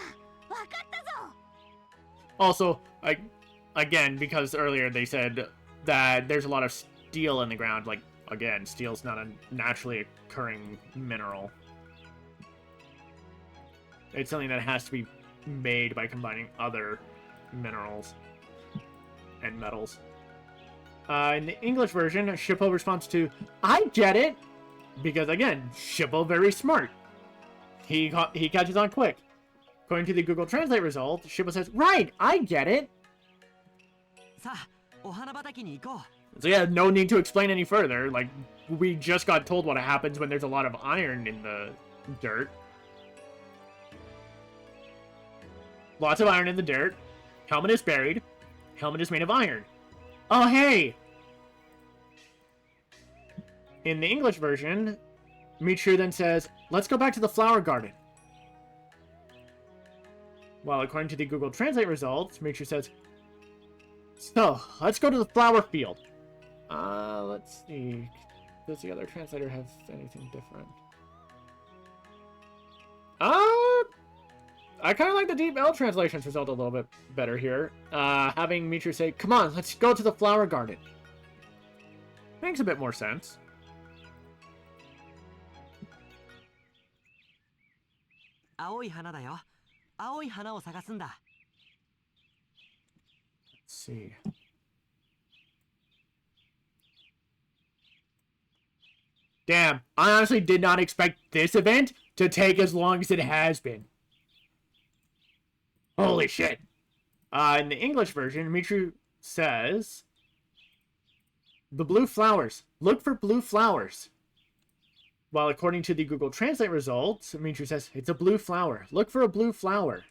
わかったぞ。 Also, again, because earlier they said that there's a lot of steel in the ground, like, again, steel's not a naturally occurring mineral. It's something that has to be made by combining other minerals and metals. In the English version, Shippo responds to, I get it! Because, again, Shippo very smart. He catches on quick. According to the Google Translate result, Shippo says, right, I get it! さあ、お花畑に行こう。 So yeah, no need to explain any further. Like, we just got told what happens when there's a lot of iron in the dirt. Lots of iron in the dirt. Helmet is buried. Helmet is made of iron. Oh, hey! In the English version, Michiru then says, let's go back to the flower garden. While according to the Google Translate results, Michiru says, so, let's go to the flower field. Let's see. Does the other translator have anything different? I kind of like the Deep L translation's result a little bit better here. Having Michiru say, come on, let's go to the flower garden. Makes a bit more sense. Let's see. Damn, I honestly did not expect this event to take as long as it has been. Holy shit. In the English version, Michiru says, the blue flowers. Look for blue flowers. While according to the Google Translate results, Michiru says, it's a blue flower. Look for a blue flower.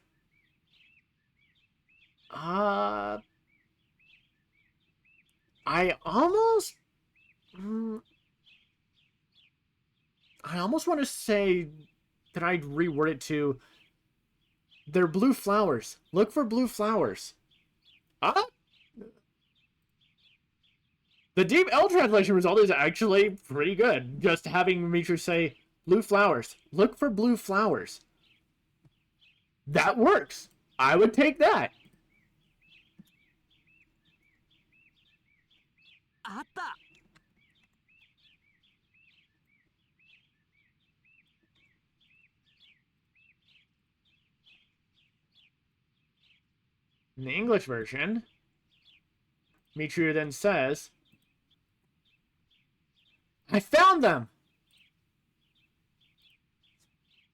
I almost want to say that I'd reword it to, they're blue flowers. Look for blue flowers. The Deep L translation result is actually pretty good. Just having Michiru say, blue flowers. Look for blue flowers. That works. I would take that. In the English version, Michiru then says, I found them!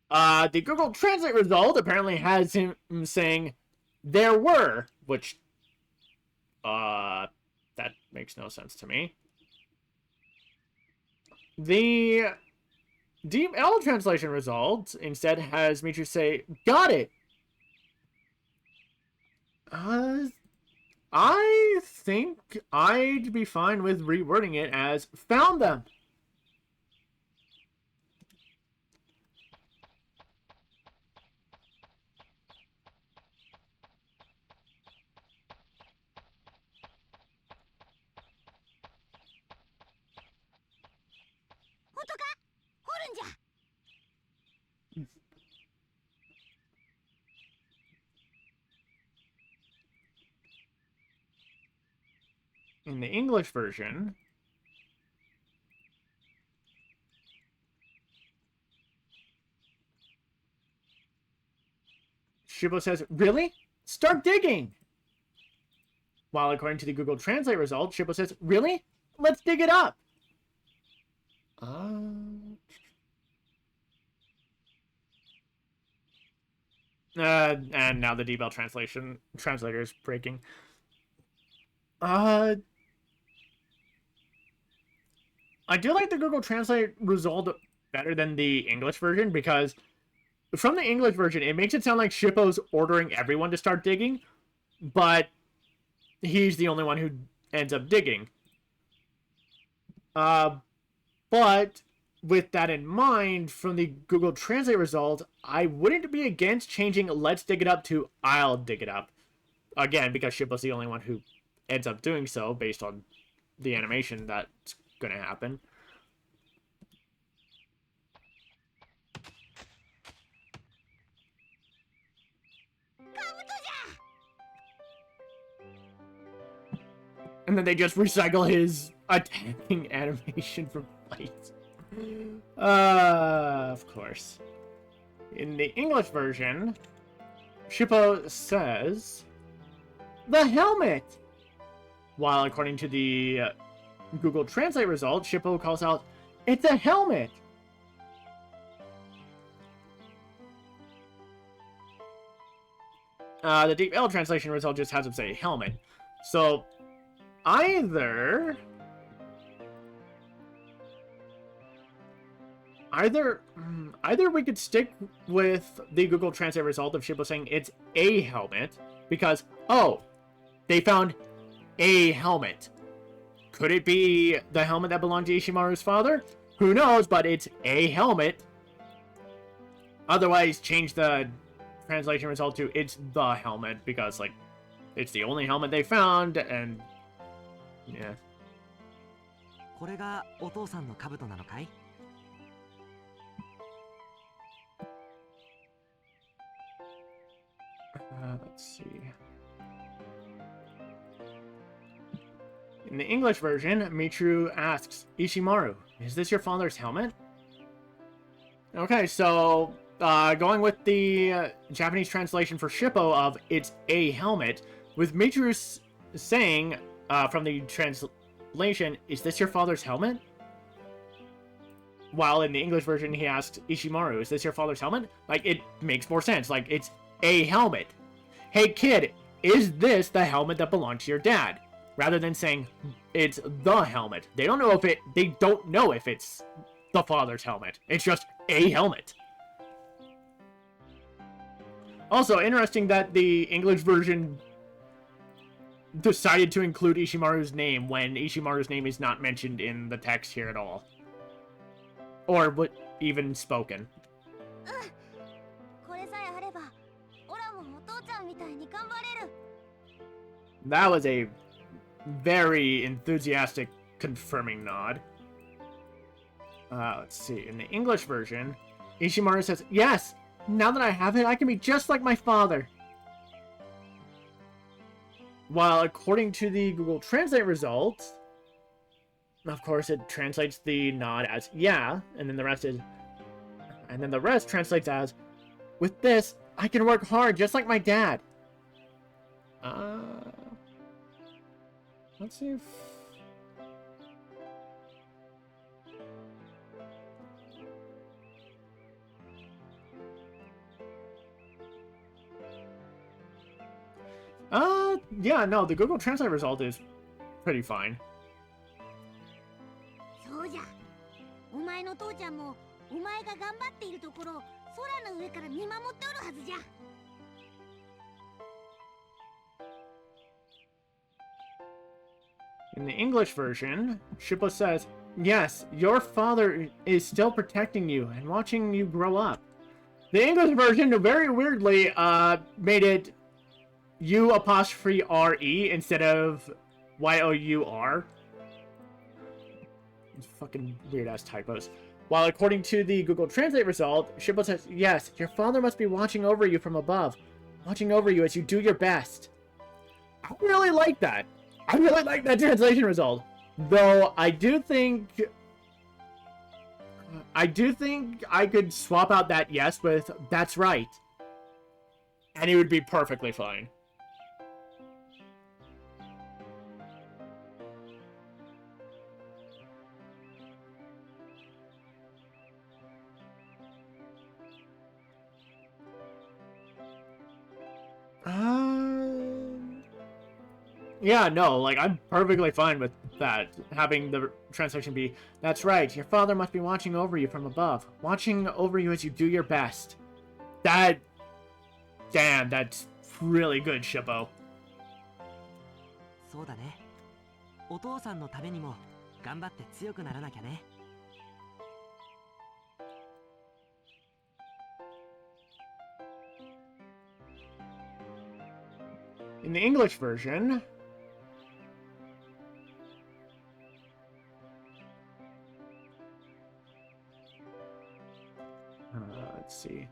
The Google Translate result apparently has him saying, there were, which, that makes no sense to me. The Deep L translation result instead has Michiru say, got it! I think I'd be fine with rewording it as found them. In the English version, Shippo says, really? Start digging! While according to the Google Translate result, Shippo says, really? Let's dig it up! And now the Deep L translator is breaking. I do like the Google Translate result better than the English version, because from the English version, it makes it sound like Shippo's ordering everyone to start digging, but he's the only one who ends up digging. But with that in mind, from the Google Translate result, I wouldn't be against changing let's dig it up to I'll dig it up. Again, because Shippo's the only one who ends up doing so based on the animation that's going to happen. And then they just recycle his attacking animation from fights. Of course. In the English version, Shippo says, the helmet! While according to the Google Translate result, Shippo calls out, it's a helmet! The Deep L translation result just has him say helmet. So, either Either we could stick with the Google Translate result of Shippo saying it's a helmet, because, oh, they found a helmet. Could it be the helmet that belonged to Ishimaru's father? Who knows, but it's a helmet. Otherwise, change the translation result to it's the helmet, because, like, it's the only helmet they found, and, yeah. これがお父さんの兜なのかい? Let's see. In the English version, Michiru asks, Ishimaru, is this your father's helmet? Okay, so, going with the Japanese translation for Shippo of it's a helmet, with Michiru saying, from the translation, is this your father's helmet? While in the English version, he asks, Ishimaru, is this your father's helmet? Like, it makes more sense. Like, it's a helmet. Hey, kid, is this the helmet that belonged to your dad? Rather than saying, it's the helmet. They don't know if it's the father's helmet. It's just a helmet. Also, interesting that the English version decided to include Ishimaru's name when Ishimaru's name is not mentioned in the text here at all. Or even spoken. That was a very enthusiastic confirming nod. Let's see. In the English version, Ishimaru says, yes! Now that I have it, I can be just like my father! While according to the Google Translate results, of course it translates the nod as yeah, and then the rest translates as, with this, I can work hard just like my dad. Let's see if... yeah, no, the Google Translate result is pretty fine. In the English version, Shippo says, yes, your father is still protecting you and watching you grow up. The English version, very weirdly, made it U''RE instead of YOUR. Fucking weird-ass typos. While according to the Google Translate result, Shippo says, yes, your father must be watching over you from above. Watching over you as you do your best. I really like that. I really like that translation result. Though, I do think I could swap out that yes with that's right. And it would be perfectly fine. Yeah, no, like, I'm perfectly fine with that. Having the translation be, that's right, your father must be watching over you from above. Watching over you as you do your best. Damn, that's really good, Shippo. そうだね。お父さんのためにも頑張って強くならなきゃね。In the English version, let's see.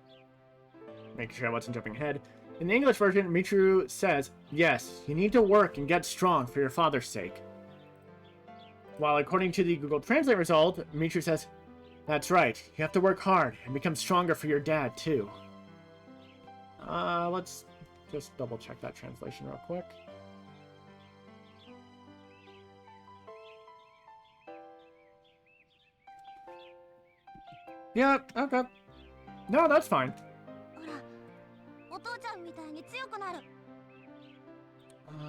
Making sure I wasn't jumping ahead. In the English version, Michiru says, yes, you need to work and get strong for your father's sake. While according to the Google Translate result, Michiru says, that's right, you have to work hard and become stronger for your dad, too. Let's just double check that translation real quick. Yeah, okay. No, that's fine.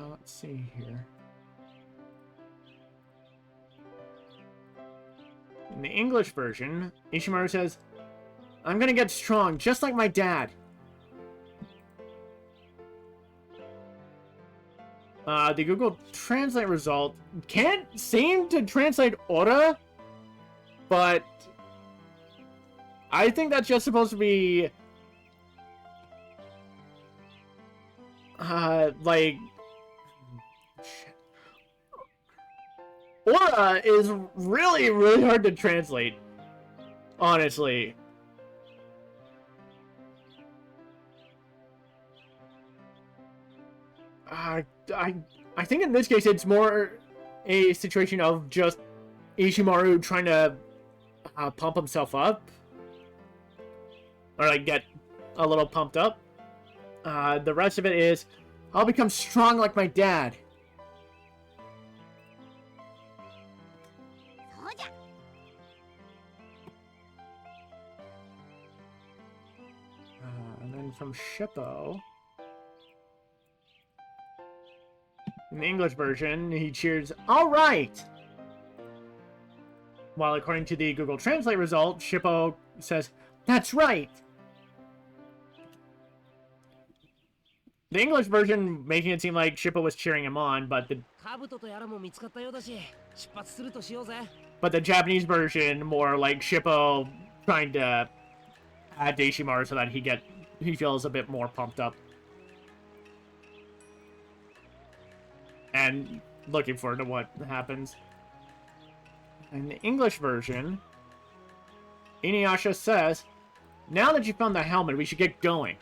Let's see here. In the English version, Ishimaru says, I'm gonna get strong, just like my dad. The Google Translate result can't seem to translate Ora, but I think that's just supposed to be like shit. Ora is really, really hard to translate, honestly. I think in this case it's more a situation of just Ishimaru trying to pump himself up, or like get a little pumped up. The rest of it is, I'll become strong like my dad. And then from Shippo, in the English version, he cheers, "All right!" While according to the Google Translate result, Shippo says, "That's right!" The English version making it seem like Shippo was cheering him on, but the Japanese version more like Shippo trying to add Ishimaru so that he feels a bit more pumped up. And looking forward to what happens. In the English version, InuYasha says, "Now that you found the helmet, we should get going."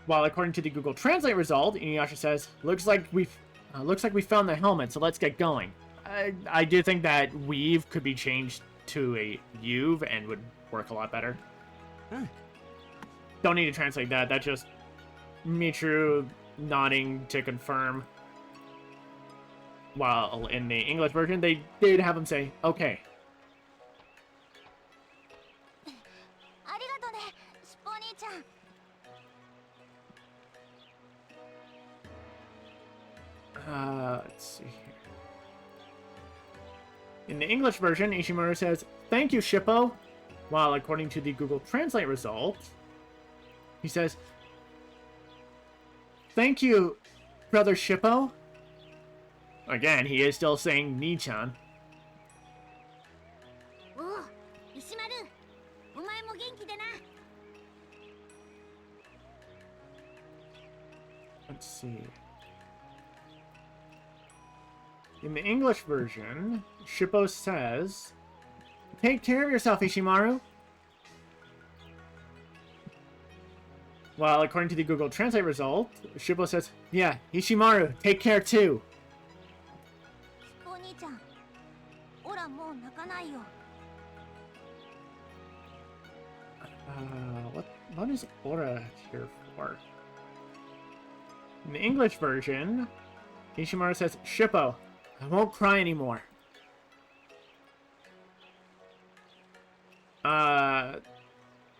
While according to the Google Translate result, InuYasha says, looks like we found the helmet, so let's get going." I do think that weave could be changed to a you've and would work a lot better. Don't need to translate that. That's just Michiru nodding to confirm. While in the English version, they did have him say, "Okay." Let's see here. In the English version, Ishimaru says, "Thank you, Shippo." While according to the Google Translate result, he says, "Thank you, brother Shippo." Again, he is still saying Ni-chan. Let's see. In the English version, Shippo says, "Take care of yourself, Ishimaru." While according to the Google Translate result, Shippo says, "Yeah, Ishimaru, take care too." What is Ora here for? In the English version, Ishimaru says, "Shippo, I won't cry anymore."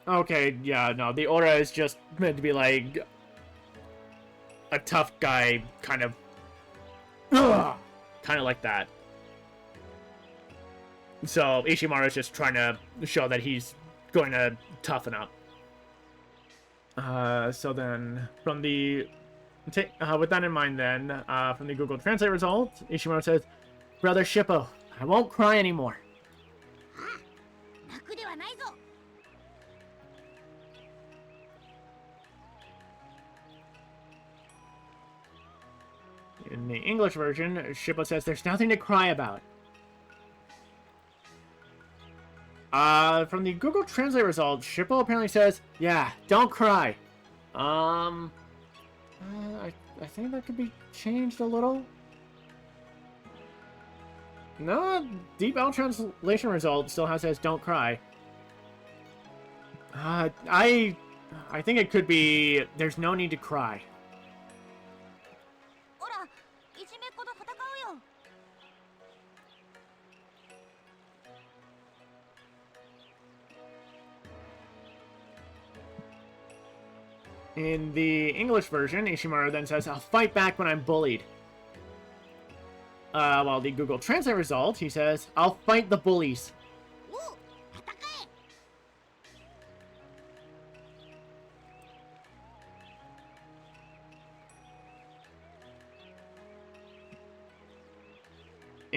Okay, yeah, no, the Ora is just meant to be like a tough guy, kind of like that. So Ishimaru is just trying to show that he's going to toughen up. So then, from the with that in mind, then from the Google Translate result, Ishimaru says, "Brother Shippo, I won't cry anymore." In the English version, Shippo says, "There's nothing to cry about." From the Google Translate result, Shippo apparently says, "Yeah, don't cry." I think that could be changed a little. No, Deep L translation result still says "don't cry." I think it could be "there's no need to cry." In the English version, Ishimaru then says, "I'll fight back when I'm bullied." While the Google Translate result, he says, "I'll fight the bullies."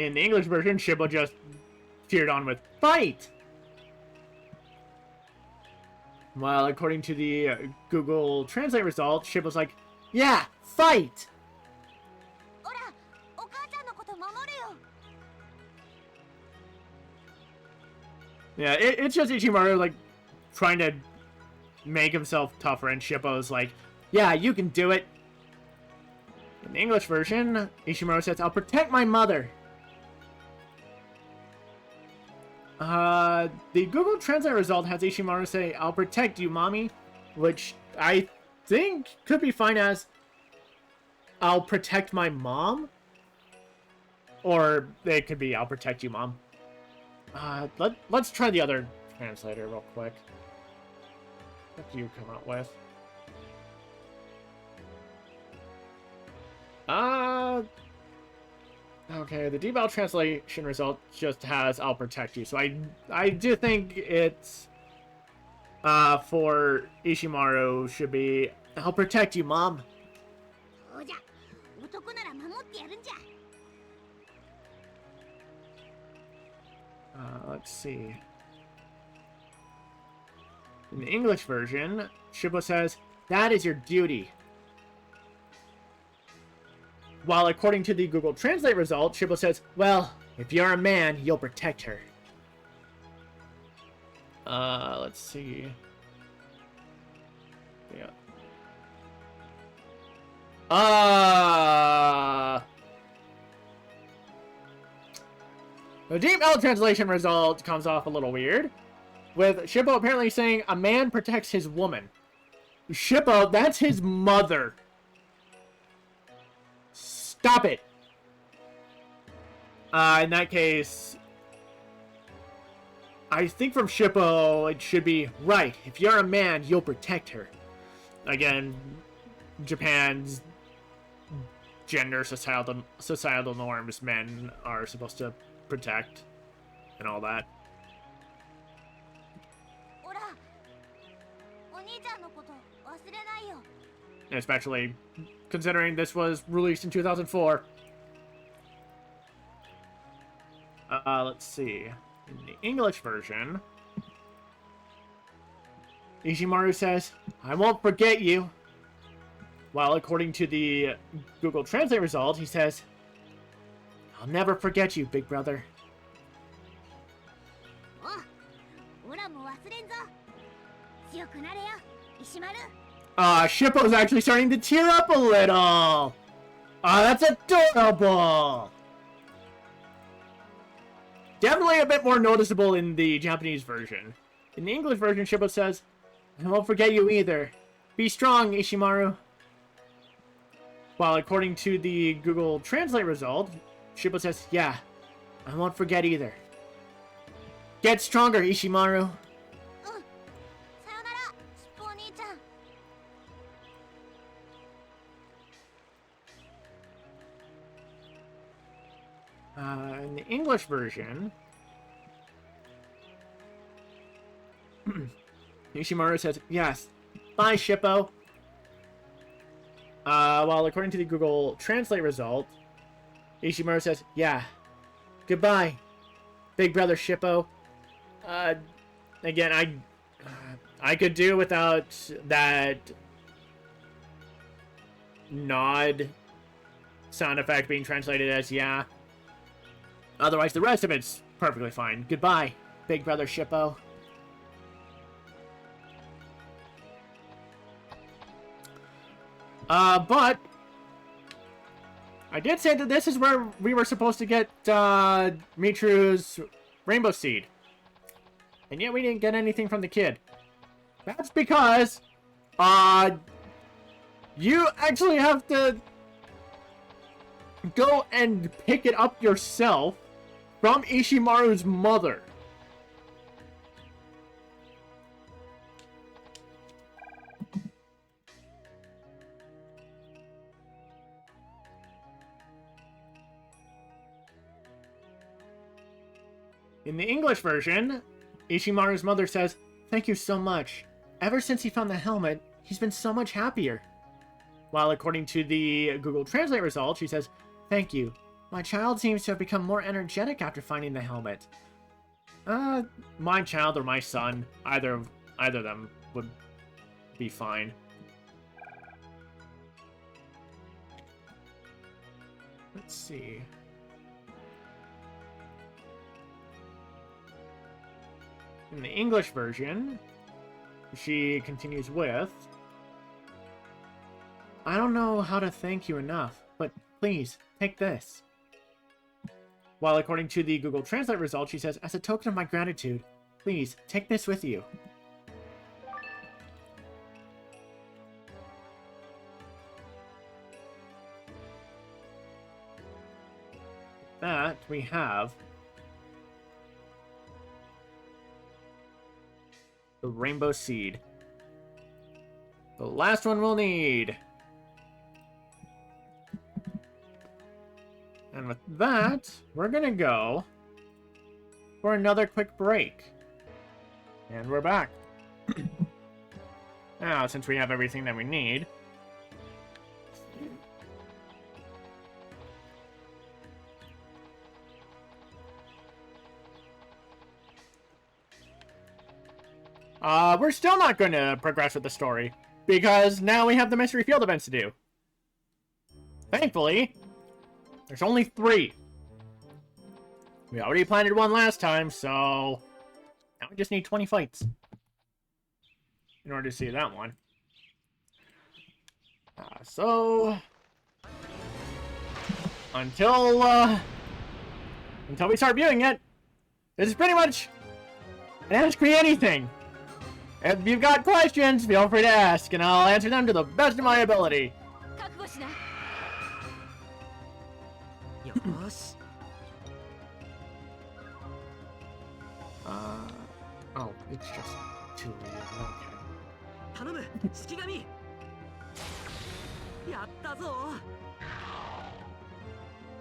in the English version, Shippo just cheered on with "Fight!" While according to the Google Translate result, Shippo's like, "Yeah, fight!" ほら、お母ちゃんのこと守れよ。 Yeah, it's just Ichimaru, like, trying to make himself tougher, and Shippo's like, "Yeah, you can do it." In the English version, Ichimaru says, "I'll protect my mother." The Google Translate result has Ichimaru say, "I'll protect you, mommy," which I think could be fine as, "I'll protect my mom," or it could be, "I'll protect you, mom." Let's try the other translator real quick. What do you come out with? Okay, the deval translation result just has "I'll protect you," so I do think it's for Ishimaru should be "I'll protect you, mom." そうじゃ、男なら守ってやるんじゃ。 Let's see. In the English version, Shippo says, "That is your duty." While according to the Google Translate result, Shippo says, "Well, if you're a man, you'll protect her." Let's see. Yeah. The Deep L translation result comes off a little weird, with Shippo apparently saying a man protects his woman. Shippo, that's his mother. Stop it. In that case, I think from Shippo it should be, right, if you're a man, you'll protect her. Again, Japan's gender societal norms, men are supposed to protect and all that. ほら、お兄ちゃんのこと忘れないよ。 Especially considering this was released in 2004. Let's see. In the English version, Ishimaru says, "I won't forget you." While according to the Google Translate result, he says, "I'll never forget you, big brother." お、オラも忘れんぞ。強くなれよ、石丸。 Shippo's actually starting to tear up a little. That's adorable. Definitely a bit more noticeable in the Japanese version. In the English version, Shippo says, "I won't forget you either. Be strong, Ishimaru." While according to the Google Translate result, Shippo says, "Yeah, I won't forget either. Get stronger, Ishimaru." うん。さよなら、しっぽお兄ちゃん。 In the English version, Ishimaru says, "Yes, bye, Shippo." While according to the Google Translate result, Ishimaru says, "Yeah, goodbye, big brother Shippo." Again, I could do without that nod sound effect being translated as "yeah." Otherwise, the rest of it's perfectly fine. Goodbye, big brother Shippo. But I did say that this is where we were supposed to get Michiru's Rainbow Seed. And yet we didn't get anything from the kid. That's because you actually have to go and pick it up yourself from Ishimaru's mother. In the English version, Ishimaru's mother says, "Thank you so much. Ever since he found the helmet, he's been so much happier." While according to the Google Translate result, she says, "Thank you. My child seems to have become more energetic after finding the helmet. My child or my son, either of them would be fine. Let's see. In the English version, she continues with, I don't know how to thank you enough, but please, take this. While according to the Google Translate result, she says, as a token of my gratitude, please, take this with you. That we have the rainbow seed. The last one we'll need. And with that, we're gonna go for another quick break. And we're back. Now, since we have everything that we need, we're still not going to progress with the story, because now we have the mystery field events to do. Thankfully, there's only 3. We already planted one last time, so now we just need 20 fights in order to see that one. So until we start viewing it, this is pretty much an Ask Me Anything. If you've got questions, feel free to ask, and I'll answer them to the best of my ability. 覚悟しな。よし。Oh, it's just too late. Okay. 頼む、式神。やったぞ。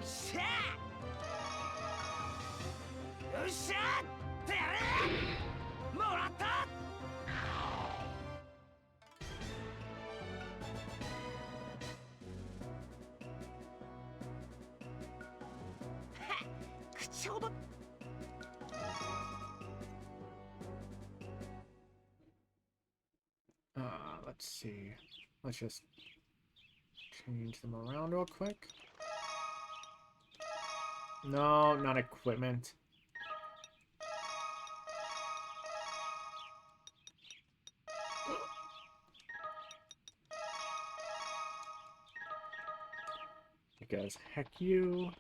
しゃあ、よっしゃってやれ。もらった。口ほど。Let's see. Let's just change them around real quick. No, not equipment. Because heck you.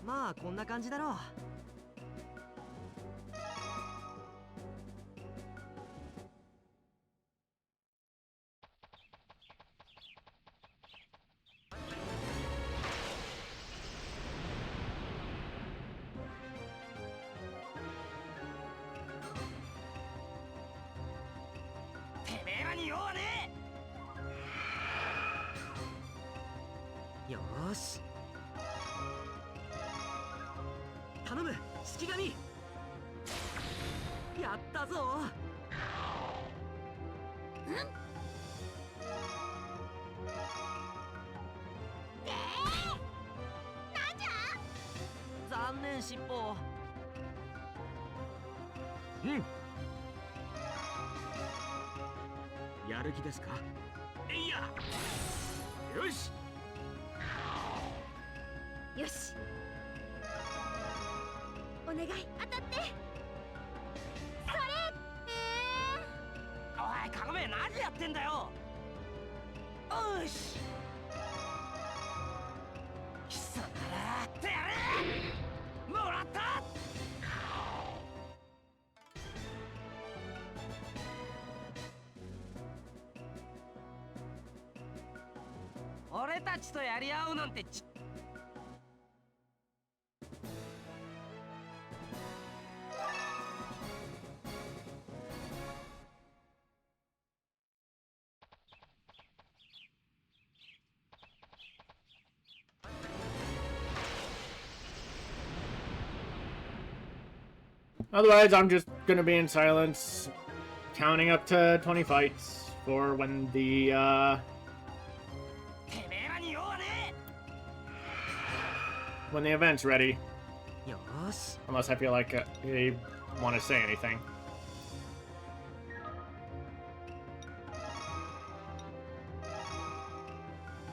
まあこんな感じだろう。てめえらに用はねえ。よーし。頼む、式神。やったぞ。うん。なんじゃ。残念、尻尾。うん。やる気ですか？いや。よし。よし。お願い当たって。それ。おいいカゴメ何やってんだよ。よし貴様らってやれ。もらった。俺たちとやり合うなんてOtherwise, I'm just gonna be in silence, counting up to 20 fights for when the, てめえらに用はね when the event's ready. よーし Unless I feel like they want to say anything.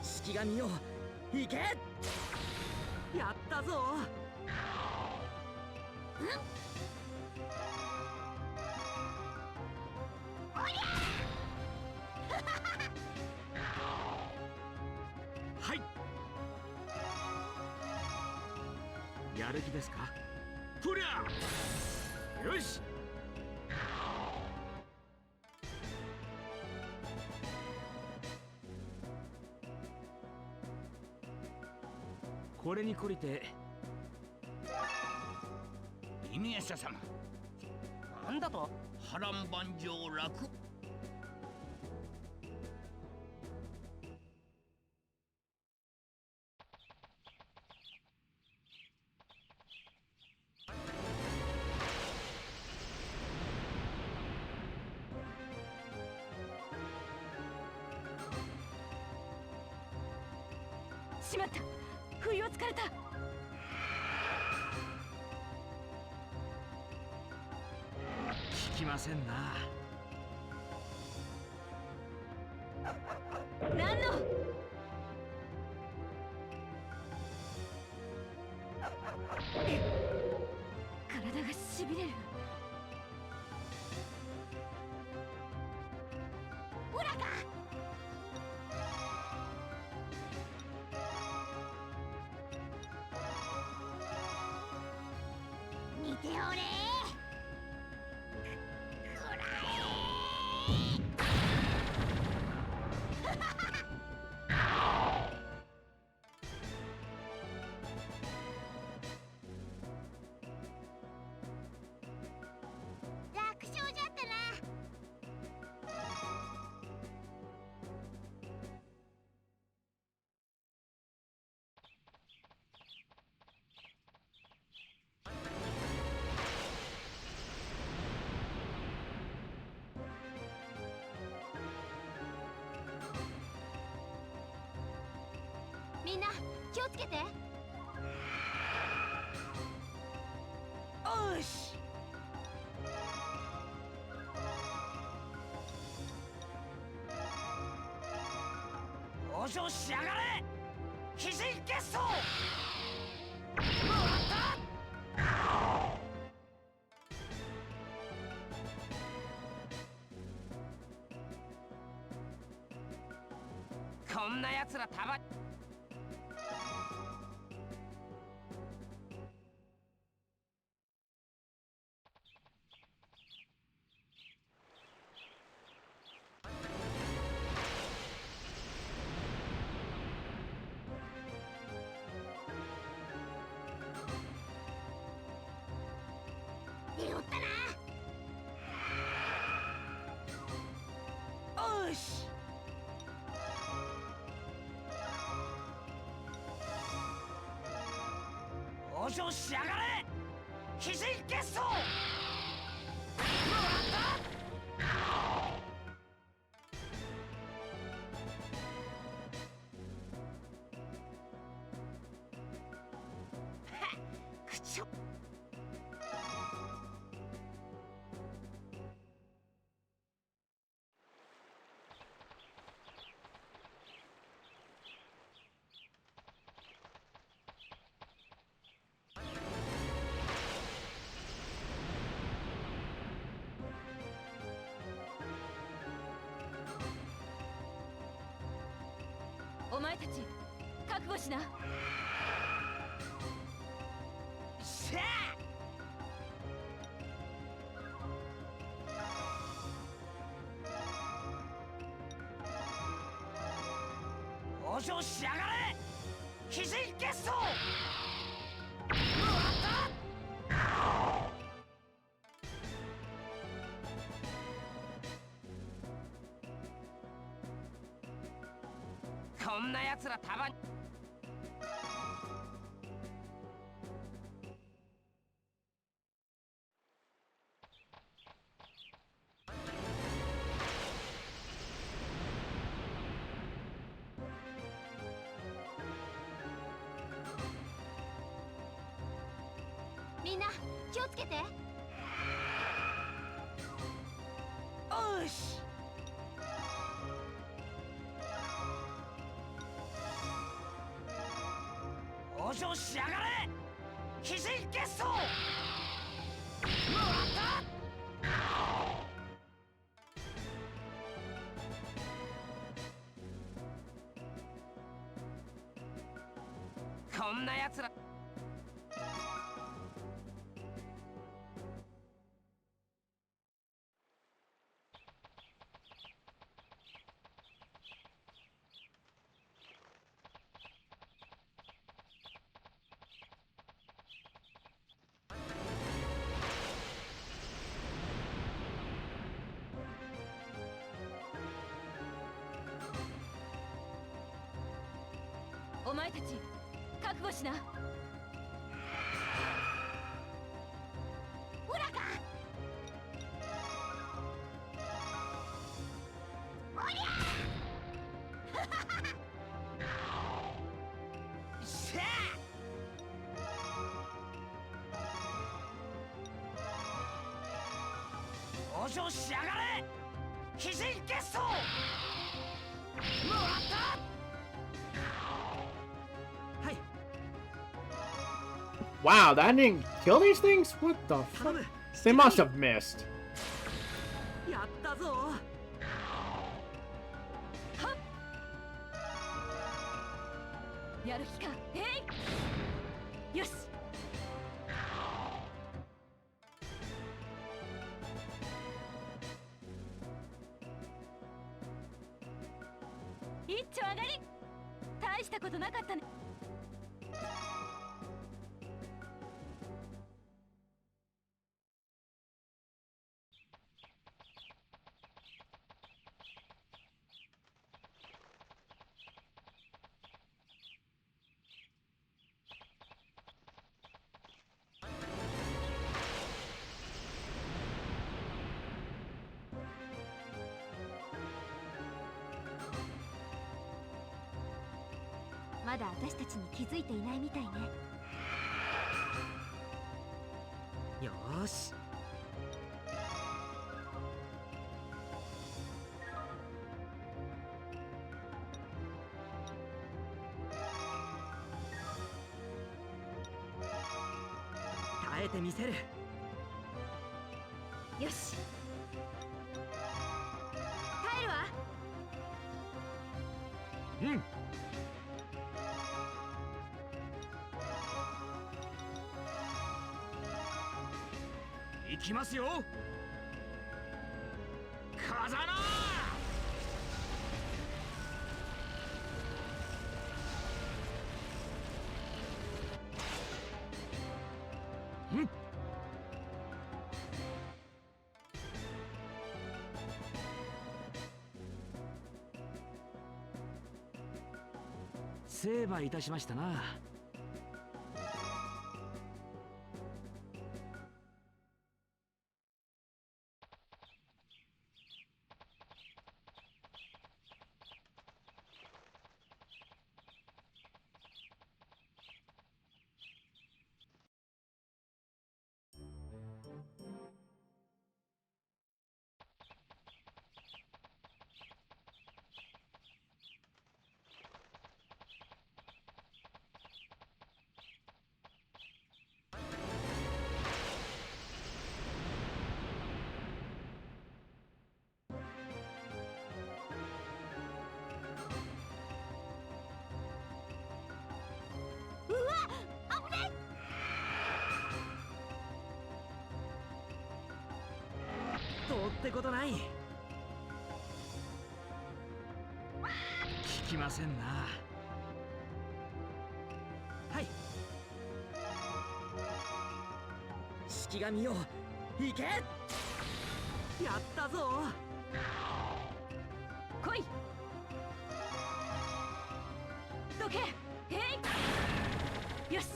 式神よ行け。やったぞ。はい。やる気ですか。とりゃ。よし。これに懲りて。InuYasha様、なんだと。波乱万丈楽。しまった、不意をつかれた。聞きませんな。何の体がしびれる。オラか。見ておれ。楽勝じゃったな。みんな気をつけて。よし往生しやがれ。鬼神結晶。もらった。こんな奴らたま出おったな。よし往生しやがれ。鬼神結晶。もらった。口をお前たち覚悟しな。しゃあ、往生しやがれ鬼神決闘。こんな奴らたまに。みんな気をつけて。おし。往生しやがれ鬼神決闘。こんな奴ら。お前たち覚悟しな。オラか。おりゃしゃあ、往生しやがれ鬼神決闘。もらった。Wow, that didn't kill these things? What the fuck? They must have missed. やったぞ。やる気か。えい。よし。一丁上がり。大したことなかったね。まだ私たちに気づいていないみたいね。よーし。耐えてみせる。よし。帰るわ。うん。行きますよ。風間。うん。成敗いたしましたな。ってことない。聞きませんな。はい。式神よ、行け。やったぞ。来い。どけ。へい。よし。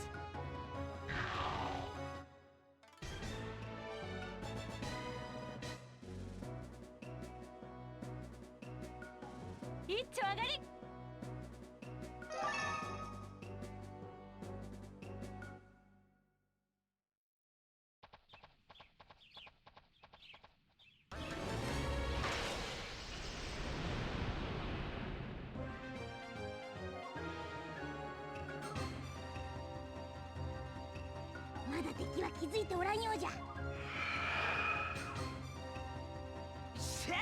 一丁上がり。まだ敵は気づいておらんようじゃ。しゃあ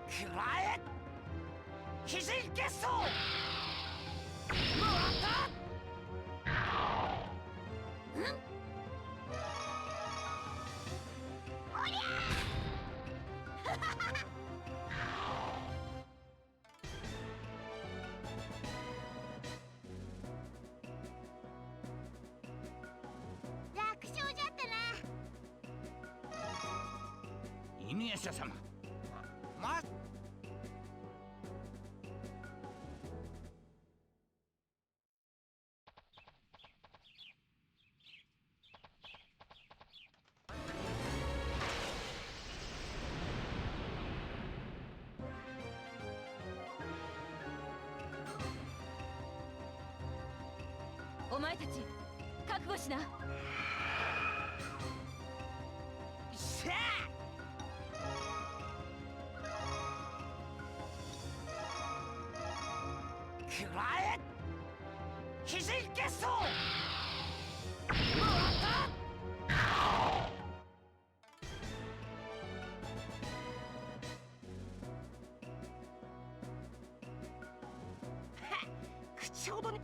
くらえ鬼神結晶もらった楽勝じゃったな。犬夜叉様、まお前たち覚悟しな。しゃあくらえ鬼神結晶もらった口ほどにあ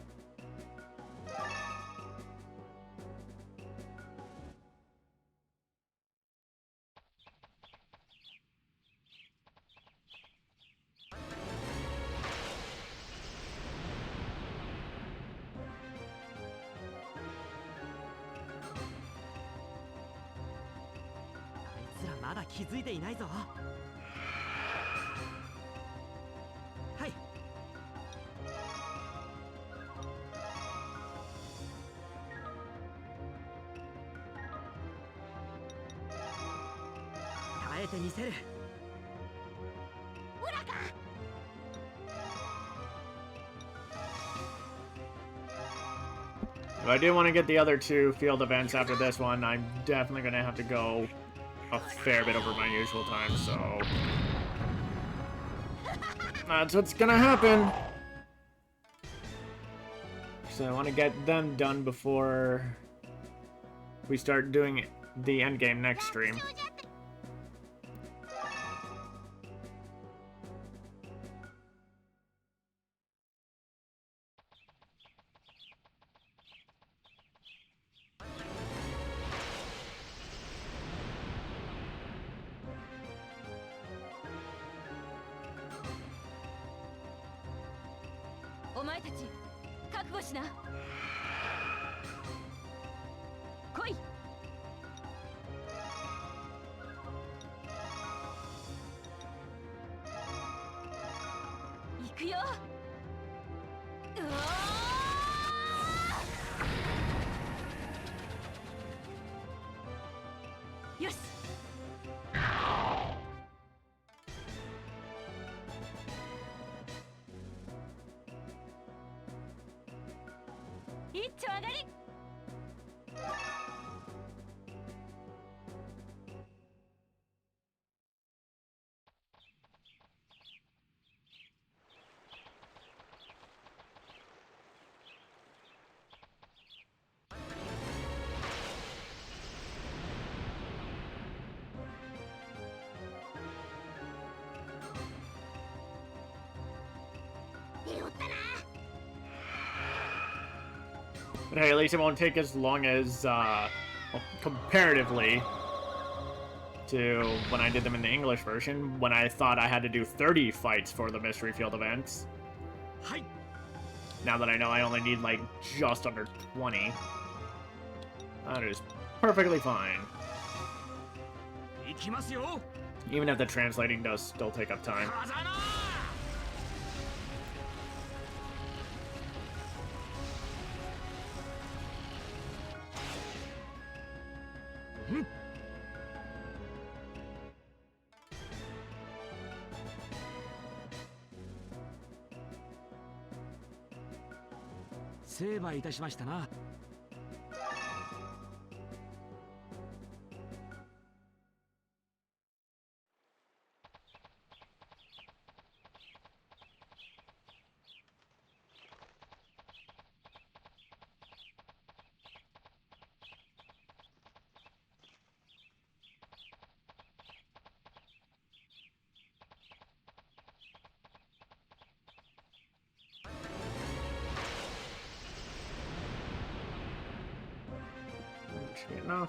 いつらまだ気づいていないぞ。はい。耐えてみせる。ほらか。If I do want to get the other two field events after this one, I'm definitely going to have to go a fair bit over my usual time, so that's what's going to happen. So I want to get them done before we start doing the endgame next stream.お前たち覚悟しな。来い。行くよ。うわー。よし。一丁上がり。出よったな。But hey, at least it won't take as long as, well, comparatively to when I did them in the English version, when I thought I had to do 30 fights for the Mystery Field events. Now that I know I only need, like, just under 20. That is perfectly fine. Even if the translating does still take up time. Na. Enough. あ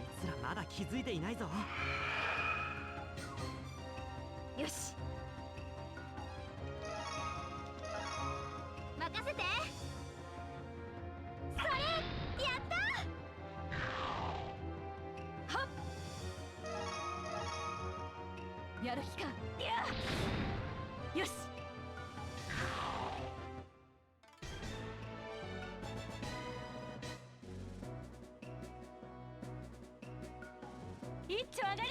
いつらまだ気づいていないぞ。よし、任せて。それ、やった。はっ、やる気か。よし。一丁上がり。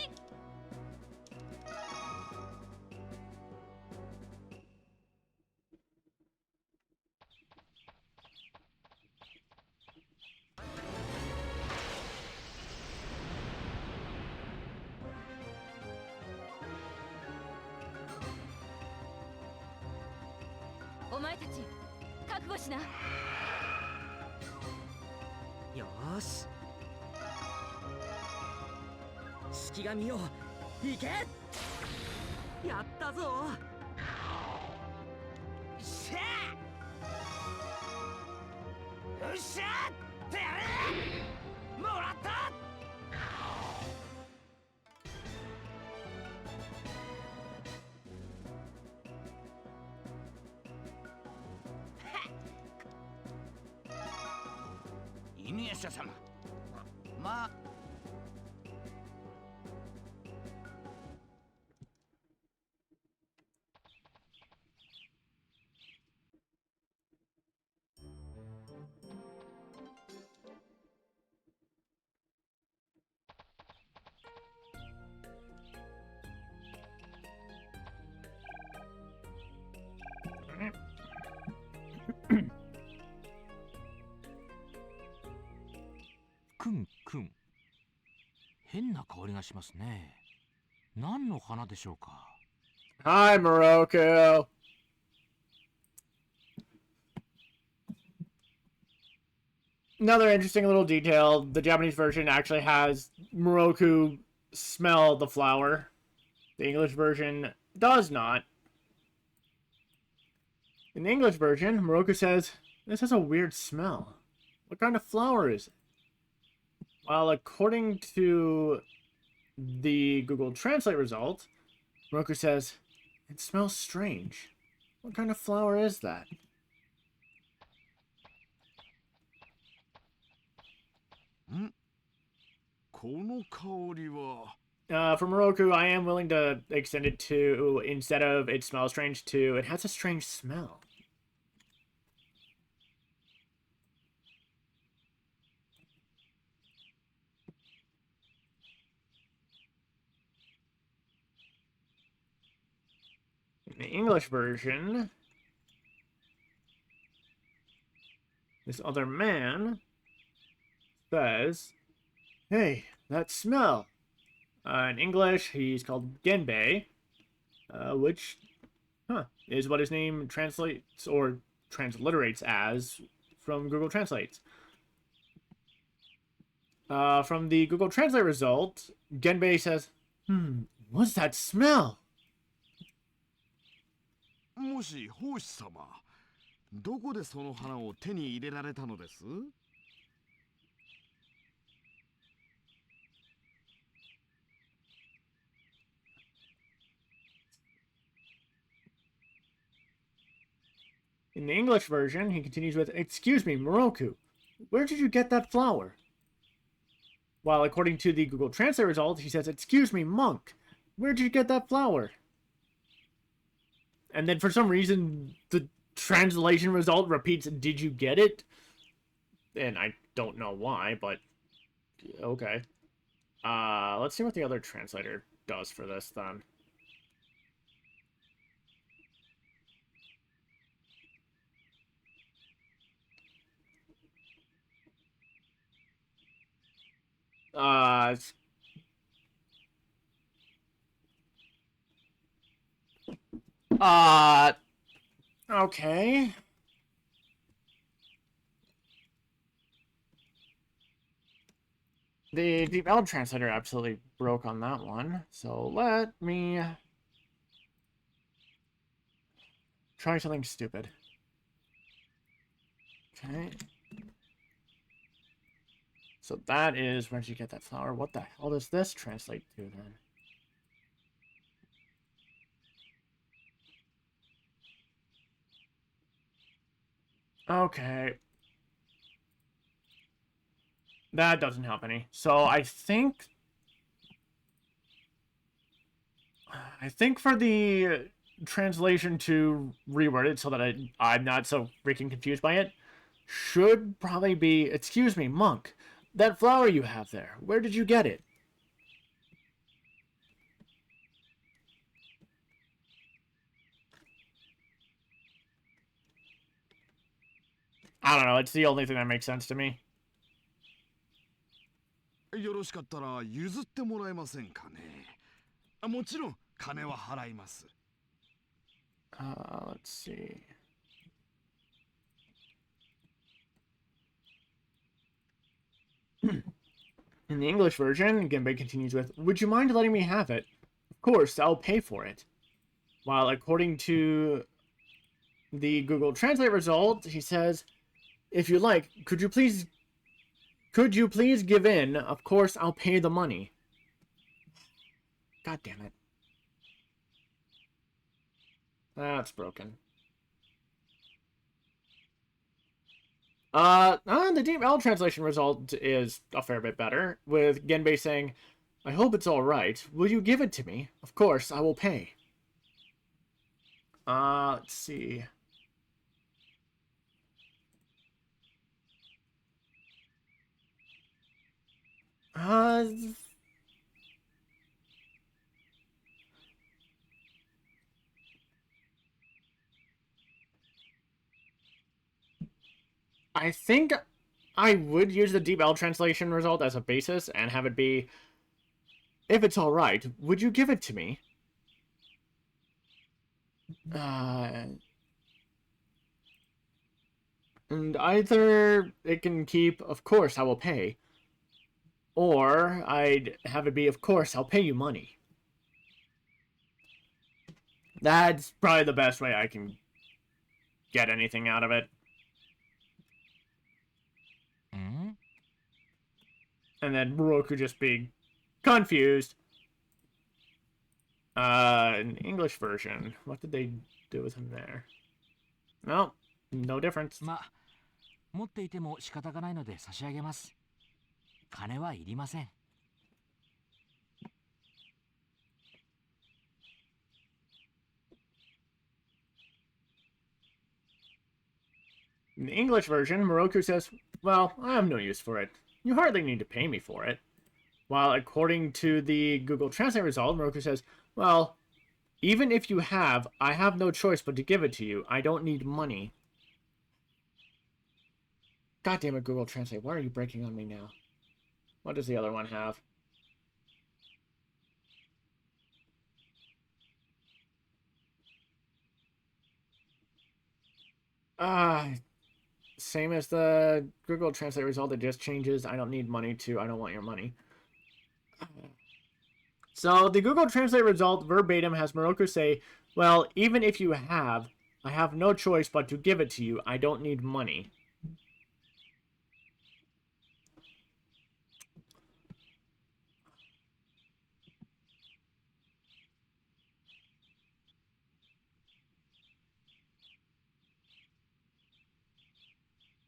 お前たち覚悟しな。よーし。式神よ、行け。やったぞ。しゃあ、よっしゃってやれ。もらった。犬夜叉様、まあくんくん。変な香りがしますね。何の花でしょうか。Hi, Moroku. Another interesting little detail, the Japanese version actually has Moroku smell the flower. The English version does not. In the English version, Moroku says, "This has a weird smell. What kind of flower is it?" While according to the Google Translate result, Moroku says, "It smells strange. What kind of flower is that?" For Moroku, I am willing to extend it to, instead of "it smells strange," to "it has a strange smell." In the English version, this other man says, "Hey, that smell." In English, he's called Genbei, which is what his name translates or transliterates as from Google Translate. From the Google Translate result, Genbei says, "What's that smell?" もし奉仕様、どこでその花を手に入れられたのです？ In the English version, he continues with, "Excuse me, Moroku, where did you get that flower?" While according to the Google Translate result, he says, "Excuse me, monk, where did you get that flower?" And then for some reason, the translation result repeats, "Did you get it?" And I don't know why, but okay. Let's see what the other translator does for this then. Okay. The Deep L translator absolutely broke on that one, so let me try something stupid. Okay. So that is, where did you get that flower? What the hell does this translate to then? Okay. That doesn't help any. So I think for the translation to reword it so that I'm not so freaking confused by it, should probably be, "Excuse me, monk, that flower you have there, where did you get it?" I don't know, it's the only thing that makes sense to me. よろしかったら譲ってもらえませんかね。もちろん金は払います。Let's see. In the English version, Genbei continues with, "Would you mind letting me have it? Of course, I'll pay for it." While according to the Google Translate result, he says, "If you like, could you please give in? Of course, I'll pay the money." God damn it. That's broken. The Deep L translation result is a fair bit better, with Genbei saying, "I hope it's alright. Will you give it to me? Of course, I will pay." Let's see. I think I would use the Deep L translation result as a basis and have it be, "If it's alright, would you give it to me?" And either it can keep, "Of course, I will pay," or I'd have it be, "Of course, I'll pay you money." That's probably the best way I can get anything out of it. And then Roku just being confused. In the English version, what did they do with him there? No, no difference. まあ、持っていても仕方がないので差し上げます。金はいりません。In the English version, Moroku says, "Well, I have no use for it. You hardly need to pay me for it." While according to the Google Translate result, Moroku says, "Well, even if you have, I have no choice but to give it to you. I don't need money." God damn it, Google Translate, why are you breaking on me now? What does the other one have? Same as the Google Translate result, it just changes, "I don't need money" to "I don't want your money." So the Google Translate result verbatim has Moroku say, well, even if you have, I have no choice but to give it to you. I don't need money.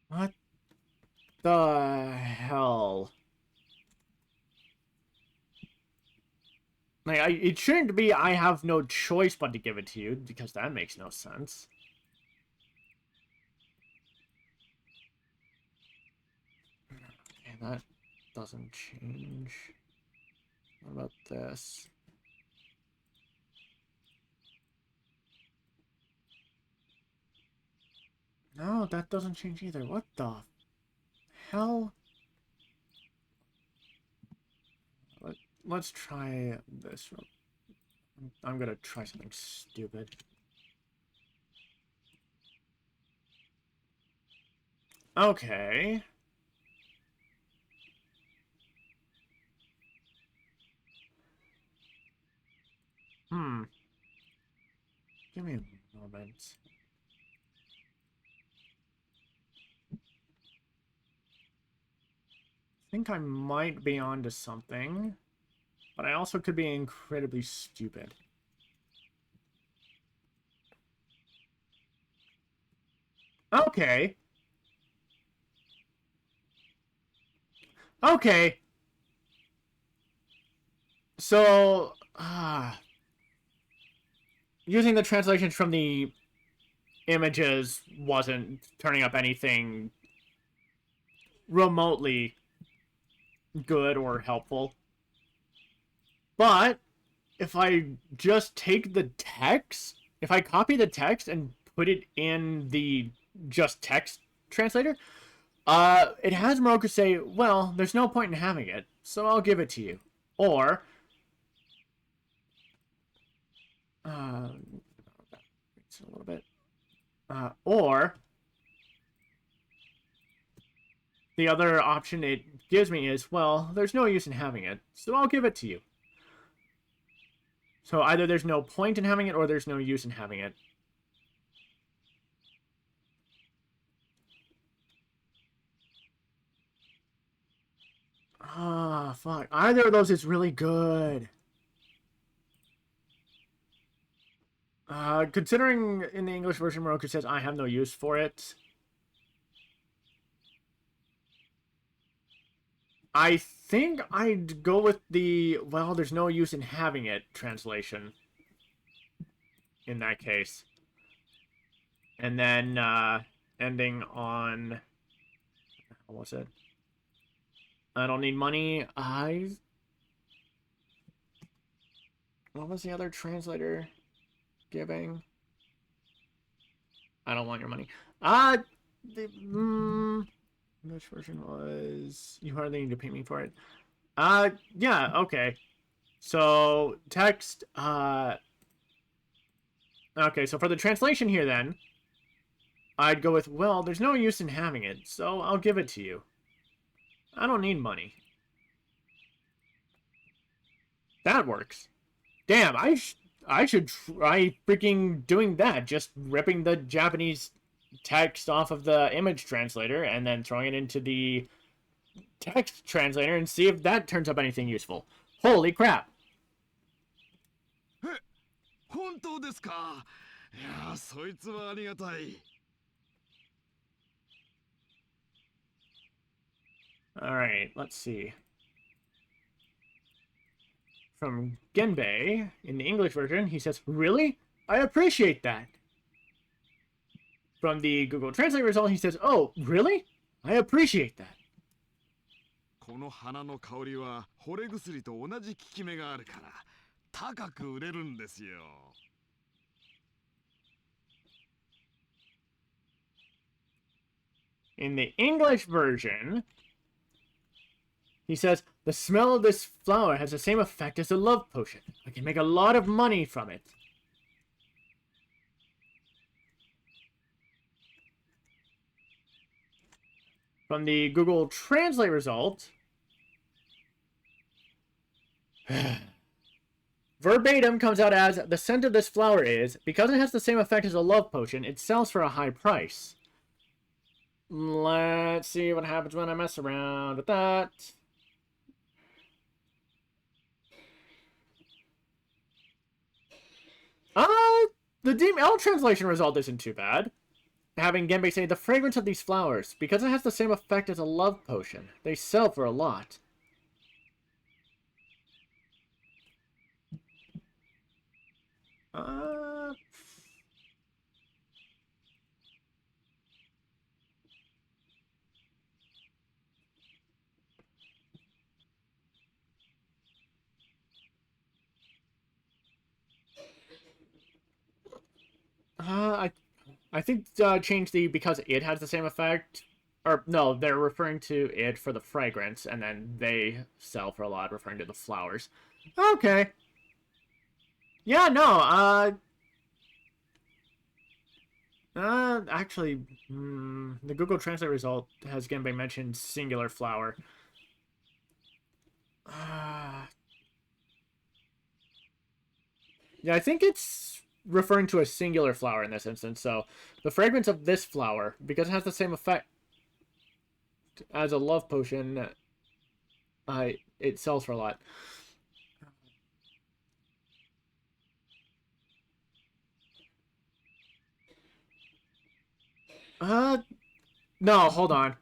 What the hell? Like, it shouldn't be I have no choice but to give it to you, because that makes no sense. Okay, that doesn't change. What about this? No, that doesn't change either. What the hell? Let's try this. I'm gonna try something stupid. Okay. Give me a moment. I think I might be onto something, but I also could be incredibly stupid. Okay. Okay. So, using the translations from the images wasn't turning up anything remotely good or helpful. But if I just take the text, if I copy the text and put it in the just text translator, it has Moroku say, well, there's no point in having it, so I'll give it to you. Or, it's a little bit, or, the other option it gives me is, well, there's no use in having it, so I'll give it to you. So either there's no point in having it, or there's no use in having it. Ah, fuck. Either of those is really good. Considering in the English version, Moroku says, I have no use for it. I think I'd go with the, well, there's no use in having it translation. In that case. And then, ending on, what was it? I don't need money. What was the other translator giving? I don't want your money. Which version was... You hardly need to pay me for it. Yeah, okay. So, text, okay, so for the translation here, then, I'd go with, well, there's no use in having it, so I'll give it to you. I don't need money. That works. Damn, I should try freaking doing that. Just ripping the Japanese text off of the image translator and then throwing it into the text translator and see if that turns up anything useful. Holy crap. 本当ですか。いや、そいつはありがたい。Alright, let's see. From Genbei, in the English version, he says, really? I appreciate that. From the Google Translate result, he says, oh, really? I appreciate that. この花の香りは惚れ薬と同じ効き目があるから高く売れるんですよ。In the English version, he says, the smell of this flower has the same effect as a love potion. I can make a lot of money from it. From the Google Translate result, Verbatim comes out as, the scent of this flower is, because it has the same effect as a love potion, it sells for a high price. Let's see what happens when I mess around with that. The DeepL translation result isn't too bad. Having Genbei say, the fragrance of these flowers, because it has the same effect as a love potion, they sell for a lot. I think change the because it has the same effect, or no, they're referring to it for the fragrance, and then they sell for a lot, referring to the flowers. Okay. Yeah, no, actually, the Google Translate result has Genbei mentioned singular flower. Yeah, I think it's referring to a singular flower in this instance. So, the fragrance of this flower, because it has the same effect as a love potion, it sells for a lot. No, hold on.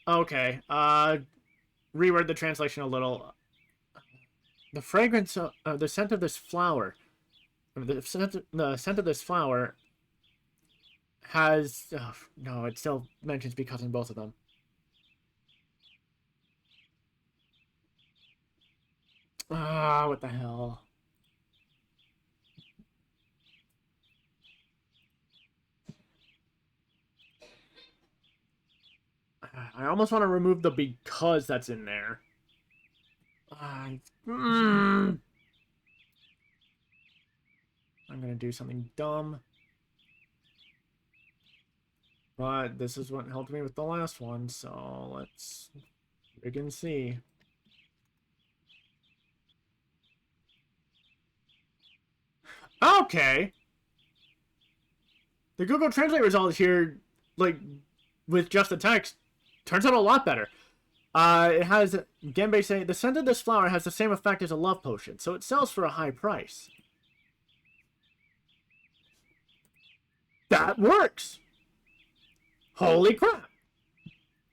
Okay, reword the translation a little. The fragrance of the scent of this flower, the scent of this flower has, no, it still mentions because in both of them. What the hell? I almost want to remove the because that's in there. I'm gonna do something dumb. But this is what helped me with the last one, so let's rig and see. Okay! The Google Translate result here, like, with just the text, turns out a lot better. It has Genbei say, the scent of this flower has the same effect as a love potion, so it sells for a high price. That works! Holy crap!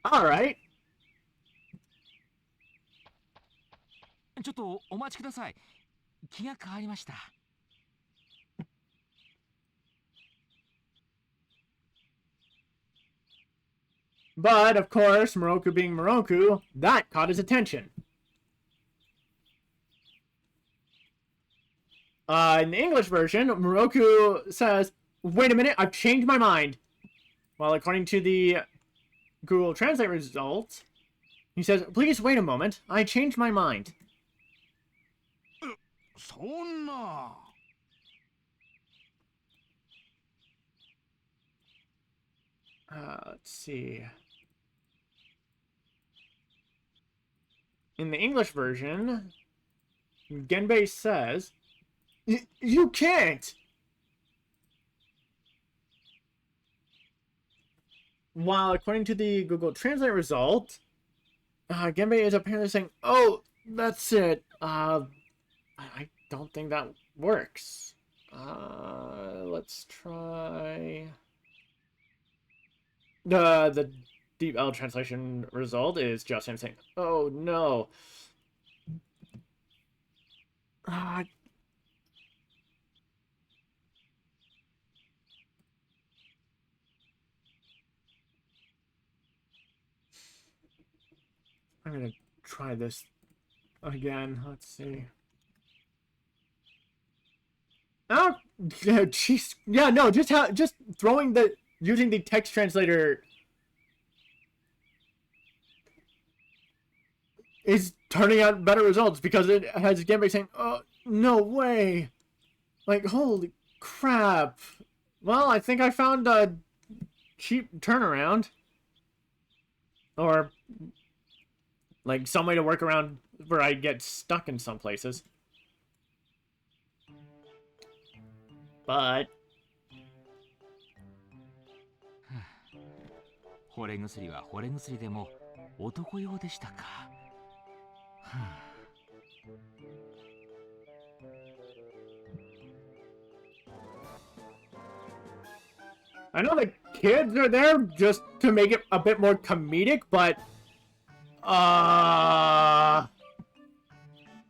Alright. ちょっとお待ちください。気が変わりました。But, of course, Moroku being Moroku, that caught his attention. In the English version, Moroku says, wait a minute, I've changed my mind. Well, according to the Google Translate results, he says, please wait a moment, I changed my mind. そんな。Let's see. In the English version, Genbei says, you can't! While according to the Google Translate result, Genbei is apparently saying, oh, that's it. I don't think that works. Let's try... The DeepL translation result is just him saying, oh no. I'm gonna try this again. Let's see. Oh, jeez. Yeah, no, just throwing using the text translator is turning out better results because it has Genbei saying, oh, no way. Like, holy crap. Well, I think I found a cheap turnaround. Or, like, some way to work around where I get stuck in some places. but... 惚れ薬は惚れ薬でも男用でしたか。I know the kids are there just to make it a bit more comedic, but...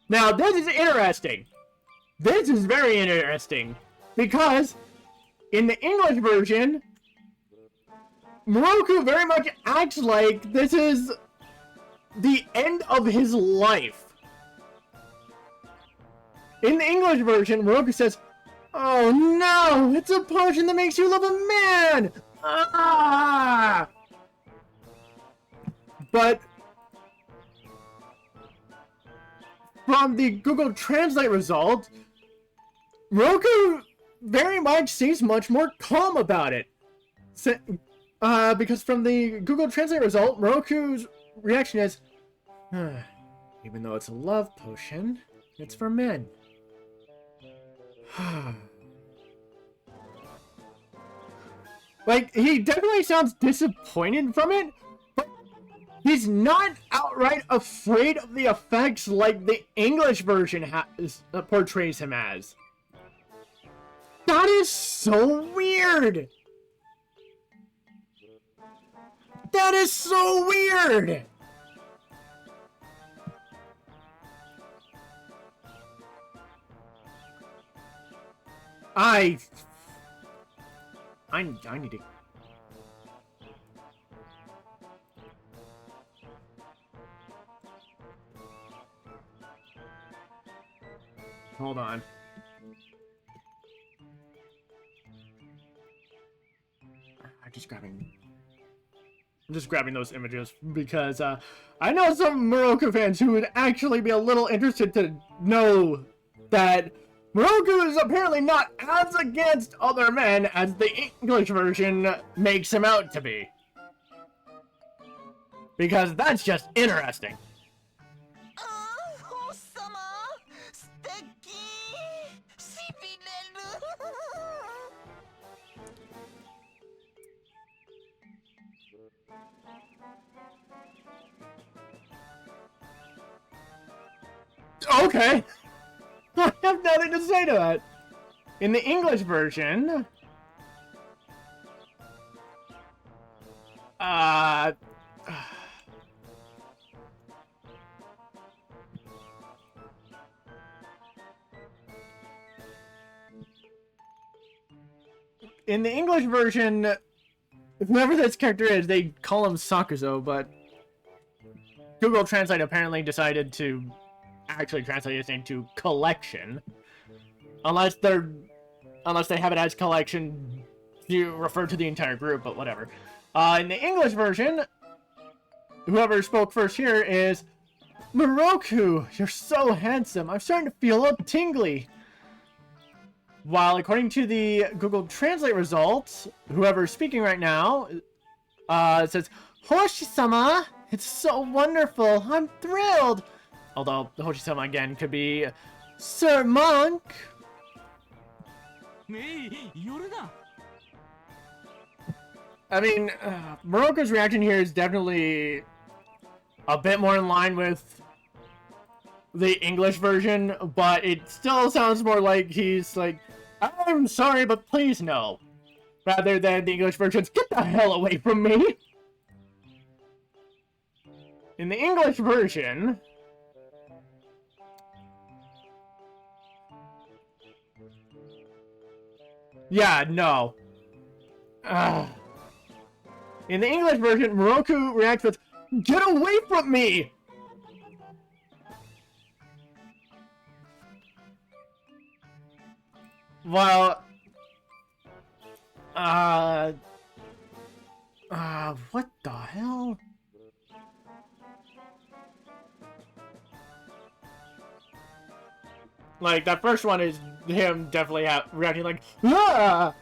Now, this is interesting. This is very interesting. Because, in the English version, Moroku very much acts like this is the end of his life. In the English version, Moroku says, "Oh no, it's a potion that makes you love a man! Ah!" But from the Google Translate result, Moroku very much seems much more calm about it. Because from the Google Translate result, Moroku's reaction is, even though it's a love potion, it's for men. Like, he definitely sounds disappointed from it, but he's not outright afraid of the effects like the English version portrays him as. That is so weird! That is so weird! I need to... Hold on. I'm just grabbing those images because I know some Moroku fans who would actually be a little interested to know that Moroku is apparently not as against other men as the English version makes him out to be. Because that's just interesting. Okay. I have nothing to say to that. In the English version, in the English version, whoever this character is, they call him Sakuzo, but Google Translate apparently decided to actually translate his name to Collection. Unless they have it as Collection to refer to the entire group, but whatever. In the English version, whoever spoke first here is Moroku, you're so handsome. I'm starting to feel a tingly. While according to the Google Translate results, whoever's speaking right now says, Hoshi-sama, it's so wonderful. I'm thrilled. Although Hoshi-sama again could be Sir Monk. I mean, Moroku's reaction here is definitely a bit more in line with the English version, but it still sounds more like he's like, I'm sorry, but please no. Rather than the English version's, get the hell away from me! In the English version, yeah, no. In the English version, Moroku reacts with, get away from me! While, what the hell? Like, that first one is him definitely reacting like, ah!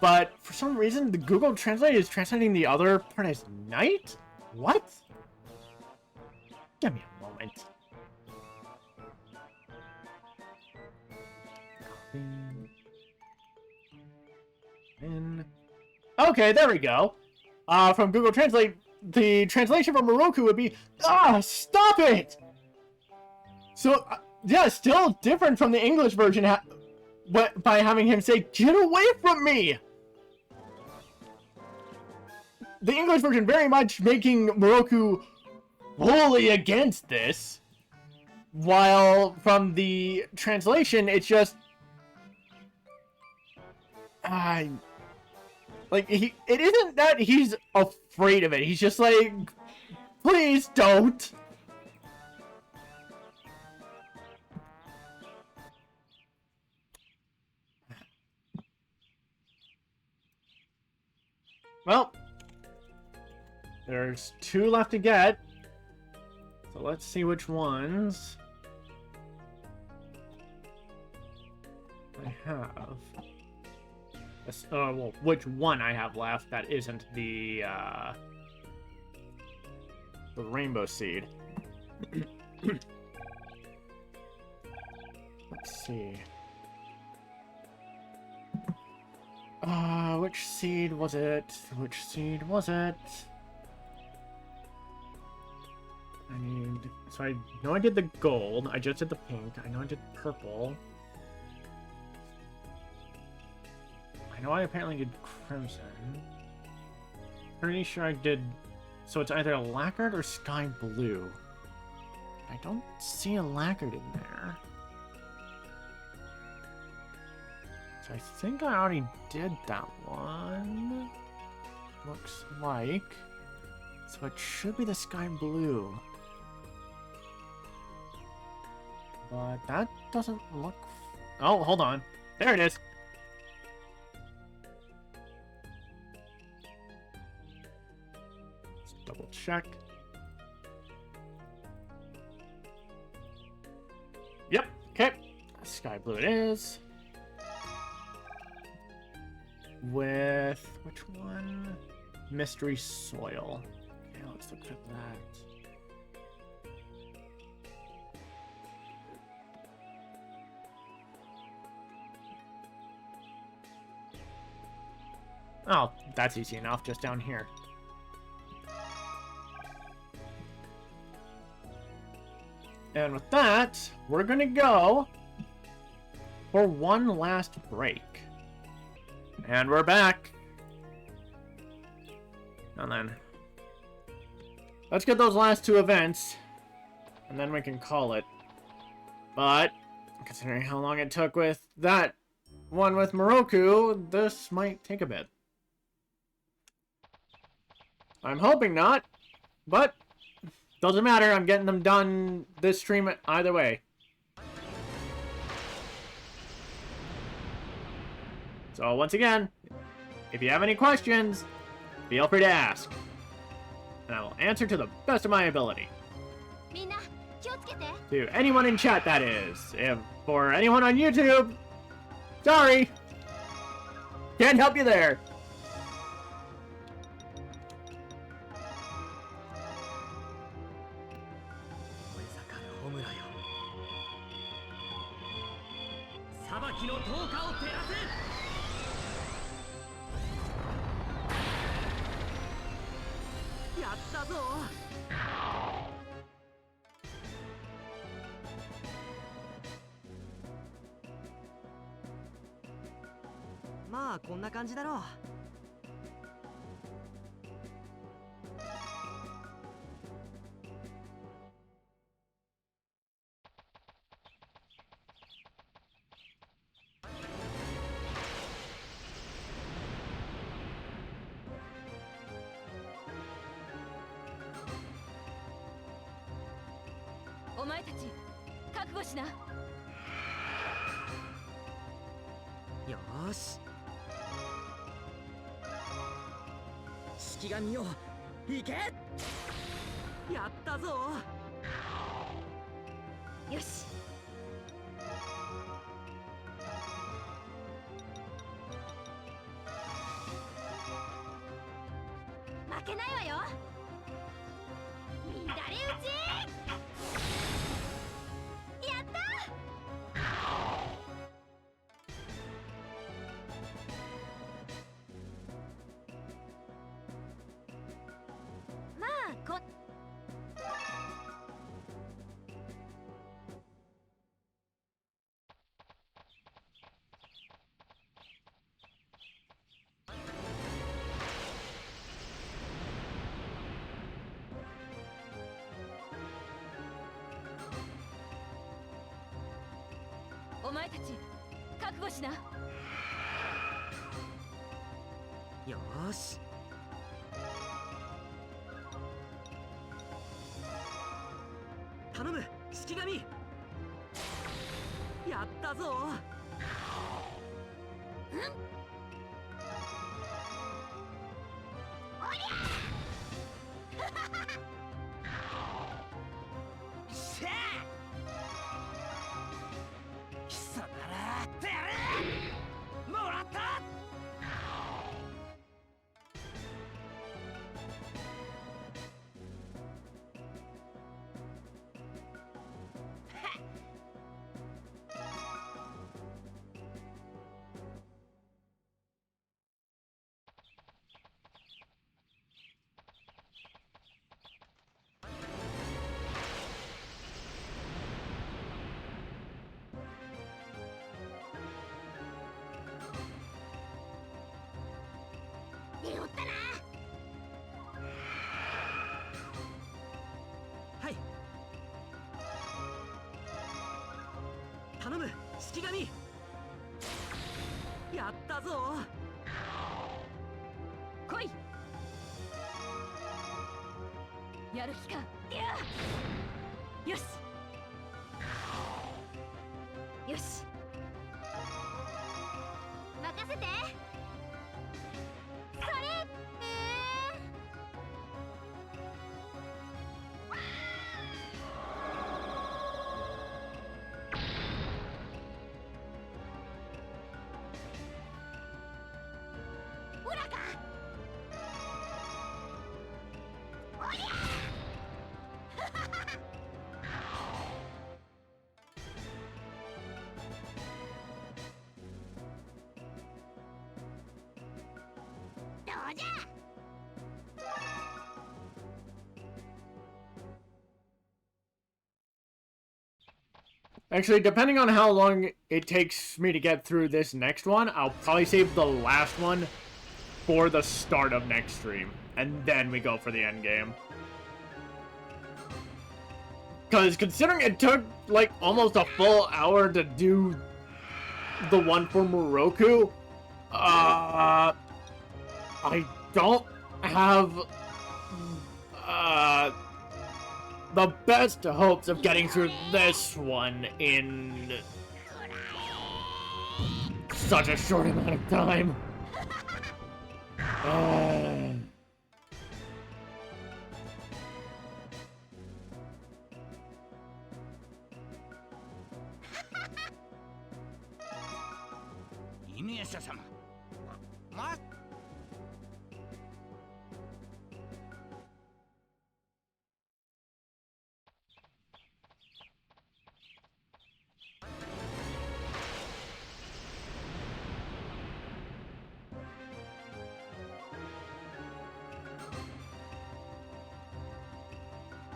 But for some reason, the Google Translate is translating the other part as night? What? Give me a moment. Okay, there we go. From Google Translate, the translation from Moroku would be, stop it! So, yeah, still different from the English version, but by having him say, get away from me! The English version very much making Moroku fully against this, while from the translation, it's just, like, it isn't that he's afraid of it, he's just like, please don't! Well, there's 2 left to get, so let's see which ones I have. Well, which one I have left that isn't the rainbow seed. Let's see. Which seed was it? Which seed was it? So I know I did the gold. I just did the pink. I know I did purple. I know I apparently did crimson. Pretty sure I did... So it's either lacquered or sky blue. I don't see a lacquered in there. So I think I already did that one. Looks like. So it should be the sky blue. But that doesn't look... Oh, hold on. There it is. Let's double check. Yep, okay. Sky blue it is. With... which one? Mystery soil. Okay, let's look at that. Oh, that's easy enough, just down here. And with that, we're gonna go for one last break. And we're back. And then let's get those last 2 events, and then we can call it. But considering how long it took with that one with Moroku, this might take a bit. I'm hoping not, but doesn't matter. I'm getting them done this stream either way. So once again, if you have any questions, feel free to ask, and I will answer to the best of my ability. To anyone in chat, that is. If for anyone on YouTube, sorry, can't help you there.まあこんな感じだろう。お前たち覚悟しな。よーし。式神よ、行け。やったぞ。よし。負けないわよ。乱れ打ち。やった。お前たち覚悟しな。よーし。頼む式神。やったぞ。しゃあ貴様らってやる。もらった。出よったな。はい。頼む式神。やったぞ。来い。やる気か。よしよし、任せて。それほらか。おりゃどうじゃ。Actually, depending on how long it takes me to get through this next one, I'll probably save the last one for the start of next stream. And then we go for the end game. Because considering it took, like, almost a full hour to do the one for Moroku, I don't have, the best hopes of getting through this one in such a short amount of time. InuYasha様。ま。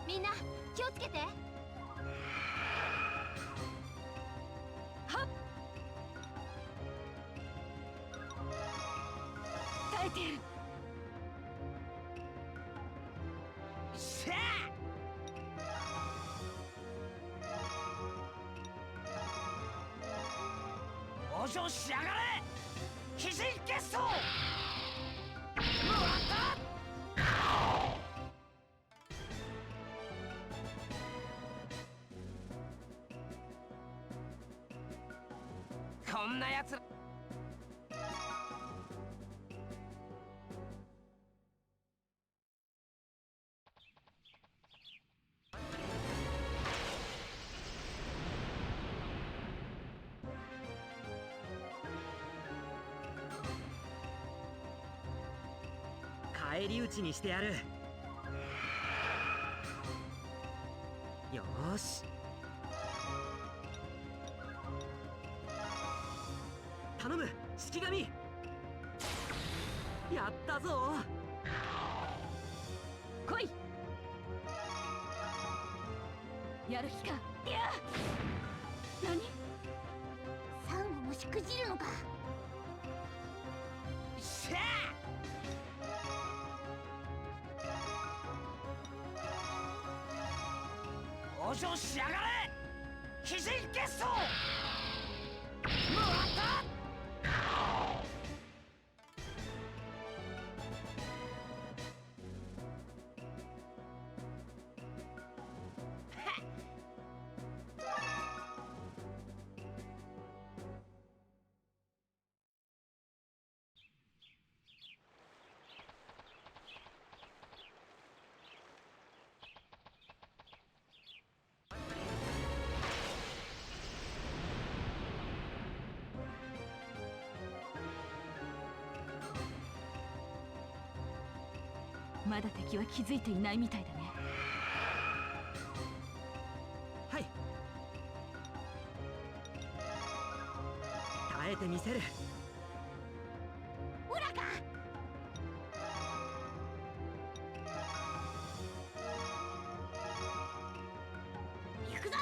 みんな気をつけて。はっ。耐えてる。しゃあ往生しやがれ。鬼神結晶。もらった。こんなやつら。返り討ちにしてやる。よーし。頼む式神。やったぞ。来い。やる気か。いや。何？サンゴもしくじるのか。しゃあ往生しやがれ。鬼神結晶。まだ敵は気づいていないみたいだね。はい。耐えてみせる。オラか。行くぞ。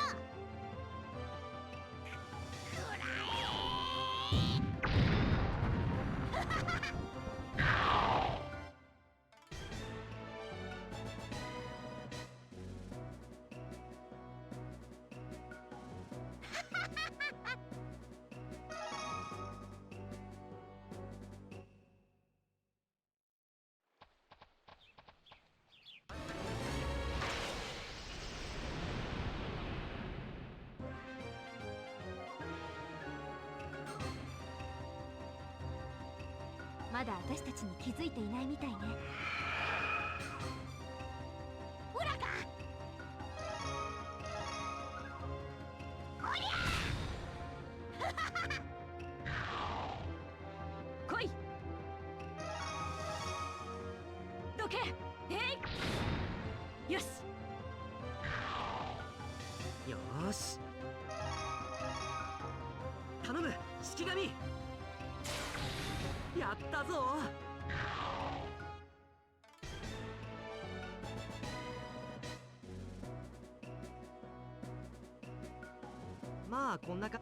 まだ私たちに気づいていないみたいね。オラか。おりゃ来い。どけ。よし。よーし。頼む、式神。やったぞ。まあこんなか。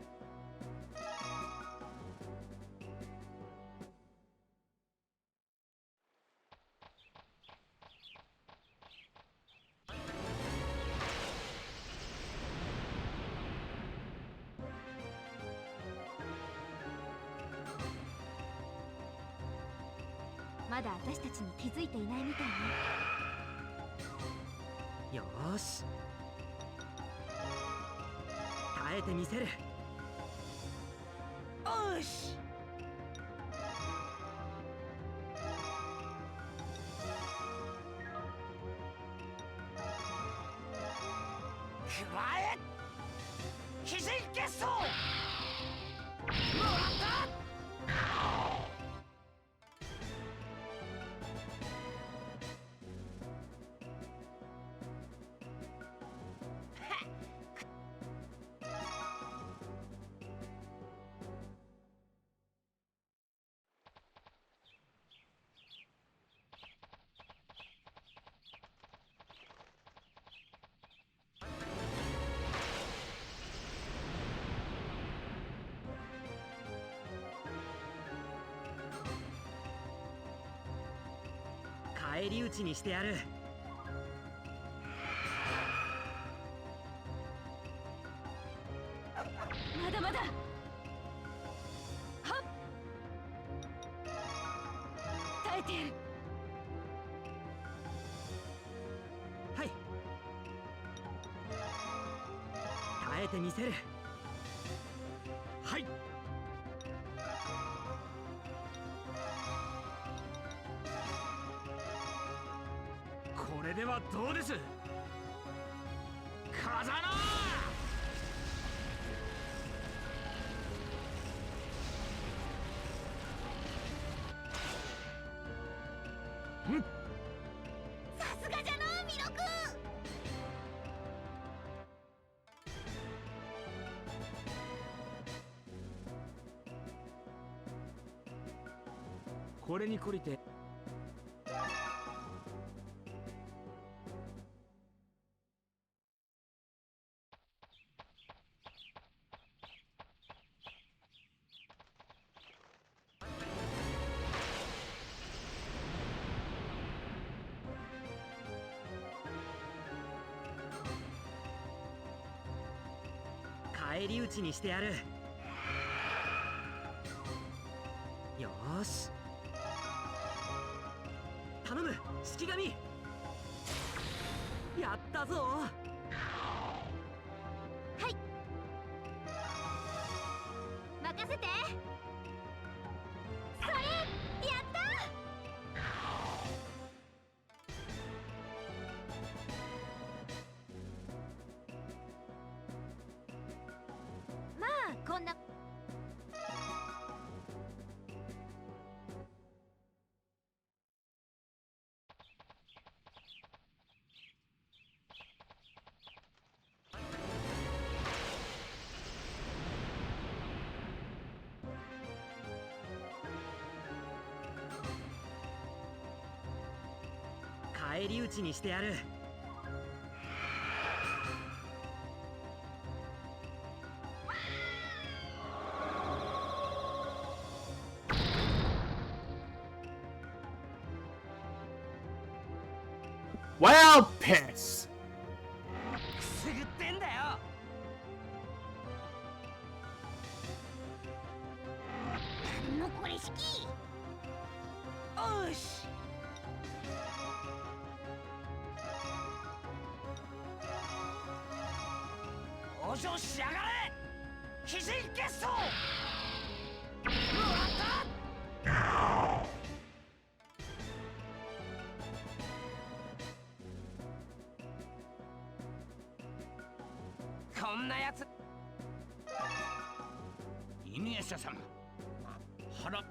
まだ私たちに気づいていないみたいね。よーし。耐えてみせる。おし。くらえ。非人結晶。もらった。返り討ちにしてやる。まだまだ。はっ。耐えてやる。はい。耐えてみせる。はい。これではどうです、風間。さすがじゃのう、弥勒。これに懲りて返り討ちにしてやる。よーし。頼む、式神。やったぞ。はい。任せて。それ、やった。まあこんな。返り討ちにしてやる。Well, piss. くすぐってんだよ。もうこれ式。おし。往生しやがれ非人結晶。こんなやつ。犬夜叉様、腹。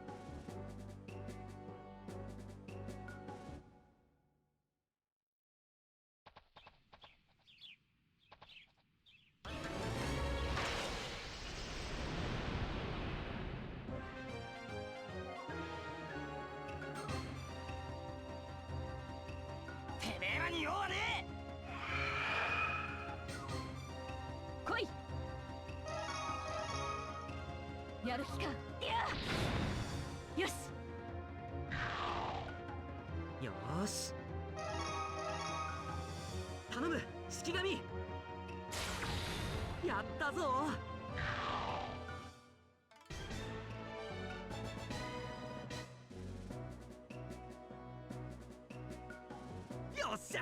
てめえらに用はね来い。やる気か。いや。よし。よーし。頼む、式神。やったぞ。よっしゃ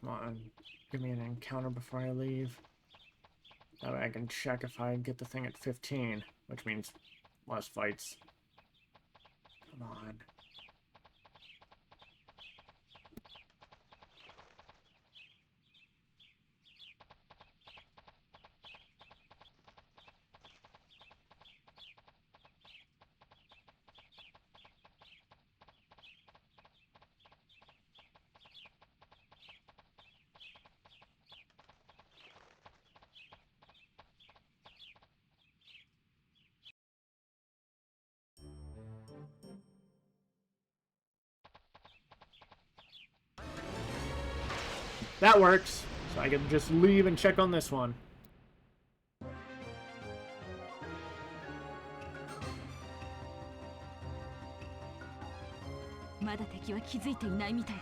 Come on, give me an encounter before I leave. That way I can check if I get the thing at 15, which means less fights. Come on. That works. So I can just leave and check on this one. まだ敵は気づいていないみたいだ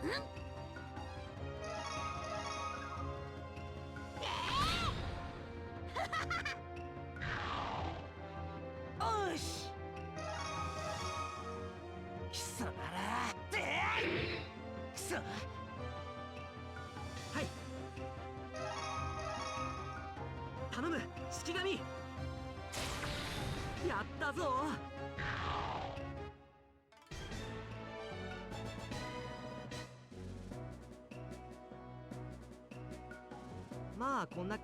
ね。おし貴様らでくそ。はい。頼む、式神。やったぞ。まあこんな。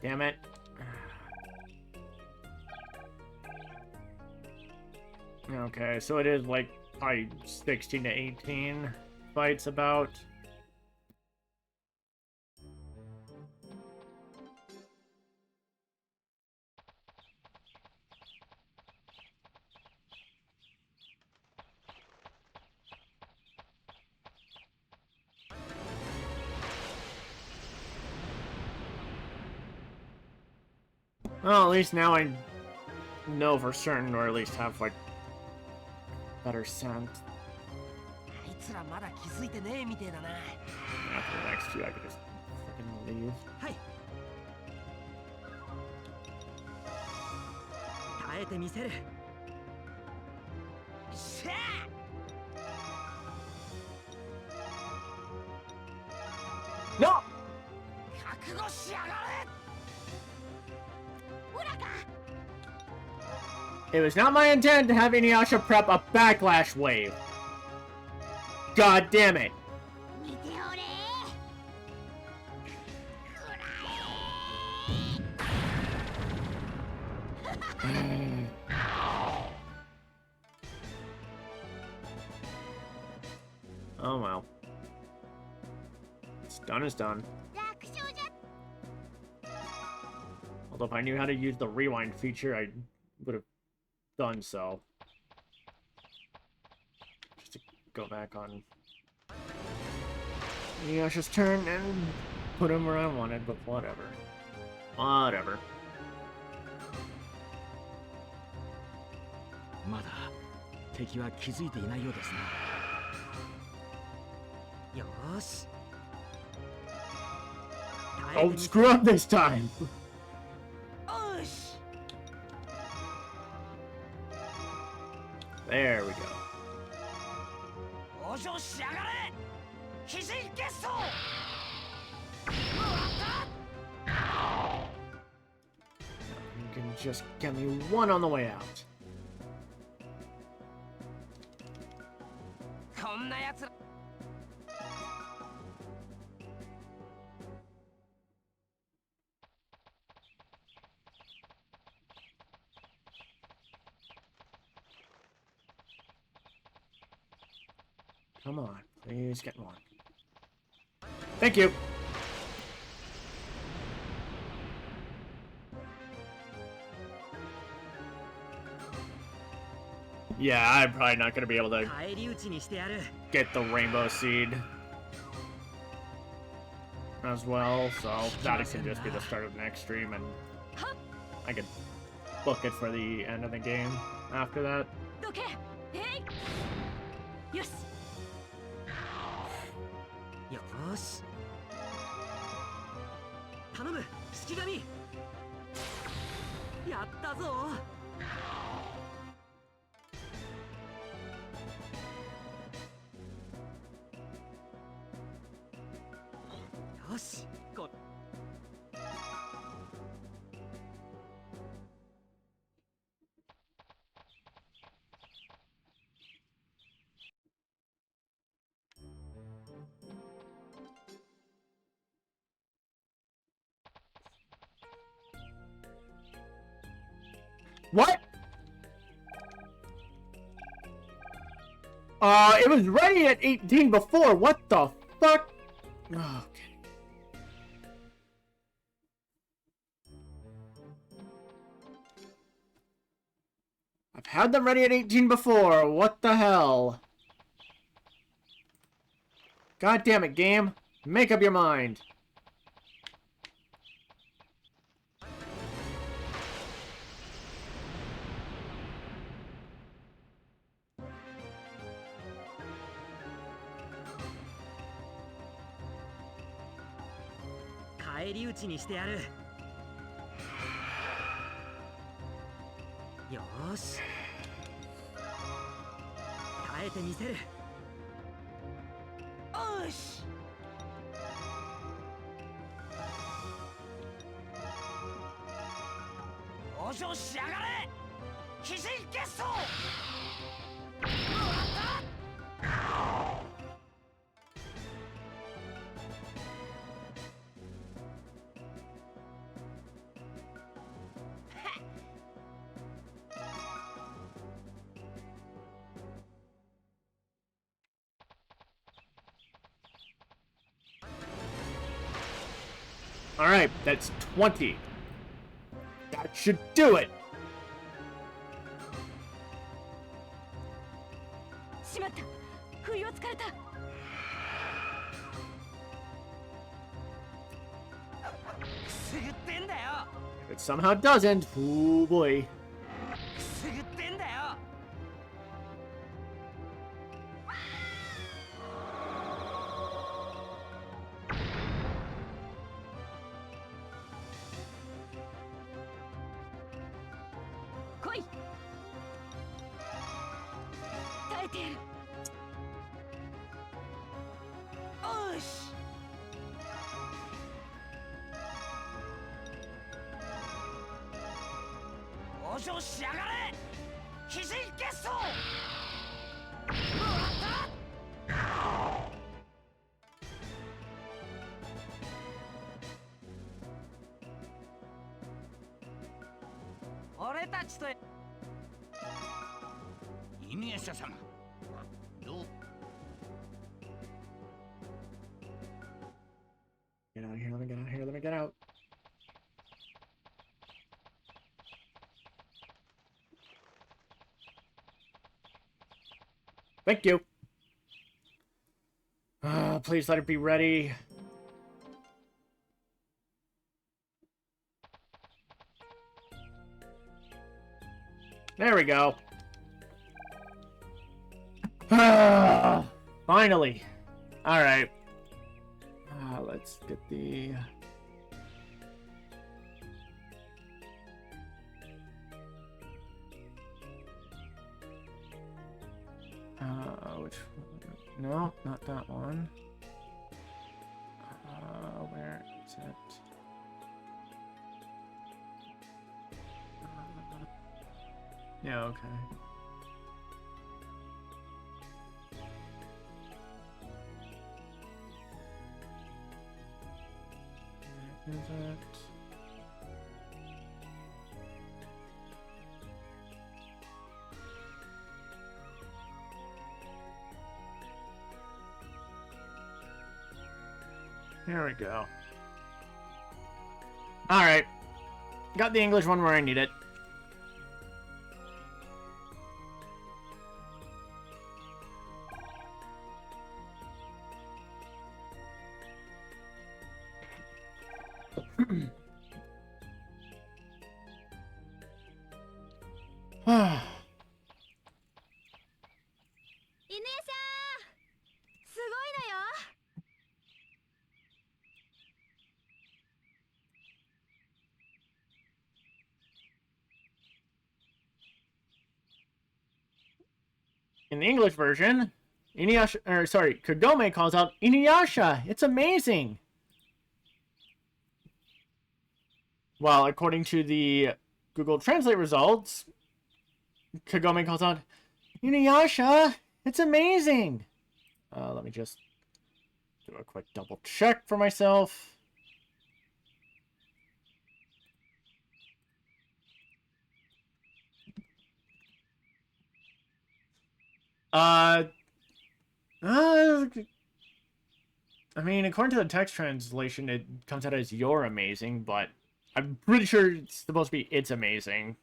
Damn it. Okay, so it is like probably 16 to 18 fights about. Well, at least now I know for certain, or at least have like better scent. あいつらまだ気づいてねえみてえだな。 After the next few, I could just freaking leave. はい。耐えてみせる。しゃあ No! 覚悟しやがれ。オラか。It was not my intent to have InuYasha prep a backlash wave. God damn it. 見ておれ。 Oh well. It's done is done. 楽勝じゃ。 Although if I knew how to use the rewind feature, I would have done so. Just to go back on InuYasha's turn and put him where I wanted, but whatever. Whatever. まだ敵は気づいていないようですね。よーし。 Oh, screw up this time! よし。 There we go. 往生しやがれ。非人決闘。終わった。 You can just get me one on the way out. こんなやつら。 Come on, please get one. Thank you! Yeah, I'm probably not gonna be able to 返り討ちにしてやる。 get the rainbow seed as well, so that can just be the start of the next stream, and I could book it for the end of the game after that. どけ。えい。よし。 よーし。頼む、式神。やったぞ。よし。こ What? It was ready at 18 before. What the fuck? Okay. I've had them ready at 18 before. What the hell? God damn it, game. Make up your mind. Kai 返り討ちにしてやる。よーし、耐えてみせる。よし。往生しやがれ。非人決闘。Alright, that's 20. That should do it! しまった、不意をつかれた。くすぐってんだよ。 If it somehow doesn't, oh boy. くすぐってんだよ。 来い。耐えてやる。よし。往生しやがれ。鬼神結晶。もらった。俺たちと犬夜叉様、どう Get out of here, let me get out of here, let me get out. Thank you. Please let it be ready. There we go. Finally. Alright. Let's get the... which one? No, not that one. Where is it? Yeah, okay. Where is it? There we go. Alright. Got the English one where I need it. In the English version, Kagome calls out InuYasha. It's amazing. Well, according to the Google Translate results, Kagome calls out InuYasha. It's amazing. Let me just do a quick double check for myself. I mean, according to the text translation, it comes out as "you're amazing," but I'm pretty sure it's supposed to be "it's amazing."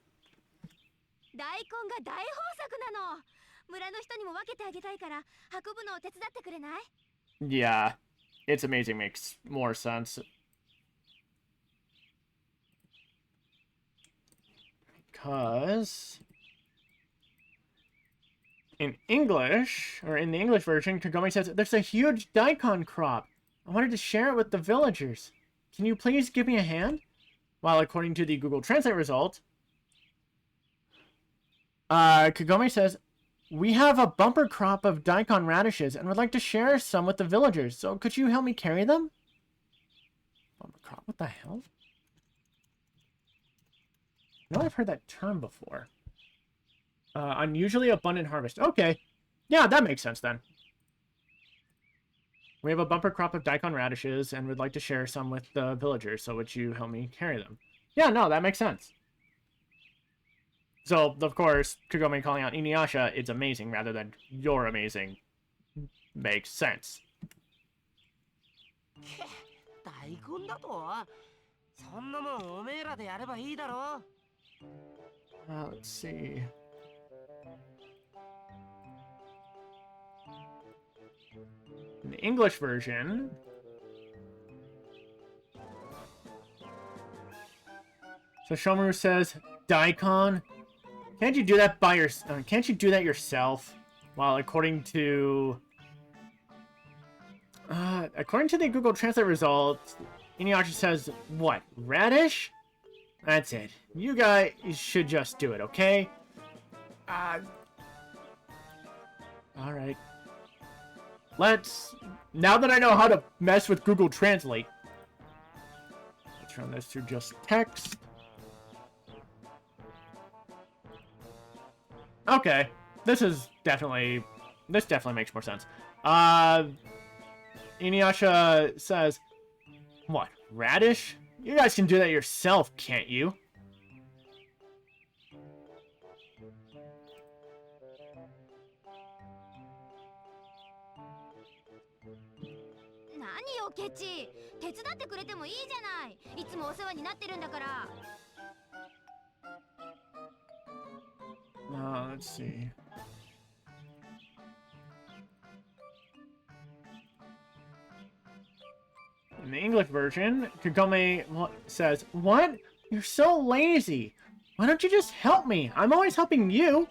Yeah, "it's amazing" makes more sense. Because in English, or in the English version, Kagome says, "There's a huge daikon crop. I wanted to share it with the villagers. Can you please give me a hand?" While according to the Google Translate result, Kagome says, "We have a bumper crop of daikon radishes and would like to share some with the villagers. So could you help me carry them?" Bumper crop? What the hell? I know I've heard that term before. Unusually abundant harvest. Okay. Yeah, that makes sense then. We have a bumper crop of daikon radishes and would like to share some with the villagers, so would you help me carry them? Yeah, no, that makes sense. So, of course, Kagome calling out InuYasha, "It's amazing," rather than "you're amazing," makes sense. Let's see. In the English version, so Shomaru says, "Daikon, can't you do that can't you do that yourself?" While according to the Google Translate results, InuYasha says, "What, radish? That's it. You guys should just do it, okay?" Alright. Now that I know how to mess with Google Translate, let's run this through just text. Okay. This definitely makes more sense. InuYasha says, what, radish? You guys can do that yourself, can't you? Kechi, 手伝ってくれてもいいじゃない。いつもお世話になってるんだから。Let's see. In the English version, Kagome says, "What? You're so lazy. Why don't you just help me? I'm always helping you."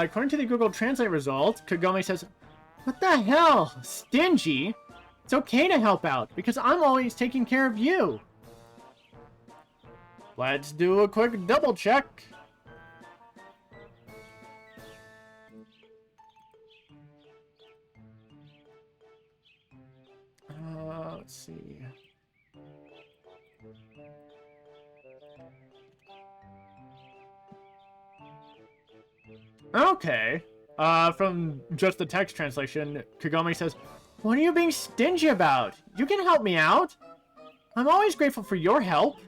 According to the Google Translate results, Kagome says, "What the hell? Stingy? It's okay to help out, because I'm always taking care of you." Let's do a quick double check. Let's see. Okay. From just the text translation, Kagome says, "What are you being stingy about? You can help me out. I'm always grateful for your help."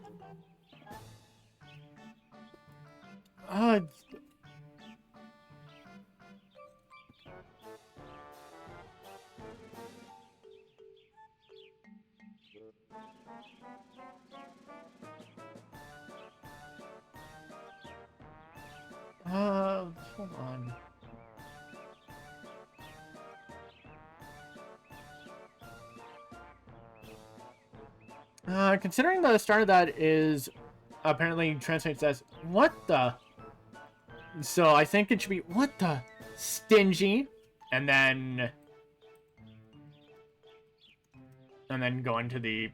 Hold on. Considering the start of that is apparently translates as "what the," so I think it should be "what the stingy," and then go into the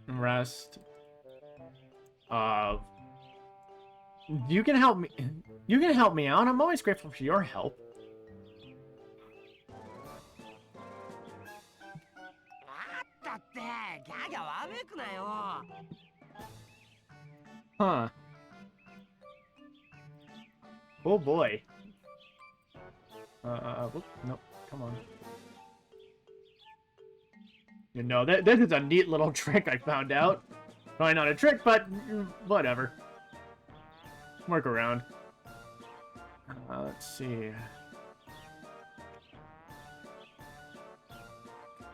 rest of "you can help me. You can help me out. I'm always grateful for your help." Huh. Oh boy. Whoop, nope, come on. You know, this is a neat little trick I found out. Probably not a trick, but whatever. Work around. Let's see.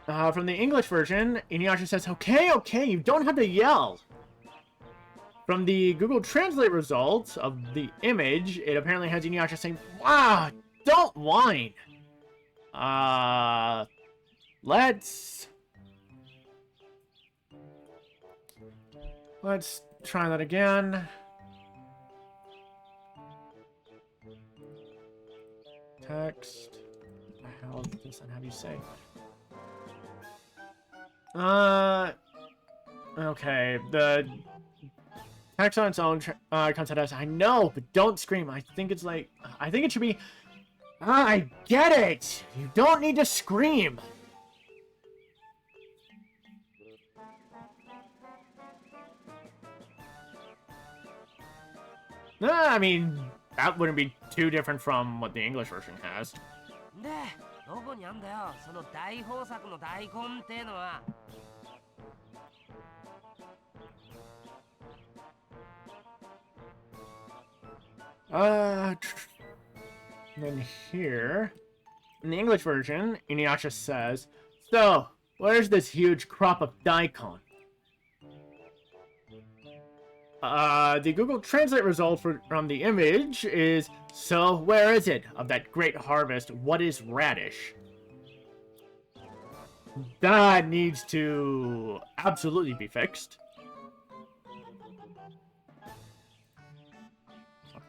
From the English version, InuYasha says, "Okay, okay, you don't have to yell." From the Google Translate results of the image, it apparently has InuYasha saying, "Wow, don't whine." Let's try that again. Text. What the hell does that have you say? Okay, the text on its own comes out as, "I know, but don't scream." I think it's like, I think it should be, "I get it! You don't need to scream!" I mean, that wouldn't be too different from what the English version has. で、どこにあんだよ、その大豊作の大根ってのは。Then here, in the English version, InuYasha says, "So, where's this huge crop of daikon?" The Google Translate result from the image is, "So, where is it? Of that great harvest, what is radish?" That needs to absolutely be fixed.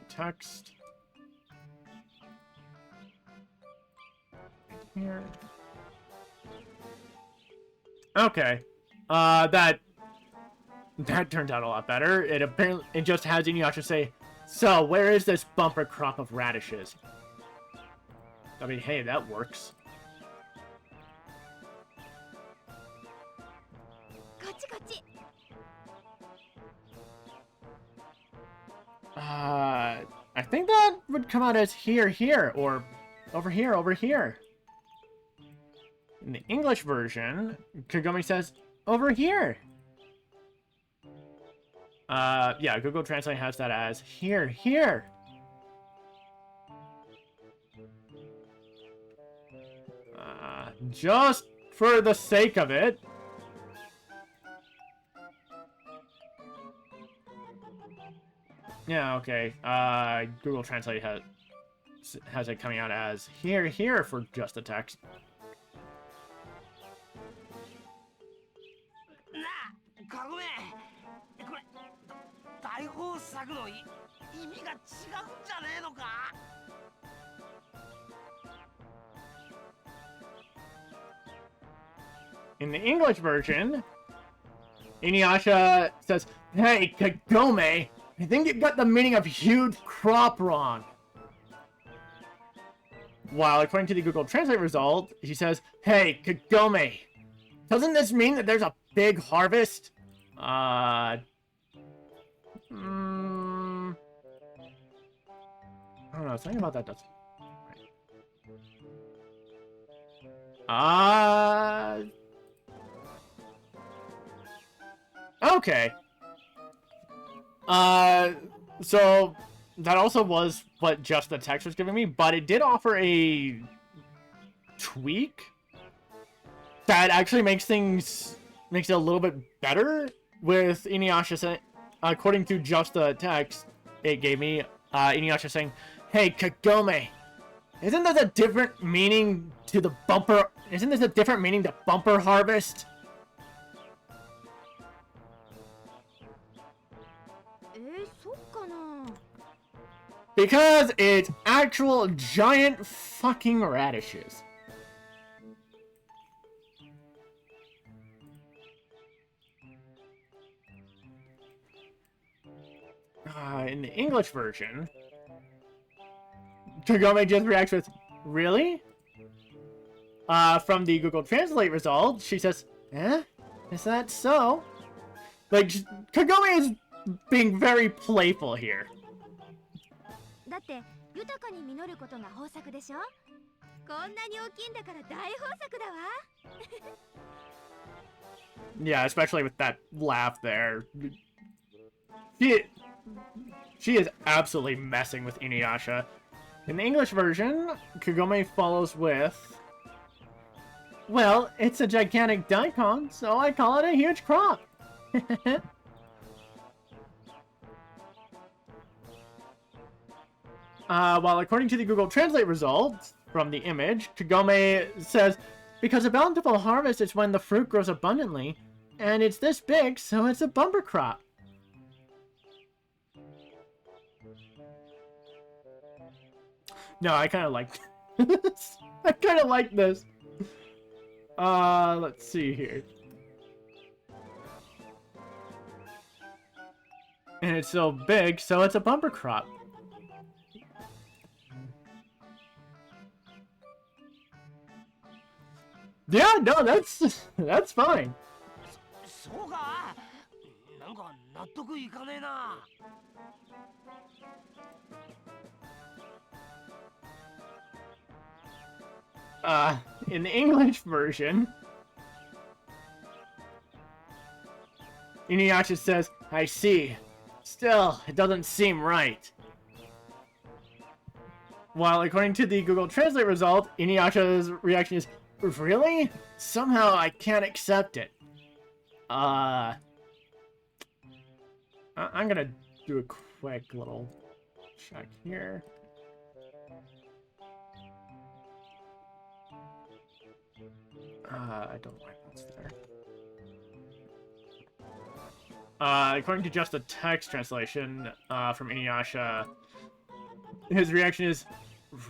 Text. Here. Okay. That turned out a lot better. It just has InuYasha say, "So, where is this bumper crop of radishes?" I mean, hey, that works. I think that would come out as here, here, or over here, over here. In the English version, Kagome says, over here. Yeah, Google Translate has that as here, here. Just for the sake of it. Yeah, okay. Google Translate has it coming out as here, here for just the text. なあ、カゴメ、これ大豊作の意味が違うんじゃねえのか? In the English version, InuYasha says, "Hey, Kagome, I think you got the meaning of huge crop wrong." While according to the Google Translate result, he says, "Hey, Kagome, doesn't this mean that there's a big harvest?" I don't know, something about that doesn't... Okay. So that also was what just the text was giving me, but it did offer a tweak that actually makes it a little bit better with InuYasha saying, according to just the text it gave me, InuYasha saying, "Hey, Kagome, isn't this a different meaning to the bumper? Isn't this a different meaning to bumper harvest?" Because it's actual giant fucking radishes. In the English version, Kagome just reacts with, "Really?" From the Google Translate result, she says, "Eh? Is that so?" Like, Kagome is being very playful here. だって豊かに実ることが豊作でしょ。こんなに大きいんだから大豊作だわ。Yeah, especially with that laugh there. She is absolutely messing with InuYasha. In the English version, Kagome follows with, "Well, it's a gigantic daikon, so I call it a huge crop." While according to the Google Translate results from the image, Kagome says, "Because a bountiful harvest is when the fruit grows abundantly, and it's this big, so it's a bumper crop." No, I kind of like this. I kind of like this. Let's see here. And it's so big, so it's a bumper crop. Yeah, no, that's fine. そうか。なんか納得いかねえな。In the English version, InuYasha says, "I see. Still, it doesn't seem right." While according to the Google Translate result, InuYasha's reaction is, "Really? Somehow I can't accept it." I'm gonna do a quick little check here. I don't like what's there. According to just the text translation from InuYasha, his reaction is,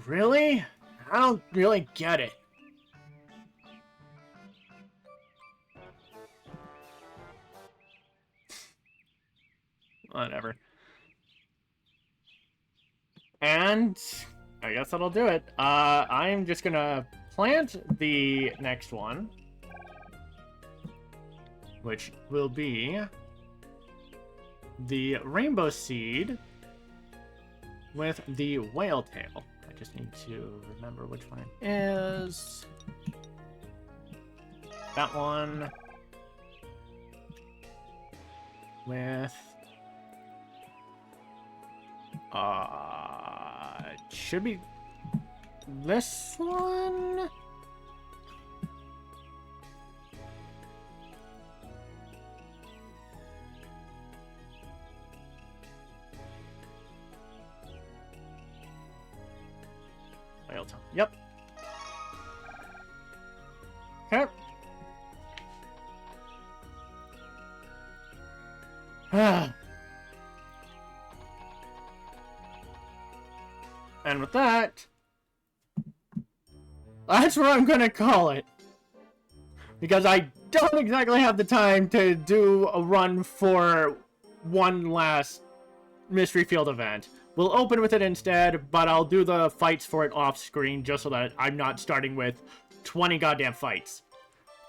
"Really? I don't really get it." Whatever. And I guess that'll do it. I'm just gonna plant the next one, which will be the rainbow seed with the whale tail. I just need to remember which one it is. That one. With... it should be this one? Yep. Okay. And with that, that's what I'm gonna call it. Because I don't exactly have the time to do a run for one last Mystery Field event. We'll open with it instead, but I'll do the fights for it off screen just so that I'm not starting with 20 goddamn fights.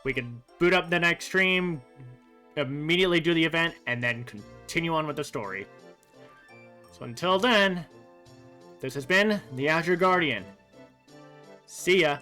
We can boot up the next stream, immediately do the event, and then continue on with the story. So until then, this has been the Azure Guardian. See ya.